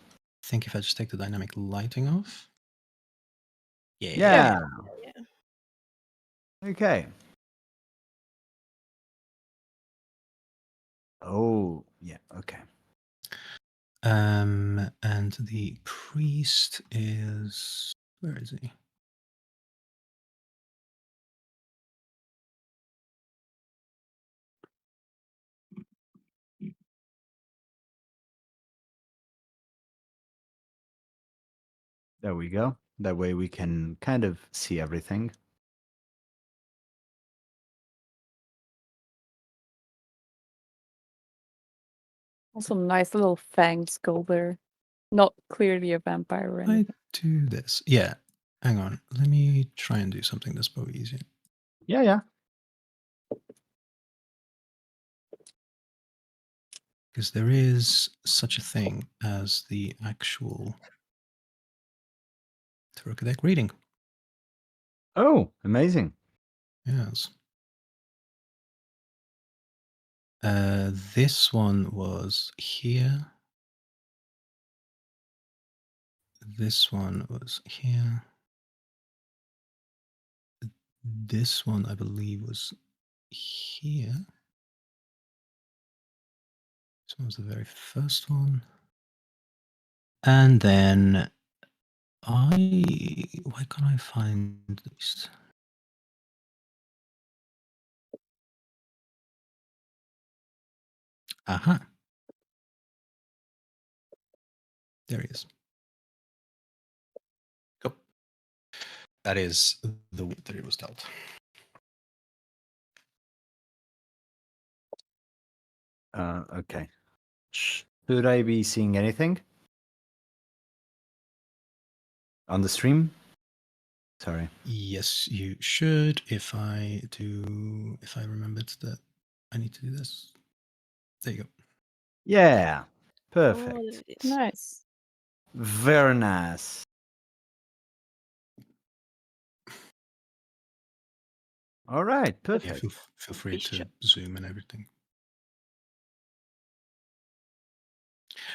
I think if I just take the dynamic lighting off. Yeah. Yeah. yeah. Okay. Oh, yeah. Okay. And the priest is, where is he? There we go. That way we can kind of see everything. Also, nice little fanged skull there. Not clearly a vampire or anything. I do this. Yeah. Hang on. Let me try and do something that's probably easier. Yeah, yeah. Because there is such a thing as the actual Tarot deck reading. Oh, amazing. Yes. This one was here. This one was here. This one, I believe, was here. This one was the very first one. And then why can't I find these? Aha. There he is. Go. That is the way that it was dealt. Okay. Should I be seeing anything on the stream? Sorry. Yes, you should. If I remembered that I need to do this. There you go. Yeah. Oh, Perfect. there it is. Nice. Very nice. All right. Yeah, Perfect. feel free to Bishop. zoom and everything.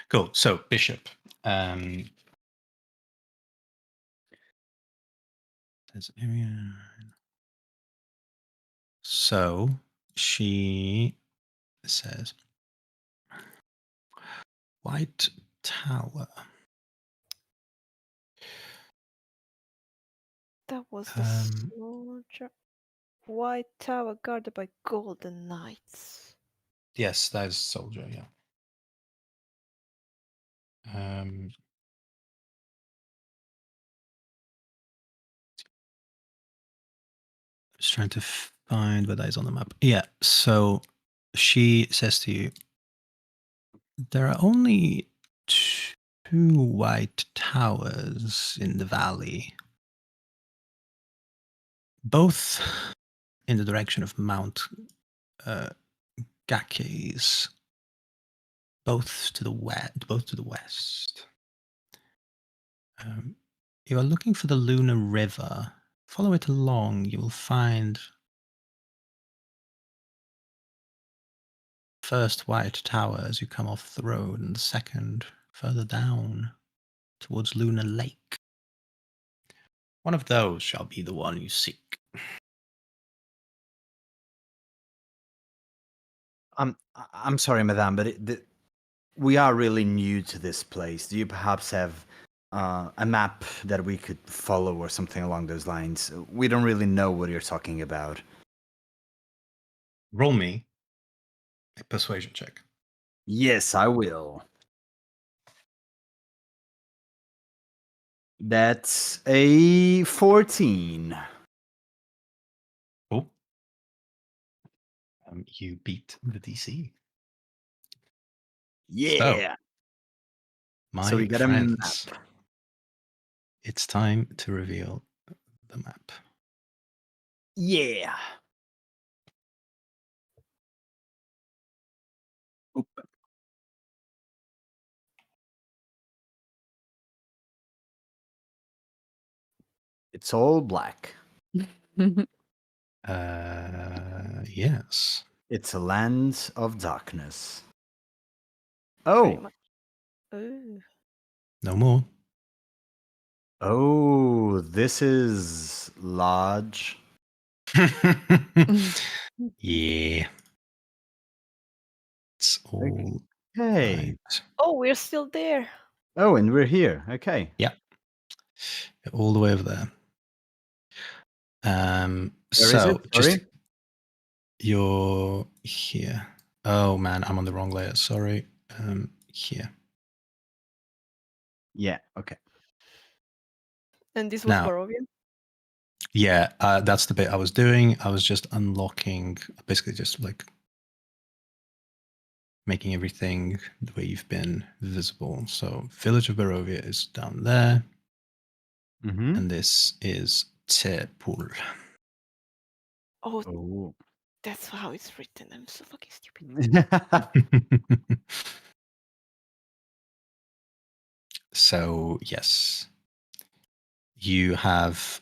Cool. So bishop. There's area. So she says, White Tower. That was the soldier. White tower guarded by golden knights. Yes, that is soldier. Yeah. Just trying to find where that is on the map. Yeah. So she says to you, there are only 2 white towers in the valley, both in the direction of Mount Gakes. both to the west. You are looking for the Lunar River. Follow it along. You will find first white tower as you come off the road, and the second further down towards Lunar Lake. One of those shall be the one you seek. I'm sorry, madame, but we are really new to this place. Do you perhaps have a map that we could follow or something along those lines? We don't really know what you're talking about. Roll me a persuasion check. Yes, I will. That's a 14. Oh. You beat the DC. Yeah. My So we got friends, a map. it's time to reveal the map. Yeah. Oop. It's all black. Yes. It's a land of darkness. Pretty Oh. much. Ooh. No more. Oh, this is large. Yeah. It's all Hey. right. Oh, we're still there. Oh, and we're here. Okay. Yeah. All the way over there. Where is it? Sorry. You're here. Oh man, I'm on the wrong layer. Sorry. Here. Yeah. Okay. And this was Now, Barovia? yeah, that's the bit I was doing. I was just unlocking, basically just like making everything the way you've been visible. So village of Barovia is down there. Mm-hmm. And this is Tepul. Oh, that's how it's written. I'm so fucking stupid. So, yes. You have...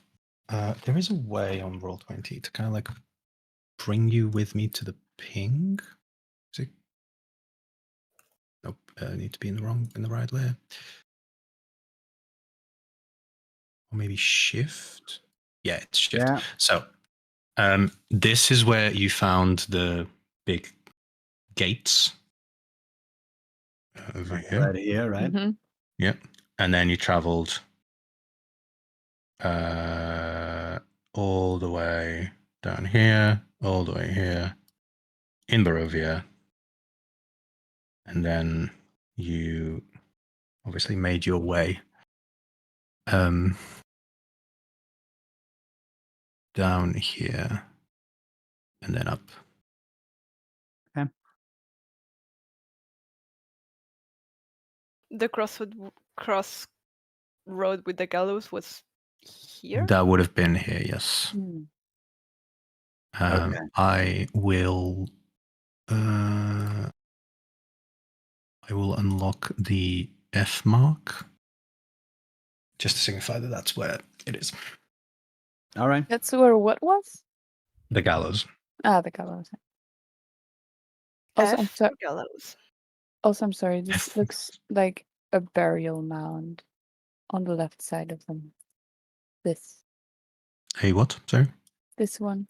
there is a way on Roll20 to kind of like bring you with me to the ping. Is it? Nope, I need to be in the right layer. Or maybe shift? Yeah, it's shift. Yeah. So, this is where you found the big gates. Over here. Right here, right? Mm-hmm. Yep. And then you traveled all the way down here, all the way here, in Barovia. And then you obviously made your way down here and then up. Okay. The crossroad with the gallows was here? That would have been here, yes. Mm. Okay. I will unlock the F mark just to signify that that's where it is. All right. That's where what was? The gallows. Ah, the gallows. Also, F gallows. I'm sorry. This looks like a burial mound on the left side of them. This Hey, what? Sorry? one.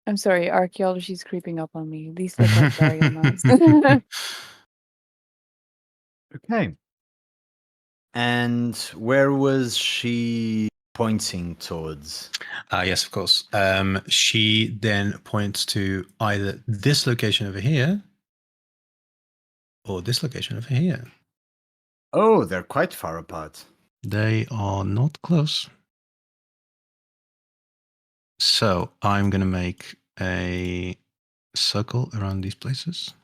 I'm sorry. Archaeology's creeping up on me. These look like burial mounds. Okay. And where was she pointing towards? Yes, of course. She then points to either this location over here or this location over here. Oh, they're quite far apart. They are not close. So I'm going to make a circle around these places.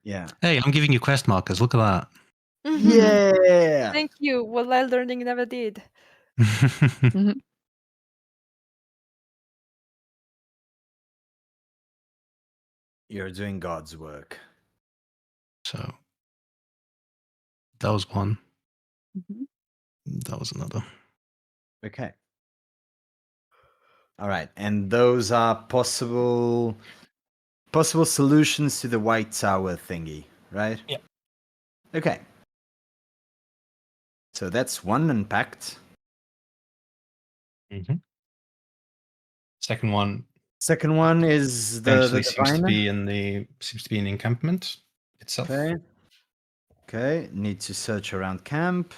Yeah. Hey, I'm giving you quest markers. Look at Yeah. Thank you. What I learning never did. that. Mhm. You're doing God's work. So that was one. Mhm. That was another. Okay. All right, and those are possible solutions to the White Tower thingy, right? Yep. Okay. So that's one unpacked. Mm-hmm. Second one Second one is the eventually seems to diviner. be in an encampment itself. Okay. Okay. Need to search around camp.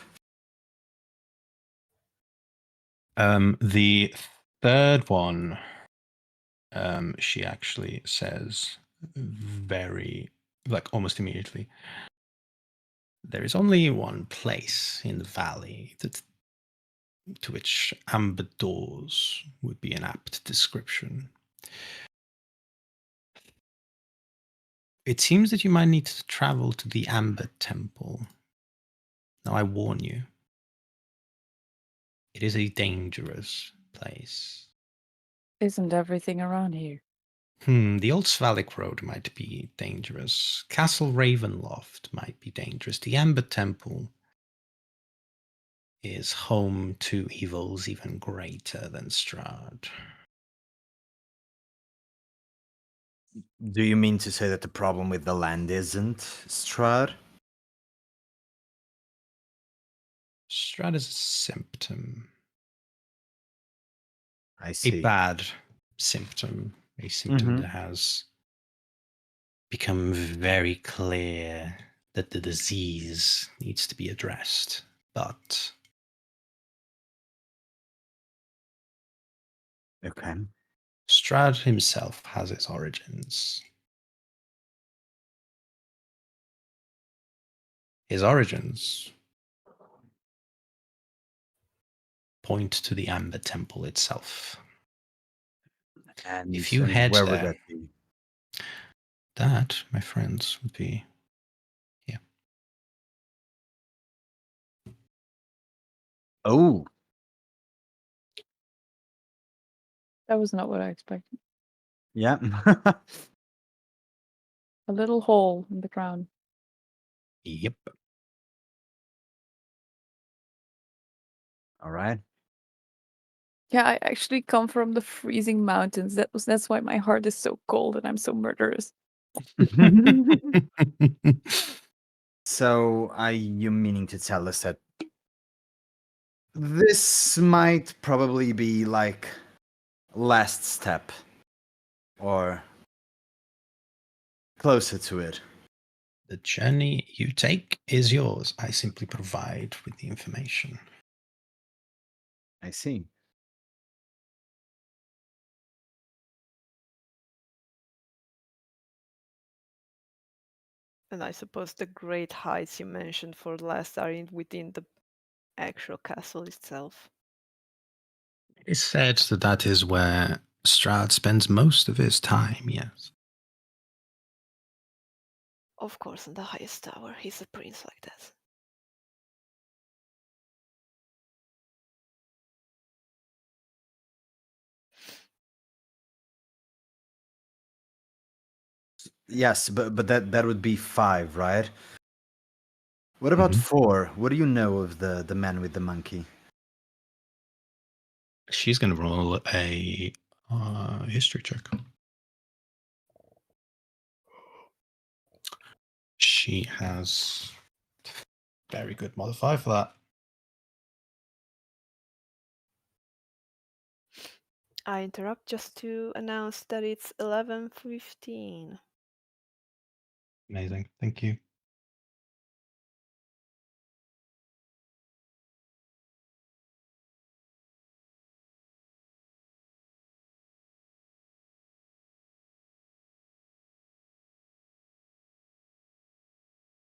The third one, she actually says very, like almost immediately, there is only one place in the valley to which amber doors would be an apt description. It seems that you might need to travel to the Amber Temple. Now I warn you, it is a dangerous place. Isn't everything around here? The Old Svalik Road might be dangerous. Castle Ravenloft might be dangerous. The Amber Temple is home to evils even greater than Strahd. Do you mean to say that the problem with the land isn't Strahd? Strahd is a symptom. I A see. bad symptom. A symptom Mhm. that has become very clear that the disease needs to be addressed. But Okay. Strahd himself has its origins. His origins point to the Amber Temple itself. If you And head where would there, that be? that, my friends, would be here. Oh, That was not what I expected. yeah. A little hole in the ground. Yep. All right. Yeah, I actually come from the freezing mountains. That's why my heart is so cold and I'm so murderous. So, are you meaning to tell us that this might probably be like last step or closer to it? The journey you take is yours. I simply provide with the information. I see. And I suppose the great heights you mentioned for last are within the actual castle itself. It is said that that is where Strahd spends most of his time, yes. Of course, in the highest tower, he's a prince like that. Yes, but that would be 5, right? What about 4? What do you know of the man with the monkey? She's going to roll a history check. She has very good modifier for that. I interrupt just to announce that it's 11:15. Amazing. Thank you.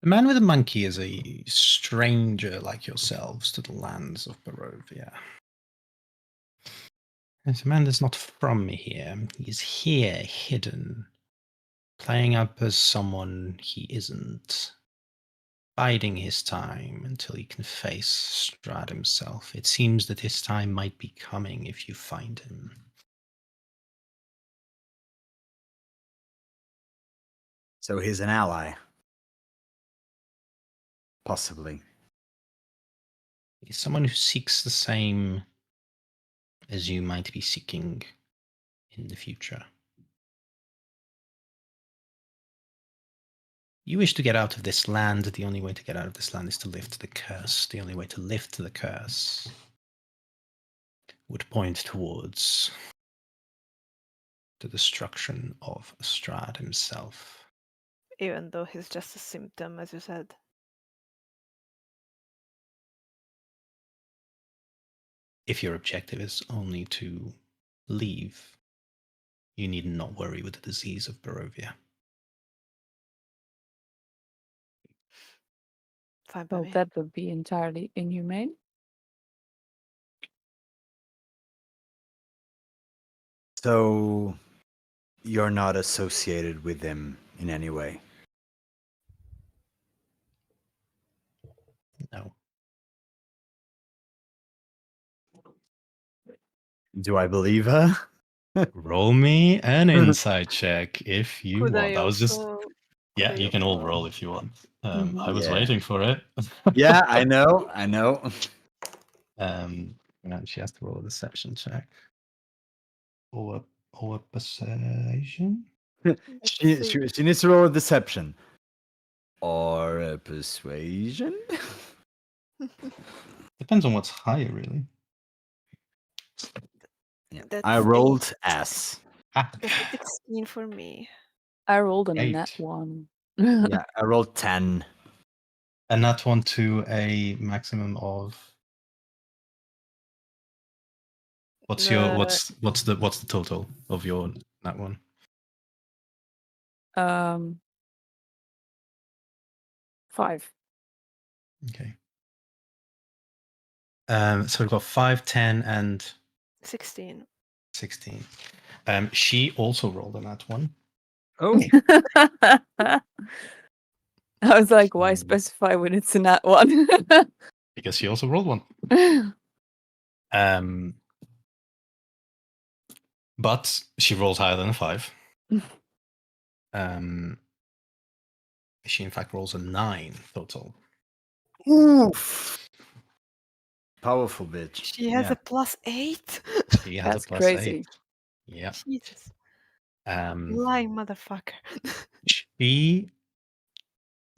The man with the monkey is a stranger like yourselves to the lands of Barovia. It's a man that's not from here. He's here, hidden, playing up as someone he isn't, biding his time until he can face Strahd himself. It seems that his time might be coming if you find him. So he's an ally. Possibly. He's someone who seeks the same as you might be seeking in the future. You wish to get out of this land. The only way to get out of this land is to lift the curse. The only way to lift the curse would point towards the destruction of Strahd himself. Even though he's just a symptom, as you said. If your objective is only to leave, you need not worry with the disease of Barovia. Fine by Well, me. that would be entirely inhumane. So you're not associated with him in any way. No. Do I believe her? Roll me an insight check if you Could want. I That was just also? yeah. could I You can all also- roll if you want. Mhm. I was Yeah. waiting for it. Yeah, I know. Now she has to roll a deception check or a persuasion. Let's She see. needs to roll a deception. Or a persuasion? Depends on what's higher, really. Yeah. That's I rolled S. Ah, That's a 16 for me. I rolled a Eight. net one. Yeah, I rolled 10. and that one to a maximum of. What's the total of your that one? Um, 5. Okay. So we've got 5, 10, and 16. 16. She also rolled on that one. Oh. I was like, why Mm. specify when it's a nat one? Because she also rolled one. But she rolls higher than a 5. She in fact rolls a 9 total. Oof. Powerful bitch. She has Yeah. a +8. She has That's a +8. crazy. Yeah. Jesus. Um, Lying motherfucker. she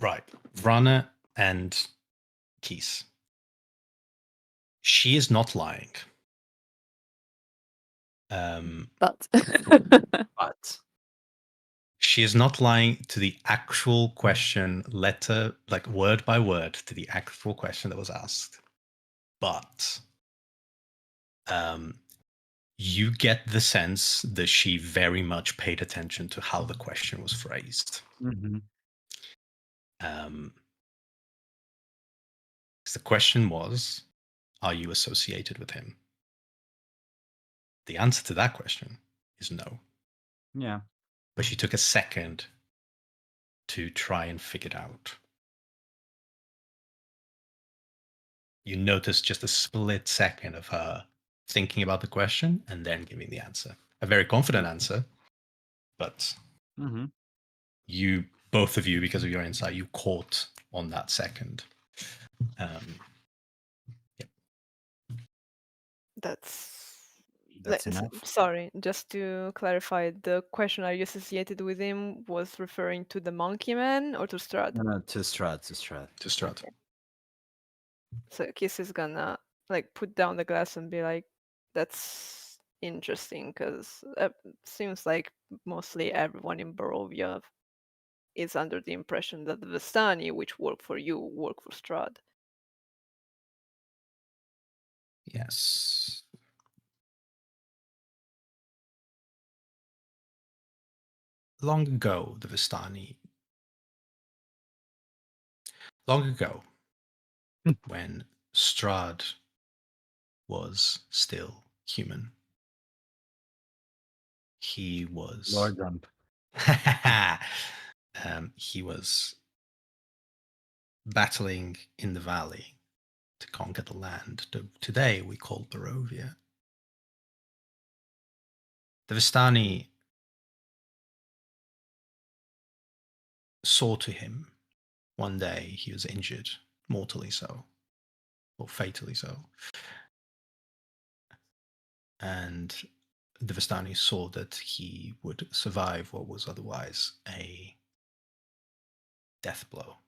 right, Vrana and Keys. She is not lying. But But She is not lying to the actual question, letter, like word by word, to the actual question that was asked. But you get the sense that she very much paid attention to how the question was phrased. mhm. The question was, are you associated with him? The answer to that question is no. Yeah. But she took a second to try and figure it out. You notice just a split second of her thinking about the question and then giving the answer. A very confident answer, but Mhm. you, both of you, because of your insight, you caught on that second. That's enough. Sorry, just to clarify, the question, are you associated with him, was referring to the monkey man or to Strahd? No, to Strahd. To Strahd. So Kiss is gonna like put down the glass and be like, "That's interesting," because it seems like mostly everyone in Barovia is under the impression that the Vistani, which work for you, work for Strahd. Yes. Long ago, the Vistani. Long ago, when Strahd was still human, he was. Lord Dump. He was battling in the valley to conquer the land that today we call Barovia. The Vistani saw to him one day he was injured, mortally so, or fatally so. And the Vistani saw that he would survive what was otherwise a death blow.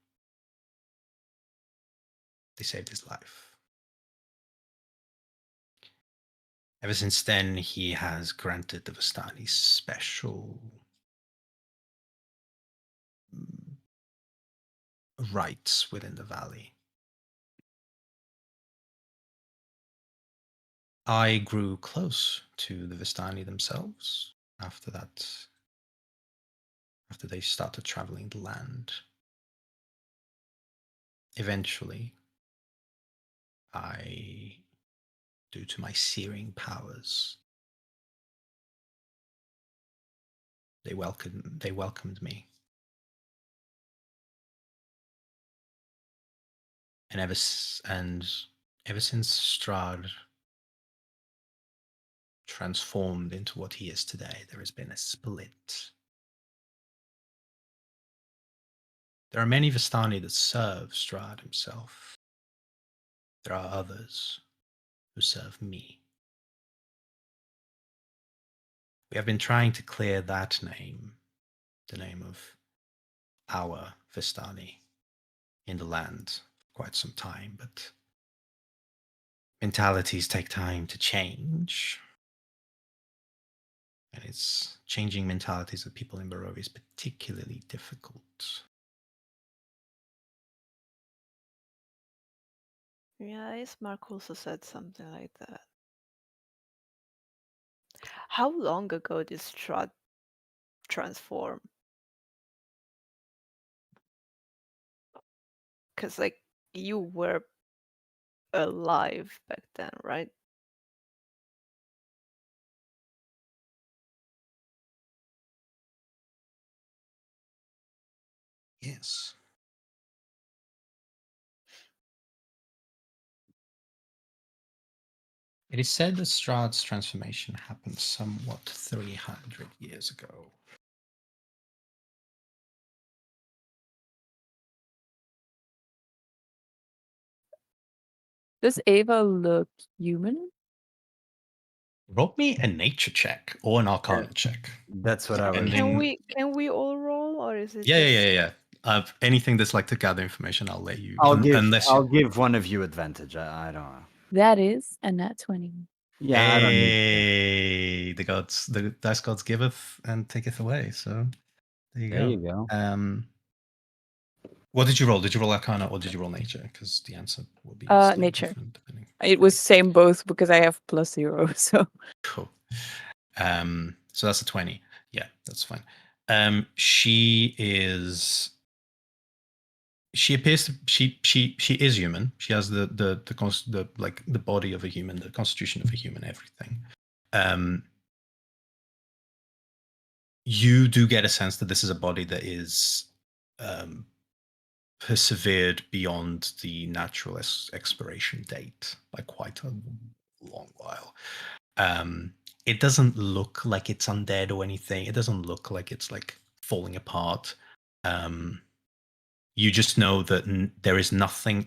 They saved his life. Ever since then, he has granted the Vistani special rights within the valley. I grew close to the Vistani themselves after that, after they started traveling the land. Eventually, due to my searing powers, they welcomed me. And ever since Strahd transformed into what he is today, there has been a split. There are many Vistani that serve Strahd himself. There are others who serve me. We have been trying to clear that name, the name of our Vistani, in the land for quite some time, but mentalities take time to change. And it's changing mentalities of people in Barovia is particularly difficult. Yeah, Ismark also said something like that. How long ago did Strahd transform? Because, like, you were alive back then, right? Yes. It is said that Strahd's transformation happened somewhat 300 years ago. Does Ava look human? Roll me a nature check or an arcana check. That's what I was. Can we all roll, or is it Yeah, just... yeah. Anything that's like to gather information, I'll let you. I'll unless give one of you advantage. I don't know. That is a nat 20. Yeah, I don't need to. Hey, the dice gods giveth and taketh away. So there you There go. you go. What did you roll? Did you roll arcana or did you roll nature? Because the answer will be slightly Nature. different depending. It was same both because I have +0, so. Cool. So that's a 20. Yeah, that's fine. She appears to she is human. She has the like the body of a human, the constitution of a human, everything. You do get a sense that this is a body that is persevered beyond the natural expiration date by quite a long while. It doesn't look like it's undead or anything. It doesn't look like it's like falling apart. You just know that there is nothing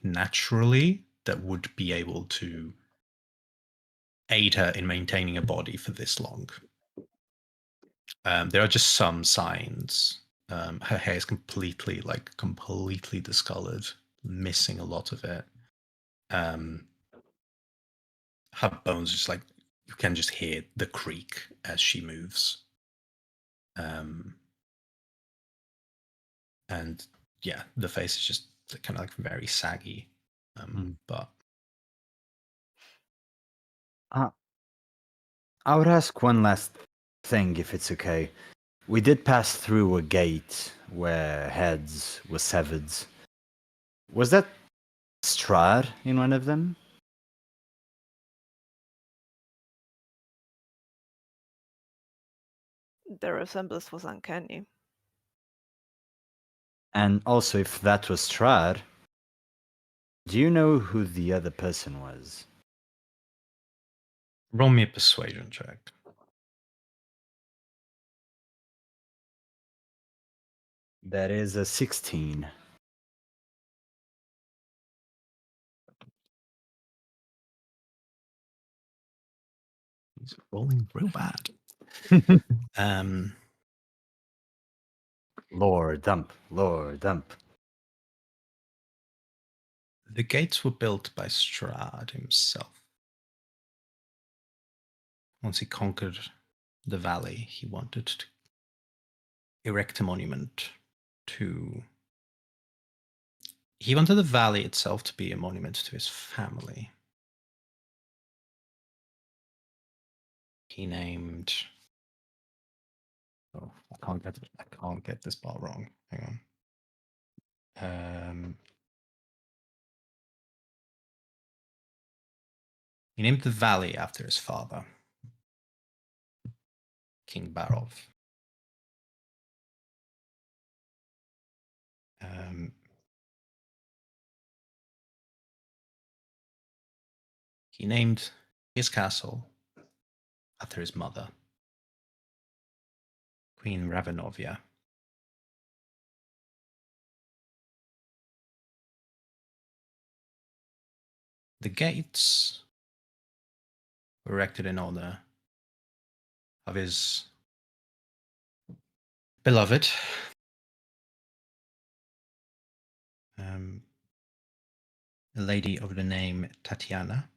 naturally that would be able to aid her in maintaining a body for this long. There are just some signs. Her hair is completely discolored, missing a lot of it. Her bones just like you can just hear the creak as she moves. And yeah, the face is just kind of like very saggy. But I would ask one last thing, if it's okay. We did pass through a gate where heads were severed. Was that Strahd in one of them? The resemblance was uncanny. And also, if that was Strahd, do you know who the other person was? roll me a persuasion check. That is a 16. He's rolling real bad. Lore dump, lore dump. The gates were built by Strahd himself. Once he conquered the valley, he wanted to erect a monument to. He wanted the valley itself to be a monument to his family. He named. Oh, I can't get this part wrong. Hang on. He named the valley after his father, King Barov. He named his castle after his mother, Queen Ravenovia. The gates were erected in honor of his beloved, a lady of the name Tatiana.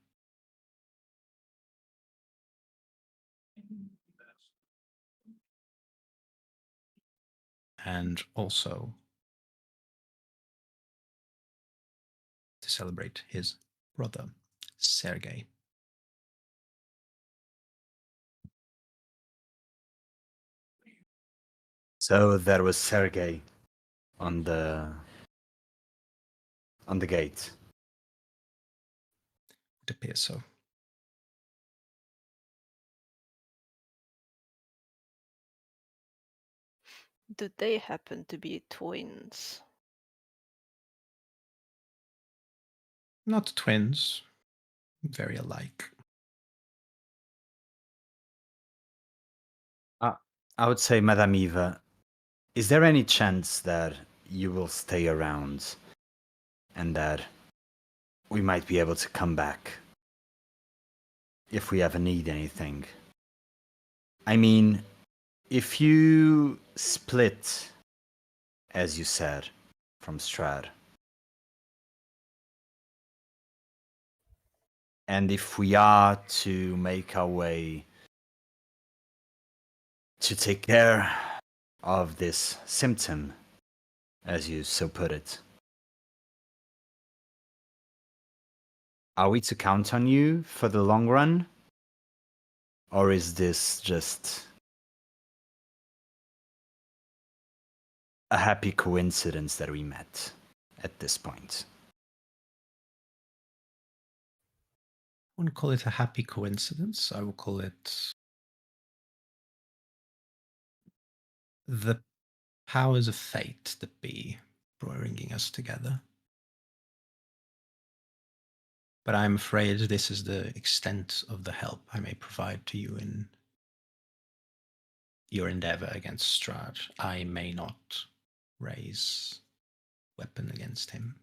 And also to celebrate his brother, Sergei. So there was Sergei on the gate. It appears so. Do they happen to be twins? Not twins, very alike. I would say, Madame Eva, is there any chance that you will stay around and that we might be able to come back if we ever need anything? I mean, if you split, as you said, from Strahd, and if we are to make our way to take care of this symptom, as you so put it, are we to count on you for the long run? Or is this just a happy coincidence that we met at this point? I wouldn't call it a happy coincidence. I will call it the powers of fate that be bringing us together. But I'm afraid this is the extent of the help I may provide to you in your endeavor against Strahd. I may not raise weapon against him.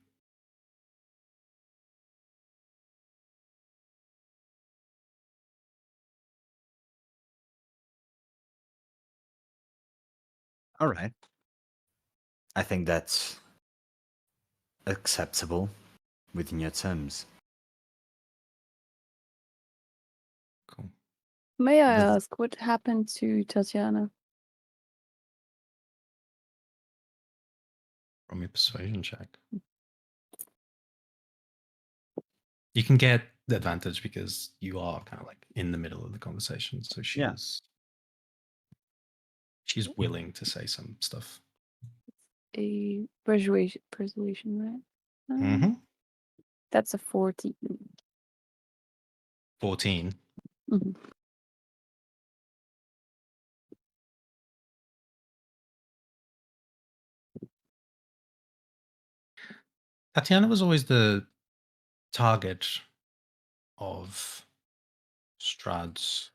All right. I think that's acceptable within your terms. Cool. May I The- ask what happened to Tatiana? From your persuasion check. You can get the advantage because you are kind of like in the middle of the conversation. So she's willing to say some stuff. A persuasion, right? Mm-hmm. That's a 14. 14. Mm-hmm. Tatiana was always the target of Strahd's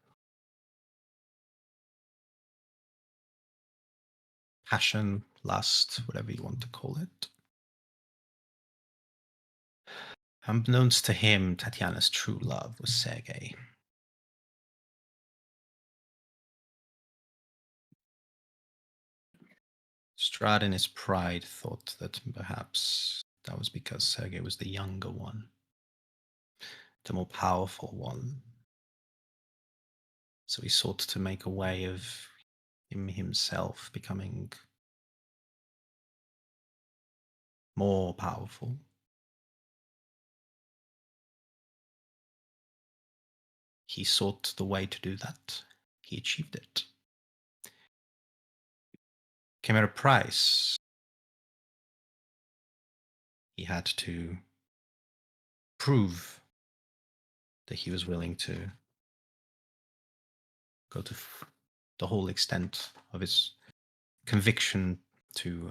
passion lust, whatever you want to call it. Unbeknownst to him, Tatiana's true love was Sergei. Strahd in his pride thought that perhaps that was because Sergei was the younger one, the more powerful one. So he sought to make a way of him himself becoming more powerful. He sought the way to do that. He achieved it. Came at a price. He had to prove that he was willing to go to the whole extent of his conviction to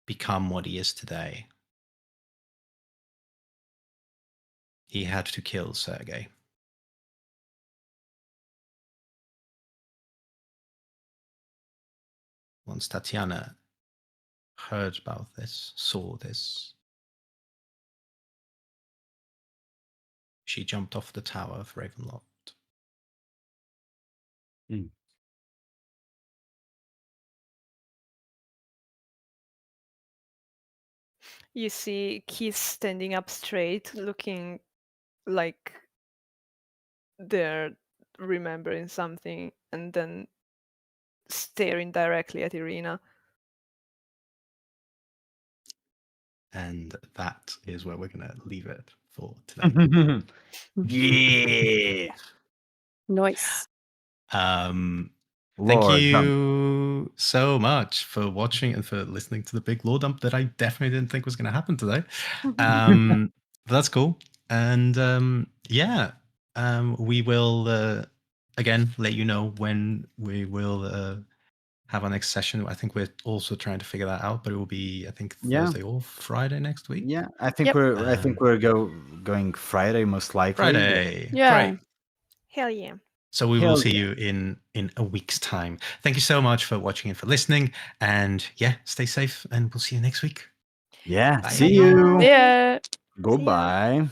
become what he is today. He had to kill Sergei. Once Tatiana heard about this, saw this, she jumped off the tower of Ravenloft. You see Keith standing up straight, looking like they're remembering something, and then staring directly at Irina. And that is where we're going to leave it for today. Yeah. Nice. Thank Lord, you so much for watching and for listening to the big lore dump that I definitely didn't think was going to happen today. But that's cool. And we will again let you know when we will have our next session. I think we're also trying to figure that out, but it will be, I think, Yeah. Thursday or Friday next week. Yeah, I think Yep. we're going Friday most likely. Friday. Yeah. Great. Hell yeah. So we Hell will see yeah. you in a week's time. Thank you so much for watching and for listening. And yeah, stay safe and we'll see you next week. Yeah, Bye. see you. Yeah. Goodbye.